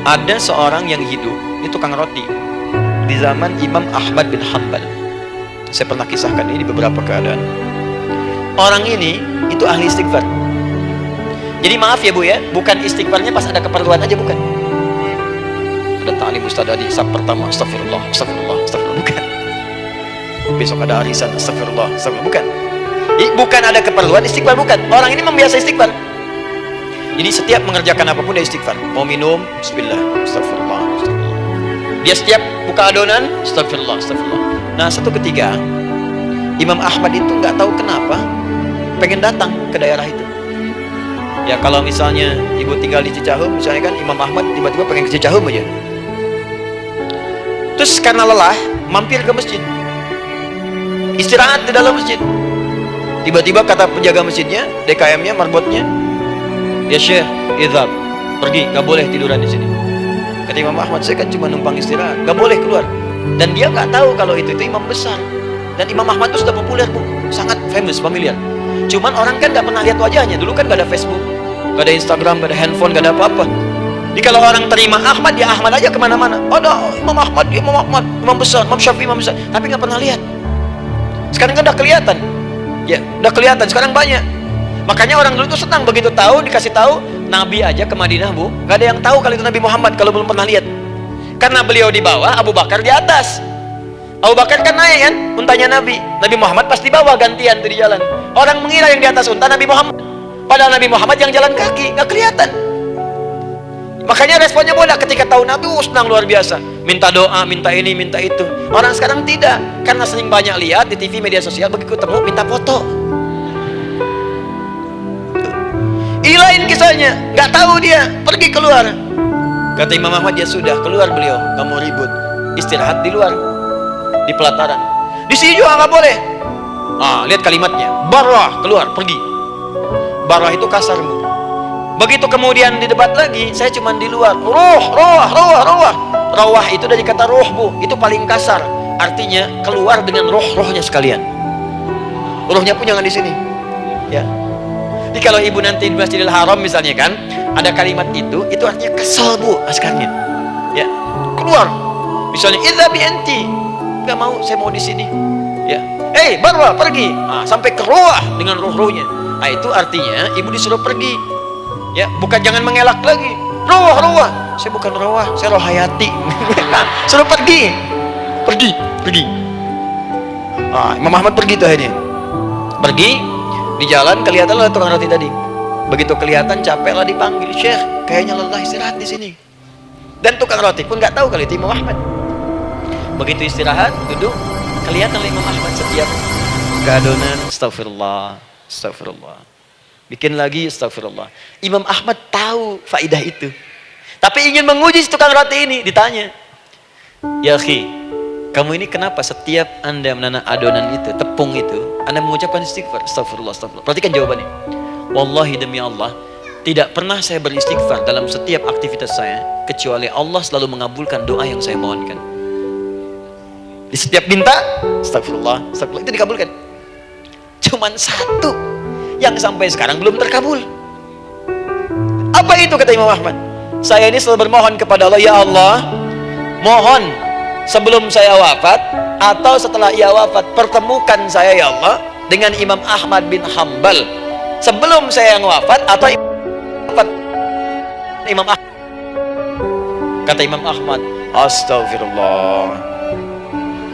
Ada seorang yang hidup, ini tukang roti, di zaman Imam Ahmad bin Hanbal. Saya pernah kisahkan ini di beberapa keadaan. Orang ini itu ahli istighfar. Jadi maaf ya Bu ya, bukan istighfarnya pas ada keperluan aja, bukan. Ada ta'lim Ustaz Adi, sak pertama astagfirullah, astagfirullah, astagfirullah, bukan. Besok ada arisan, astagfirullah, astagfirullah, bukan. Bukan ada keperluan istighfar, bukan. Orang ini membiasa istighfar. Jadi setiap mengerjakan apapun dia istighfar. Mau minum, bismillah, astagfirullah, astagfirullah. Dia setiap buka adonan, astagfirullah, astagfirullah. Nah, satu ketika Imam Ahmad itu nggak tahu kenapa pengen datang ke daerah itu. Ya kalau misalnya ibu tinggal di Cicahem, misalnya kan Imam Ahmad tiba-tiba pengen ke Cicahem aja. Terus karena lelah, mampir ke masjid. Istirahat di dalam masjid. Tiba-tiba kata penjaga masjidnya, DKM-nya, marbotnya, ya Syekh, idhab, pergi, gak boleh tiduran di sini. Kata Imam Ahmad, saya kan cuma numpang istirahat, gak boleh keluar. Dan dia gak tahu kalau itu imam besar. Dan Imam Ahmad itu sudah populer, Bu, sangat famous, familiar. Cuman orang kan gak pernah lihat wajahnya. Dulu kan gak ada Facebook, gak ada Instagram, gak ada handphone, gak ada apa-apa. Jadi kalau orang terima Ahmad, dia Ahmad aja kemana-mana. Oh, ada Imam Ahmad, dia Imam Ahmad, Imam besar, Imam Syafi'i, Imam besar. Tapi gak pernah lihat. Sekarang kan udah kelihatan. Ya, udah kelihatan, sekarang banyak. Makanya orang dulu itu senang begitu tahu, dikasih tahu Nabi aja ke Madinah, Bu. Gak ada yang tahu kalau itu Nabi Muhammad kalau belum pernah lihat. Karena beliau di bawah, Abu Bakar di atas. Abu Bakar kan naik kan, untanya Nabi. Nabi Muhammad pasti bawa gantian tuh di jalan. Orang mengira yang di atas unta Nabi Muhammad. Padahal Nabi Muhammad yang jalan kaki, gak kelihatan. Makanya responnya bola ketika tahu Nabi, senang luar biasa. Minta doa, minta ini, minta itu. Orang sekarang tidak, karena sering banyak lihat di TV media sosial, begitu ketemu minta foto. Lain kisahnya, nggak tahu dia, pergi keluar. Kata Imam Ahmad, ya sudah, keluar beliau, nggak mau ribut, istirahat di luar, di pelataran. Di sini juga nggak boleh. Lihat kalimatnya, barah, keluar, pergi. Barah itu kasar, Bu. Begitu kemudian didebat lagi, saya cuma di luar. Rawah itu dari kata roh, Bu, itu paling kasar. Artinya keluar dengan roh-rohnya sekalian. Rohnya pun jangan di sini, ya. Jadi kalau ibu nanti di Masjidil Haram misalnya kan, ada kalimat itu artinya kesal bu askarnya. Ya, keluar. Misalnya idzabi anti, nggak mau, saya mau di sini. Ya, Barwa pergi. Sampai keruah dengan ruh-ruhnya. Itu artinya ibu disuruh pergi. Ya, bukan jangan mengelak lagi. Ruah. Saya bukan ruah, saya roh hayati. Suruh pergi. Imam Ahmad pergi tuh akhirnya. Pergi, di jalan kelihatanlah tukang roti tadi. Begitu kelihatan capek lah dipanggil, Syekh, kayaknya lelah, istirahat di sini. Dan tukang roti pun nggak tahu kalau itu Imam Ahmad. Begitu istirahat, duduk, kelihatan Imam Ahmad setiap keadonan, astagfirullah. Bikin lagi, astagfirullah. Imam Ahmad tahu faidah itu. Tapi ingin menguji si tukang roti ini, ditanya, ya akhi, kamu ini kenapa setiap Anda menanam adonan itu, tepung itu, Anda mengucapkan istighfar? Astagfirullah. Perhatikan jawabannya. Wallahi demi Allah, tidak pernah saya beristighfar dalam setiap aktivitas saya, kecuali Allah selalu mengabulkan doa yang saya mohonkan. Di setiap minta, astagfirullah, itu dikabulkan. Cuman satu yang sampai sekarang belum terkabul. Apa itu, kata Imam Ahmad? Saya ini selalu bermohon kepada Allah, ya Allah, mohon sebelum saya wafat atau setelah ia wafat, pertemukan saya ya Allah dengan Imam Ahmad bin Hanbal sebelum saya yang wafat atau Imam Ahmad. Kata Imam Ahmad, astagfirullah,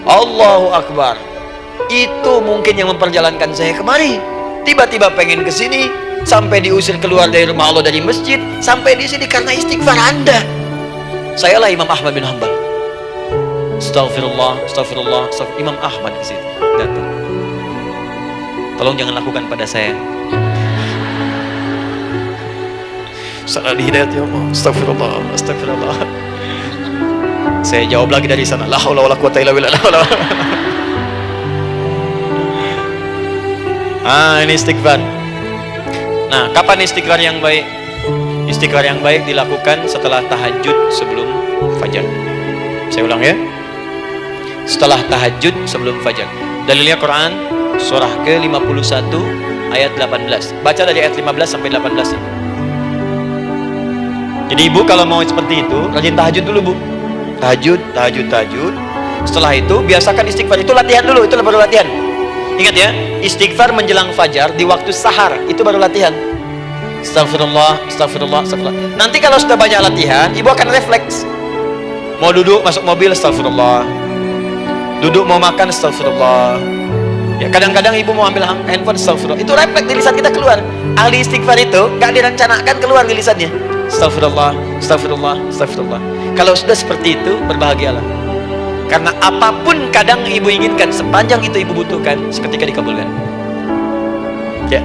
Allahu Akbar. Itu mungkin yang memperjalankan saya kemari. Tiba-tiba pengen ke sini, sampai diusir keluar dari rumah Allah, dari masjid, sampai di sini karena istighfar Anda. Sayalah Imam Ahmad bin Hanbal. Astagfirullah. Imam Ahmad ke situ datang. Tolong jangan lakukan pada saya. Salah di hidayat ya Allah. Astagfirullah. Saya jawab lagi dari sana, la haula wala quwata illa billah. Ini istighfar. Nah, kapan istighfar yang baik? Istighfar yang baik dilakukan setelah tahajud sebelum fajar. Saya ulang ya. Setelah tahajud sebelum fajar. Dalilnya Quran surah ke-51 ayat 18. Baca dari ayat 15 sampai 18 ya. Jadi ibu kalau mau seperti itu, rajin tahajud dulu bu. Tahajud. Setelah itu biasakan istighfar, itu latihan dulu, itu baru latihan. Ingat ya, istighfar menjelang fajar di waktu sahar, itu baru latihan. Astagfirullah. Nanti kalau sudah banyak latihan, ibu akan refleks. Mau duduk masuk mobil, astagfirullah. Duduk mau makan, astagfirullah. Ya, kadang-kadang ibu mau ambil handphone, astagfirullah. Itu refleks di lisan kita keluar. Ahli istighfar itu gak direncanakan keluar di lisannya. Astagfirullah. Kalau sudah seperti itu, berbahagialah. Karena apapun kadang ibu inginkan, sepanjang itu ibu butuhkan, seketika dikabulkan. Ya.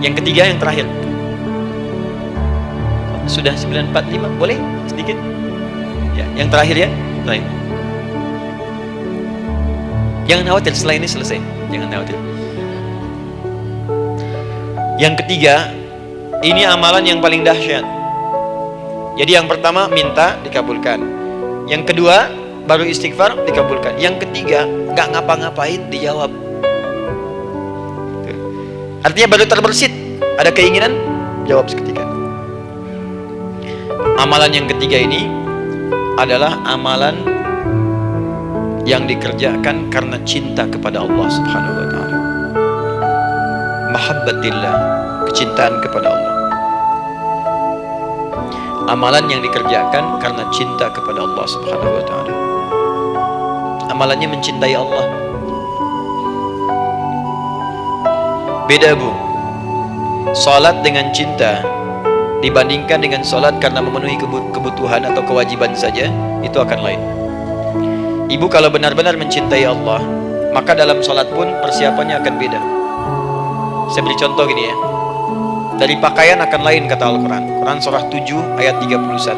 Yang ketiga, yang terakhir. Sudah 9:45, boleh sedikit? Ya, yang terakhir ya. Terakhir. Jangan khawatir, setelah ini selesai. Jangan khawatir. Yang ketiga, ini amalan yang paling dahsyat. Jadi yang pertama minta, dikabulkan. Yang kedua, baru istighfar, dikabulkan. Yang ketiga, nggak ngapa-ngapain, dijawab. Artinya baru terbersit, ada keinginan, jawab seketika. Amalan yang ketiga ini adalah amalan yang dikerjakan karena cinta kepada Allah Subhanahu wa ta'ala. Mahabbatillah, kecintaan kepada Allah. Amalan yang dikerjakan karena cinta kepada Allah Subhanahu wa ta'ala. Amalannya mencintai Allah. Beda bu. Salat dengan cinta dibandingkan dengan salat karena memenuhi kebutuhan atau kewajiban saja, itu akan lain. Ibu kalau benar-benar mencintai Allah, maka dalam salat pun persiapannya akan beda. Saya beri contoh gini ya. Dari pakaian akan lain kata Al-Quran. Quran surah 7 ayat 31.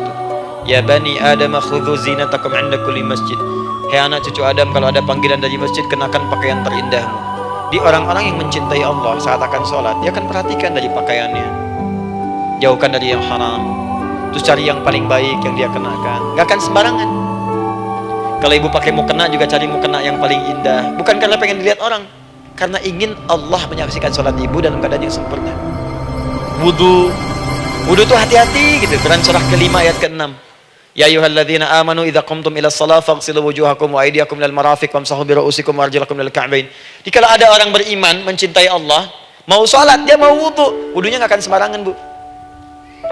Ya bani Adam khudhu zinatakum 'inda kulli masjid. Hai anak cucu Adam, kalau ada panggilan dari masjid, kenakan pakaian terindahmu. Di orang-orang yang mencintai Allah saat akan sholat, dia akan perhatikan dari pakaiannya, jauhkan dari yang haram, terus cari yang paling baik yang dia kenakan. Gak akan sembarangan. Kalau ibu pakai mukena juga cari mukena yang paling indah, bukan karena pengen dilihat orang, karena ingin Allah menyaksikan sholat ibu dalam keadaan yang sempurna. wudu. Wudu tuh hati-hati gitu. Quran surah ke-5 ayat ke-6. Ya ayyuhalladzina amanu idza qumtum ila shalah faghsilu wujuhakum wa aydiyakum ilal marafiq wamsahu bi ru'usikum wa arjulakum ilal ka'bain. Jika ada orang beriman mencintai Allah, mau sholat dia mau wudu, wudunya nggak akan sembarangan, Bu.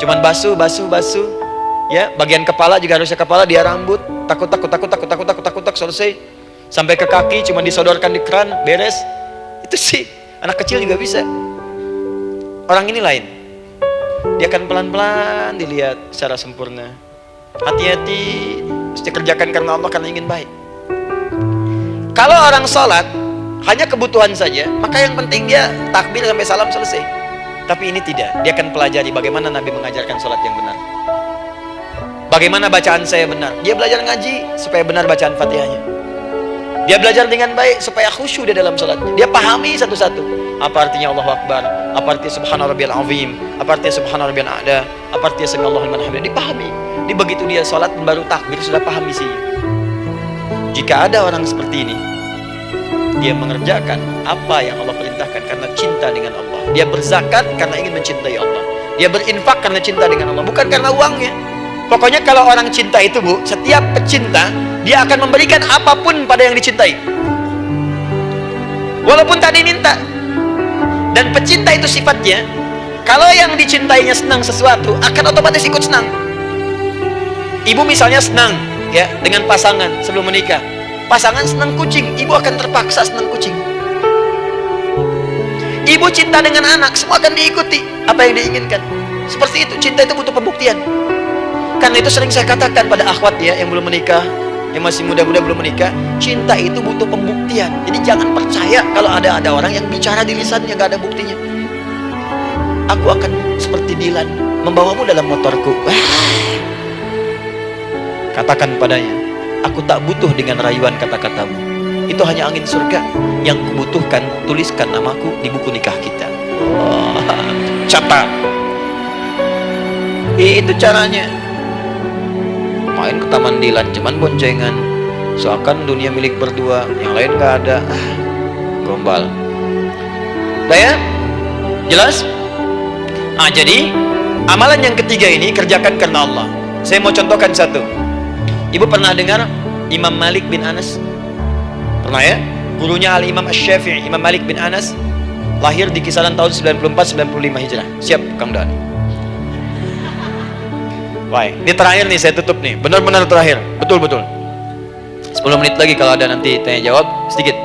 Cuman basuh. Ya, bagian kepala juga harusnya kepala, dia rambut, takut selesai. Sampai ke kaki cuma disodorkan di keran, beres. Itu sih anak kecil juga bisa. Orang ini lain. Dia akan pelan-pelan dilihat secara sempurna. Hati-hati, mesti kerjakan karena Allah, karena ingin baik. Kalau orang sholat hanya kebutuhan saja, maka yang penting dia takbir sampai salam selesai. Tapi ini tidak, dia akan pelajari bagaimana Nabi mengajarkan sholat yang benar. Bagaimana bacaan saya benar. Dia belajar ngaji supaya benar bacaan Fatihahnya. Dia belajar dengan baik supaya khusyuk di dalam sholatnya. Dia pahami satu-satu. Apa artinya Allahu Akbar, apa artinya Subhana Rabbiyal Azim, apa artinya Subhana Rabbiyal A'la, apa artinya Sami Allahu liman hamidah. Dipahami. Di begitu dia sholat baru takbir sudah paham isinya. Jika ada orang seperti ini, dia mengerjakan apa yang Allah perintahkan karena cinta dengan Allah. Dia berzakat karena ingin mencintai Allah. Dia berinfak karena cinta dengan Allah, bukan karena uangnya. Pokoknya kalau orang cinta itu, Bu, setiap pecinta dia akan memberikan apapun pada yang dicintai, walaupun tadi minta. Dan pecinta itu sifatnya, kalau yang dicintainya senang sesuatu, akan otomatis ikut senang. Ibu misalnya senang ya dengan pasangan sebelum menikah. Pasangan senang kucing, ibu akan terpaksa senang kucing. Ibu cinta dengan anak, semua akan diikuti apa yang diinginkan. Seperti itu, cinta itu butuh pembuktian. Karena itu sering saya katakan pada akhwat ya yang belum menikah, yang masih muda-muda belum menikah, cinta itu butuh pembuktian. Jadi jangan percaya kalau ada orang yang bicara di lisannya gak ada buktinya. Aku akan seperti Dilan, membawamu dalam motorku. Katakan padanya, aku tak butuh dengan rayuan kata-katamu. Itu hanya angin surga. Yang kubutuhkan, tuliskan namaku di buku nikah kita. Catat. Itu caranya. Main ke Taman Dilan, cuman boncengan. Seakan dunia milik berdua, yang lain gak ada. Gombal. Udah ya? Jelas? Jadi amalan yang ketiga ini kerjakan karena Allah. Saya mau contohkan satu. Ibu pernah dengar Imam Malik bin Anas? Pernah ya? Gurunya Al-Imam Asy-Syafi'i, Imam Malik bin Anas, lahir di kisaran tahun 94-95 Hijrah. Siap, Kang Dan? Baik, ini terakhir nih, saya tutup nih. Benar-benar terakhir, betul-betul. 10 menit lagi kalau ada nanti tanya jawab sedikit.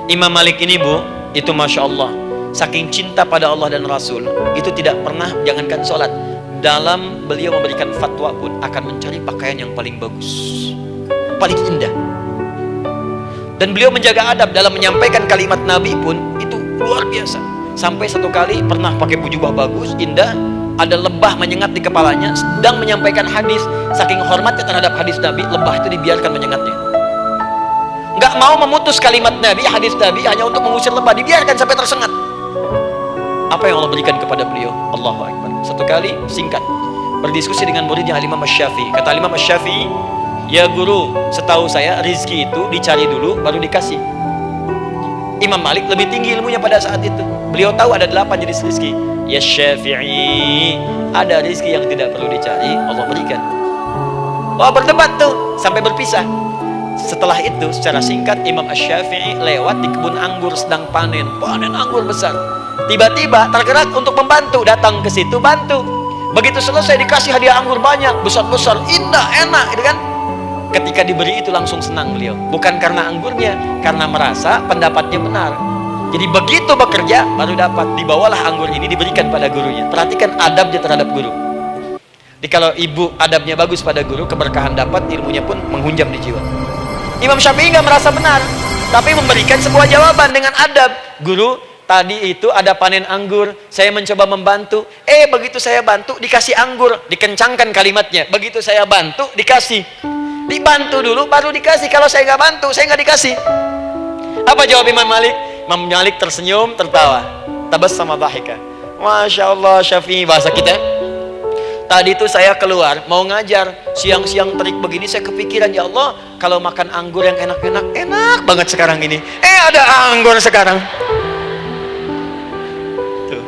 Imam Malik ini, Bu, itu Masya Allah, saking cinta pada Allah dan Rasul, itu tidak pernah, jangankan sholat, dalam beliau memberikan fatwa pun akan mencari pakaian yang paling bagus, paling indah. Dan beliau menjaga adab dalam menyampaikan kalimat Nabi pun itu luar biasa. Sampai satu kali pernah pakai jubah bagus, indah, ada lebah menyengat di kepalanya, sedang menyampaikan hadis. Saking hormatnya terhadap hadis Nabi, lebah itu dibiarkan menyengatnya. Nggak mau memutus kalimat Nabi, hadis Nabi, hanya untuk mengusir lebah, dibiarkan sampai tersengat. Apa yang Allah berikan kepada beliau? Allahu Akbar. Satu kali singkat berdiskusi dengan muridnya Al-Imam Asy-Syafi'i. Kata Al-Imam Asy-Syafi'i, ya guru, setahu saya rizki itu dicari dulu baru dikasih. Imam Malik lebih tinggi ilmunya pada saat itu. Beliau tahu ada 8 jenis rizki. Ya Syafi'i, ada rizki yang tidak perlu dicari, Allah berikan. Wah, berdebat tuh sampai berpisah. Setelah itu secara singkat Imam Asy-Syafi'i lewat di kebun anggur sedang panen anggur besar. Tiba-tiba tergerak untuk membantu, datang ke situ bantu. Begitu selesai dikasih hadiah anggur banyak, besar-besar, indah, enak, gitu kan? Ketika diberi itu langsung senang beliau. Bukan karena anggurnya, karena merasa pendapatnya benar. Jadi begitu bekerja baru dapat. Dibawalah anggur ini diberikan pada gurunya. Perhatikan adabnya terhadap guru. Jadi kalau ibu adabnya bagus pada guru, keberkahan dapat, ilmunya pun menghunjam di jiwa. Imam Syafi'i nggak merasa benar, tapi memberikan sebuah jawaban dengan adab. Guru, tadi itu ada panen anggur, saya mencoba membantu. Begitu saya bantu dikasih anggur, dikencangkan kalimatnya. Begitu saya bantu dikasih. Dibantu dulu baru dikasih. Kalau saya nggak bantu, saya nggak dikasih. Apa jawab Imam Malik? Imam Malik tersenyum, tertawa. Tabassama dhahika. Masya Allah, Syafi'i, bahasa kita. Tadi itu saya keluar mau ngajar, siang-siang terik begini saya kepikiran, ya Allah, kalau makan anggur yang enak-enak, enak banget sekarang ini. Ada anggur sekarang. Tuh.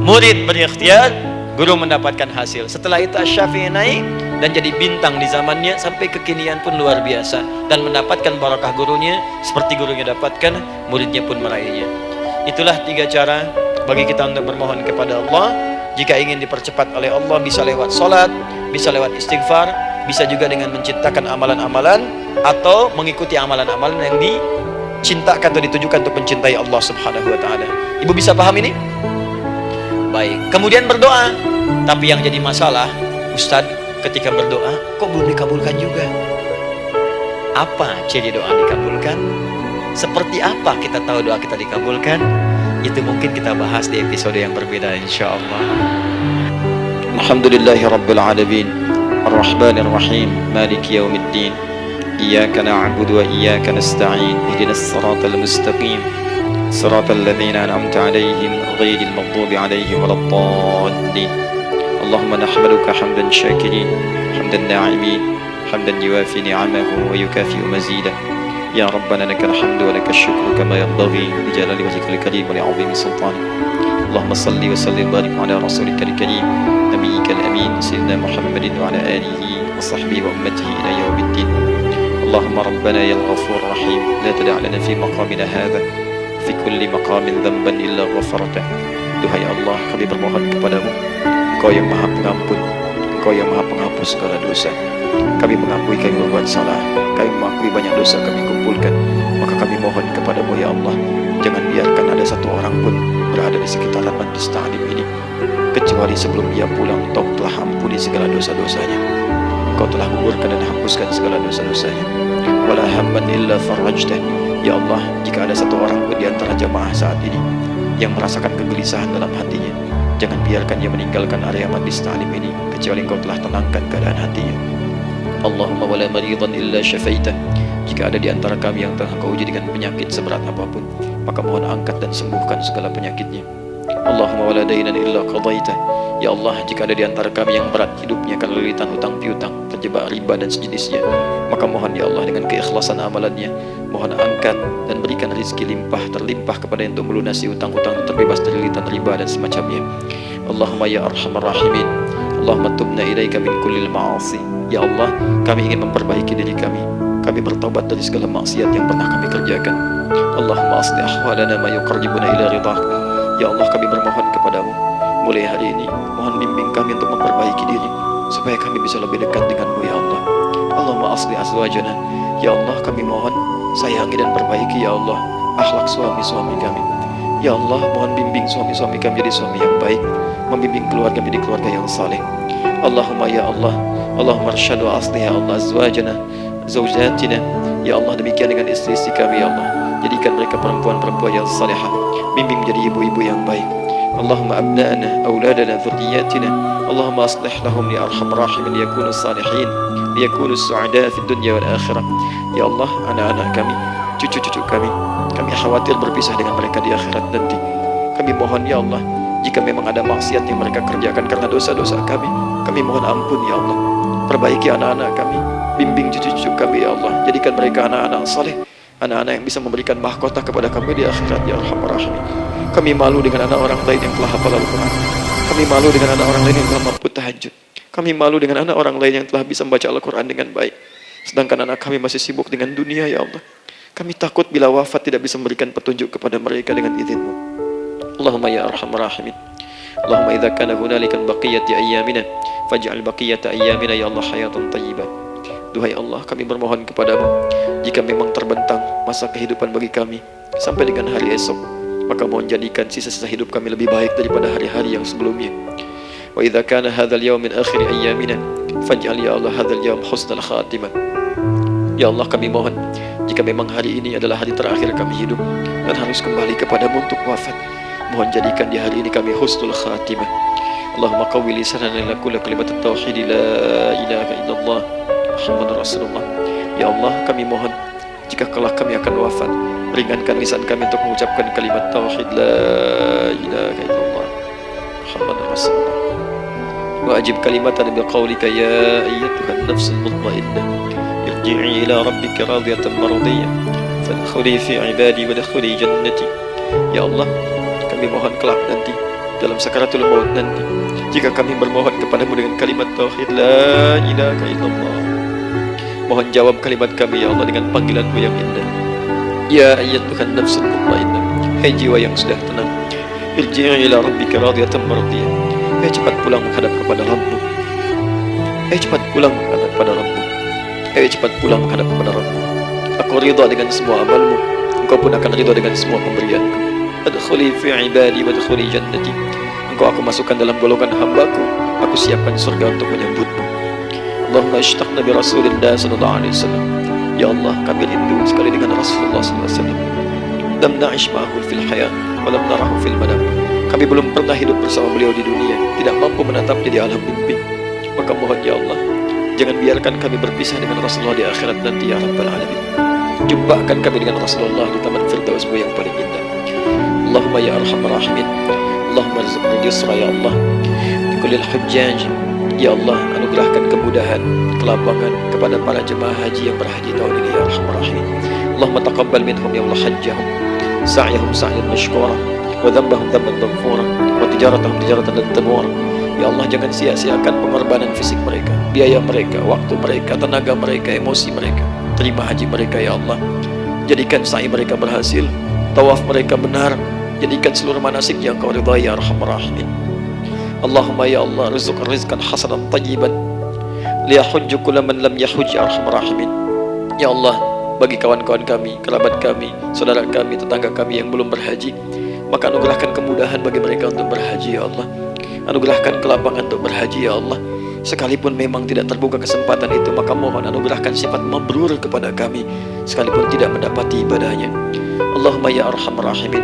murid berikhtiar, guru mendapatkan hasil. Setelah itu Asy-Syafi'i naik dan jadi bintang di zamannya, sampai kekinian pun luar biasa, dan mendapatkan barakah gurunya seperti gurunya dapatkan, muridnya pun meraihnya. Itulah 3 cara bagi kita untuk bermohon kepada Allah. Jika ingin dipercepat oleh Allah, bisa lewat salat, bisa lewat istighfar, bisa juga dengan menciptakan amalan-amalan atau mengikuti amalan-amalan yang dicintakan atau ditujukan untuk mencintai Allah Subhanahu wa taala. Ibu bisa paham ini? Baik. Kemudian berdoa. Tapi yang jadi masalah, Ustadz, ketika berdoa kok belum dikabulkan juga? Apa ciri doa dikabulkan? Seperti apa kita tahu doa kita dikabulkan? Itu mungkin kita bahas di episode yang berbeda insyaallah. Alhamdulillahi Rabbil Alamin Ar-Rahmanir Rahim Maliki Yawmiddin Iyyaka na'budu wa iyyaka nasta'in Ihdinas siratal mustaqim Siratal ladzina an'amta 'alaihim ghairil maghdubi 'alaihim waladdallin Allahumma nahmaduka hamdan syakirin hamdan na'imin hamdan yuwafi ni'amahu wa yukafi'u mazidah Ya Rabbana lakal hamdu wa lakal syukru kama yanbaghi li jalali wajhikal karim wa li 'azimi sultanik Allahumma salli wa sallim barik ala rasulikal karim nabiyyikal amin sayyidina Muhammadin wa ala alihi wa sahbihi wa ummatihi ila yaumiddin Allahumma rabbana ya ghafur rahim la tada' lana fi maqamina hadha fi kulli maqamin dhanban illa ghafartah. Duhai Allah, kami bermohon kepadamu, Engkau yang Maha Pengampun, Engkau yang Maha Penghapus segala dosa. Kami mengakui kami berbuat salah, kami mengakui banyak dosa kami kumpulkan, maka kami mohon kepadamu ya Allah, jangan biarkan ada satu orang pun berada di sekitaran majlis ta'lim ini kecuali sebelum dia pulang Engkau telah ampuni segala dosa-dosanya, Engkau telah gugurkan dan hapuskan segala dosa-dosanya. Wala hamman illa farajtah. Ya Allah, jika ada satu orang pun di antara jamaah saat ini yang merasakan kegelisahan dalam hatinya, jangan biarkan dia meninggalkan area majlis ta'lim ini kecuali Engkau telah tenangkan keadaan hatinya. Allahumma wala maridan illa syafaitah. Jika ada di antara kami yang tengah Engkau uji dengan penyakit seberat apapun, maka mohon angkat dan sembuhkan segala penyakitnya. Allahumma wala dainan illa qadaitah. Ya Allah, jika ada di antara kami yang berat hidupnya karena lilitan hutang piutang, terjebak riba dan sejenisnya, maka mohon ya Allah dengan keikhlasan amalannya, mohon angkat dan berikan rezeki limpah terlimpah kepada yang untuk melunasi hutang-hutang, terbebas dari lilitan riba dan semacamnya. Allahumma ya arhamar rahimin, Allahumma tubna ilaika min kullil ma'asi. Ya Allah, kami ingin memperbaiki diri kami. Kami bertobat dari segala maksiat yang pernah kami kerjakan. Allahumma aslih ahwalana ma yuqarribuna ila ridhak. Ya Allah, kami bermohon kepadamu, mulai hari ini mohon bimbing kami untuk memperbaiki diri supaya kami bisa lebih dekat denganmu ya Allah. Allahumma aslih azwajana. Ya Allah, kami mohon sayangi dan perbaiki ya Allah akhlak suami-suami kami. Ya Allah, mohon bimbing suami-suami kami jadi suami yang baik, membimbing keluarga menjadi keluarga yang saleh. Allahumma ya Allah, Allahumma arsyad wa aslih ya Allah azwajana zawjatina. Ya Allah, demikian dengan istri-istri kami ya Allah, jadikan mereka perempuan-perempuan yang salihah, bimbing menjadi ibu-ibu yang baik. Allahumma abna'ana awladana dhurriyyatina. Allahumma aslih lahum ya arhamar rahimin liyakunu salihin liyakunu su'ada fid dunya wal akhirah. Ya Allah, anak-anak kami, cucu-cucu kami khawatir berpisah dengan mereka di akhirat nanti. Kami mohon ya Allah, jika memang ada maksiat yang mereka kerjakan karena dosa-dosa kami mohon ampun ya Allah. Perbaiki anak-anak kami, bimbing cucu-cucu kami ya Allah, jadikan mereka anak-anak saleh, anak-anak yang bisa memberikan mahkota kepada kami di akhirat ya arhamar rahimin. Kami malu dengan anak orang lain yang telah hafal Al-Quran. Kami malu dengan anak orang lain yang telah mampu tahajud. Kami malu dengan anak orang lain yang telah bisa membaca Al-Quran dengan baik, sedangkan anak kami masih sibuk dengan dunia ya Allah. Kami takut bila wafat tidak bisa memberikan petunjuk kepada mereka dengan izin-Mu. Allahumma ya arhamar rahimin. Allahumma idza kana hunalika baqiyati ayyamina faj'al baqiyata ayyamina ya Allah hayatan thayyibah. Duhai Allah, kami bermohon kepadamu, jika memang terbentang masa kehidupan bagi kami sampai dengan hari esok, maka mohon jadikan sisa-sisa hidup kami lebih baik daripada hari-hari yang sebelumnya. Wa idza kana hadzal yawm min akhir ayyamina faj'al ya Allah hadzal yawm husnal khatimah. Ya Allah, kami mohon, jika memang hari ini adalah hari terakhir kami hidup dan harus kembali kepadamu untuk wafat, mohon jadikan di hari ini kami husnul khatimah. Allahumma qawwi lisanana ila kulli kalimat at-tauhid la ilaha illallah Muhammadur Rasulullah. Ya Allah, kami mohon, jika kelak kami akan wafat, ringankan lisan kami untuk mengucapkan kalimat tauhid la ilaha illallah Muhammadur Rasulullah. Wa ajib kalimatan bi qawlika ya ayyatuhan nafsul mutmainnah irji'i ila rabbika radiyatan mardiyah fadkhuli fi ibadi wa dkhuli jannati. Ya Allah, kami mohon kelak nanti dalam sakaratul maut nanti, jika kami bermohon kepadamu dengan kalimat tauhid la ilaha illallah, mohon jawab kalimat kami ya Allah dengan panggilanmu yang indah. Ya ayyatuhan nafsul mutmainnah, hai jiwa yang sudah tenang, irji'i ila rabbika radiyatan mardiyah, hai cepat pulang menghadap kepada Rabbmu, hai cepat pulang menghadap kepada Rabbmu, hai cepat pulang menghadap kepada Rabbmu. Aku ridha dengan semua amalmu, engkau pun akan ridha dengan semua pemberianku. Adkhuli fi ibadi wa adkhuli jannati, engkau aku masukkan dalam golongan hambaku, aku siapkan surga untuk menyambutmu. Allahumma ishtaqna bi rasulillah sallallahu alaihi wasallam, ya Allah kami rindu sekali dengan Rasulullah sallallahu alaihi wasallam. Lam na'ish ma'ahu fil hayat wa lam narahu fil manam, kami belum pernah hidup bersama beliau di dunia, tidak mampu menatapnya di alam mimpi. Maka mohon ya Allah, jangan biarkan kami berpisah dengan Rasulullah di akhirat nanti ya Rabbal Alamin. Jumpakan kami dengan Rasulullah di taman Firdausmu yang paling indah. Allahumma ya arhamar rahimin, Allahumma rizqna yusra ya Allah di kullil hujjaj, ya Allah anugerahkan kemudahan, kelapangan kepada para jemaah haji yang berhaji tahun ini ya arhamar rahimin. Allahumma taqabbal minhum ya Allah hajjahum, sa'yahum sa'yan mashkura, wa dhanbahum dhanban maghfura, wa tijaratahum tijaratan lan tanwar. Ya Allah, jangan sia-siakan pengorbanan fisik mereka, biaya mereka, waktu mereka, tenaga mereka, emosi mereka. Terima haji mereka ya Allah, jadikan sa'i mereka berhasil, tawaf mereka benar, jadikan seluruh manasik yang kau ridhai ya arhamar rahimin. Allahumma ya Allah rizq rizqan hasanan tayyiban liyahujju kulla man lam yahujj ya arhamar rahimin. Ya Allah, bagi kawan-kawan kami, kerabat kami, saudara kami, tetangga kami yang belum berhaji, maka anugerahkan kemudahan bagi mereka untuk berhaji ya Allah. Anugerahkan kelapangan untuk berhaji ya Allah. Sekalipun memang tidak terbuka kesempatan itu, maka mohon anugerahkan sifat mabrur kepada kami sekalipun tidak mendapati ibadahnya. Allahumma ya arhamar rahimin,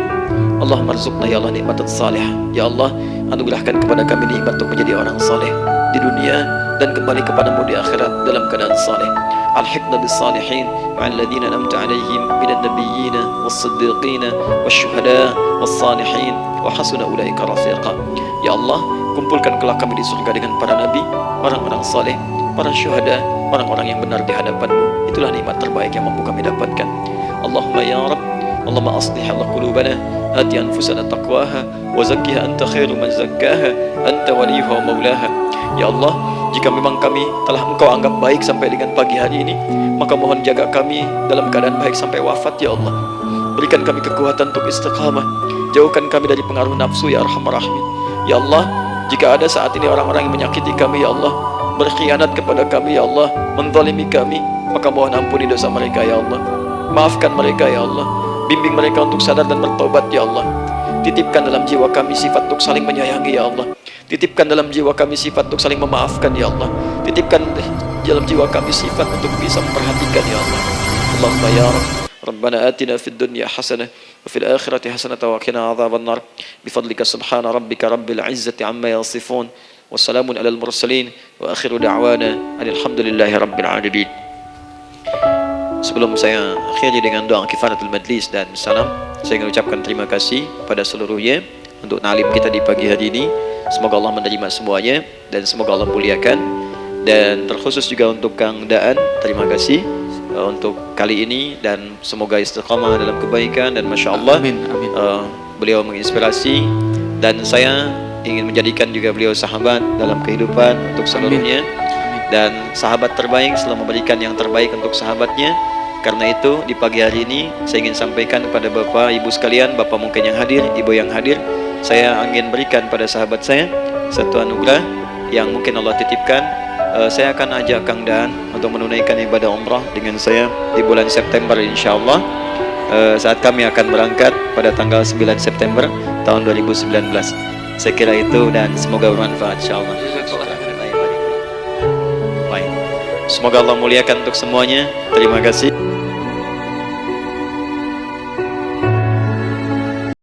Allahumma arzuqna ya Allah nikmatan salihah. Ya Allah, anugerahkan kepada kami nikmat untuk menjadi orang saleh di dunia dan kembali kepadamu di akhirat dalam keadaan saleh. Alhiqna bis salihin ma'al ladzina an'amta 'alaihim minan nabiyyin was-siddiqin wasyuhada was-salihin wa hasuna ulaika rafiqa. Ya Allah, kumpulkan kelak kami di surga dengan para nabi, orang-orang saleh, para syuhada, orang-orang yang benar di hadapanmu. Itulah nikmat terbaik yang mampu kami dapatkan. Allahumma ya Rabb, Allahumma aslih ala qulubana, ati anfusana taqwaha wa zakkiha anta khairu man zakkaha, anta waliyuha wa maulaha. Ya Allah, jika memang kami telah Engkau anggap baik sampai dengan pagi hari ini, maka mohon jaga kami dalam keadaan baik sampai wafat ya Allah. Berikan kami kekuatan untuk istiqamah, jauhkan kami dari pengaruh nafsu ya arhamar rahimin. Ya Allah, jika ada saat ini orang-orang yang menyakiti kami ya Allah, berkhianat kepada kami ya Allah, menzalimi kami, maka mohon ampuni dosa mereka ya Allah. Maafkan mereka ya Allah, bimbing mereka untuk sadar dan bertobat ya Allah. Titipkan dalam jiwa kami sifat untuk saling menyayangi ya Allah. Titipkan dalam jiwa kami sifat untuk saling memaafkan ya Allah. Titipkan dalam jiwa kami sifat untuk bisa memperhatikan ya Allah. Allahumma ya Rabb, Rabbana atina fid dunya hasanah wa fil akhirati hasanah wa qina adzaban nar. Bifadlika subhana rabbika rabbil izzati amma yasifun. Wassalamun alal mursalin wa akhiru da'wana alhamdulillahi rabbil alamin. Sebelum saya akhiri dengan doa kifaratul majlis dan salam, saya ingin ucapkan terima kasih pada seluruhnya untuk ta'lim kita di pagi hari ini. Semoga Allah menerima semuanya dan semoga Allah muliakan. Dan terkhusus juga untuk Kang Daan, terima kasih untuk kali ini dan semoga istiqamah dalam kebaikan dan Masya Allah amin, amin. Beliau menginspirasi dan saya ingin menjadikan juga beliau sahabat dalam kehidupan untuk seluruhnya. Dan sahabat terbaik selalu memberikan yang terbaik untuk sahabatnya. Karena itu di pagi hari ini saya ingin sampaikan kepada Bapak Ibu sekalian, Bapak mungkin yang hadir, Ibu yang hadir, saya ingin berikan pada sahabat saya satu anugerah yang mungkin Allah titipkan. Saya akan ajak Kang Daan untuk menunaikan ibadah umrah dengan saya di bulan September insya Allah, saat kami akan berangkat pada tanggal 9 September tahun 2019. Saya kira itu dan semoga bermanfaat insya Allah. Semoga Allah muliakan untuk semuanya. Terima kasih.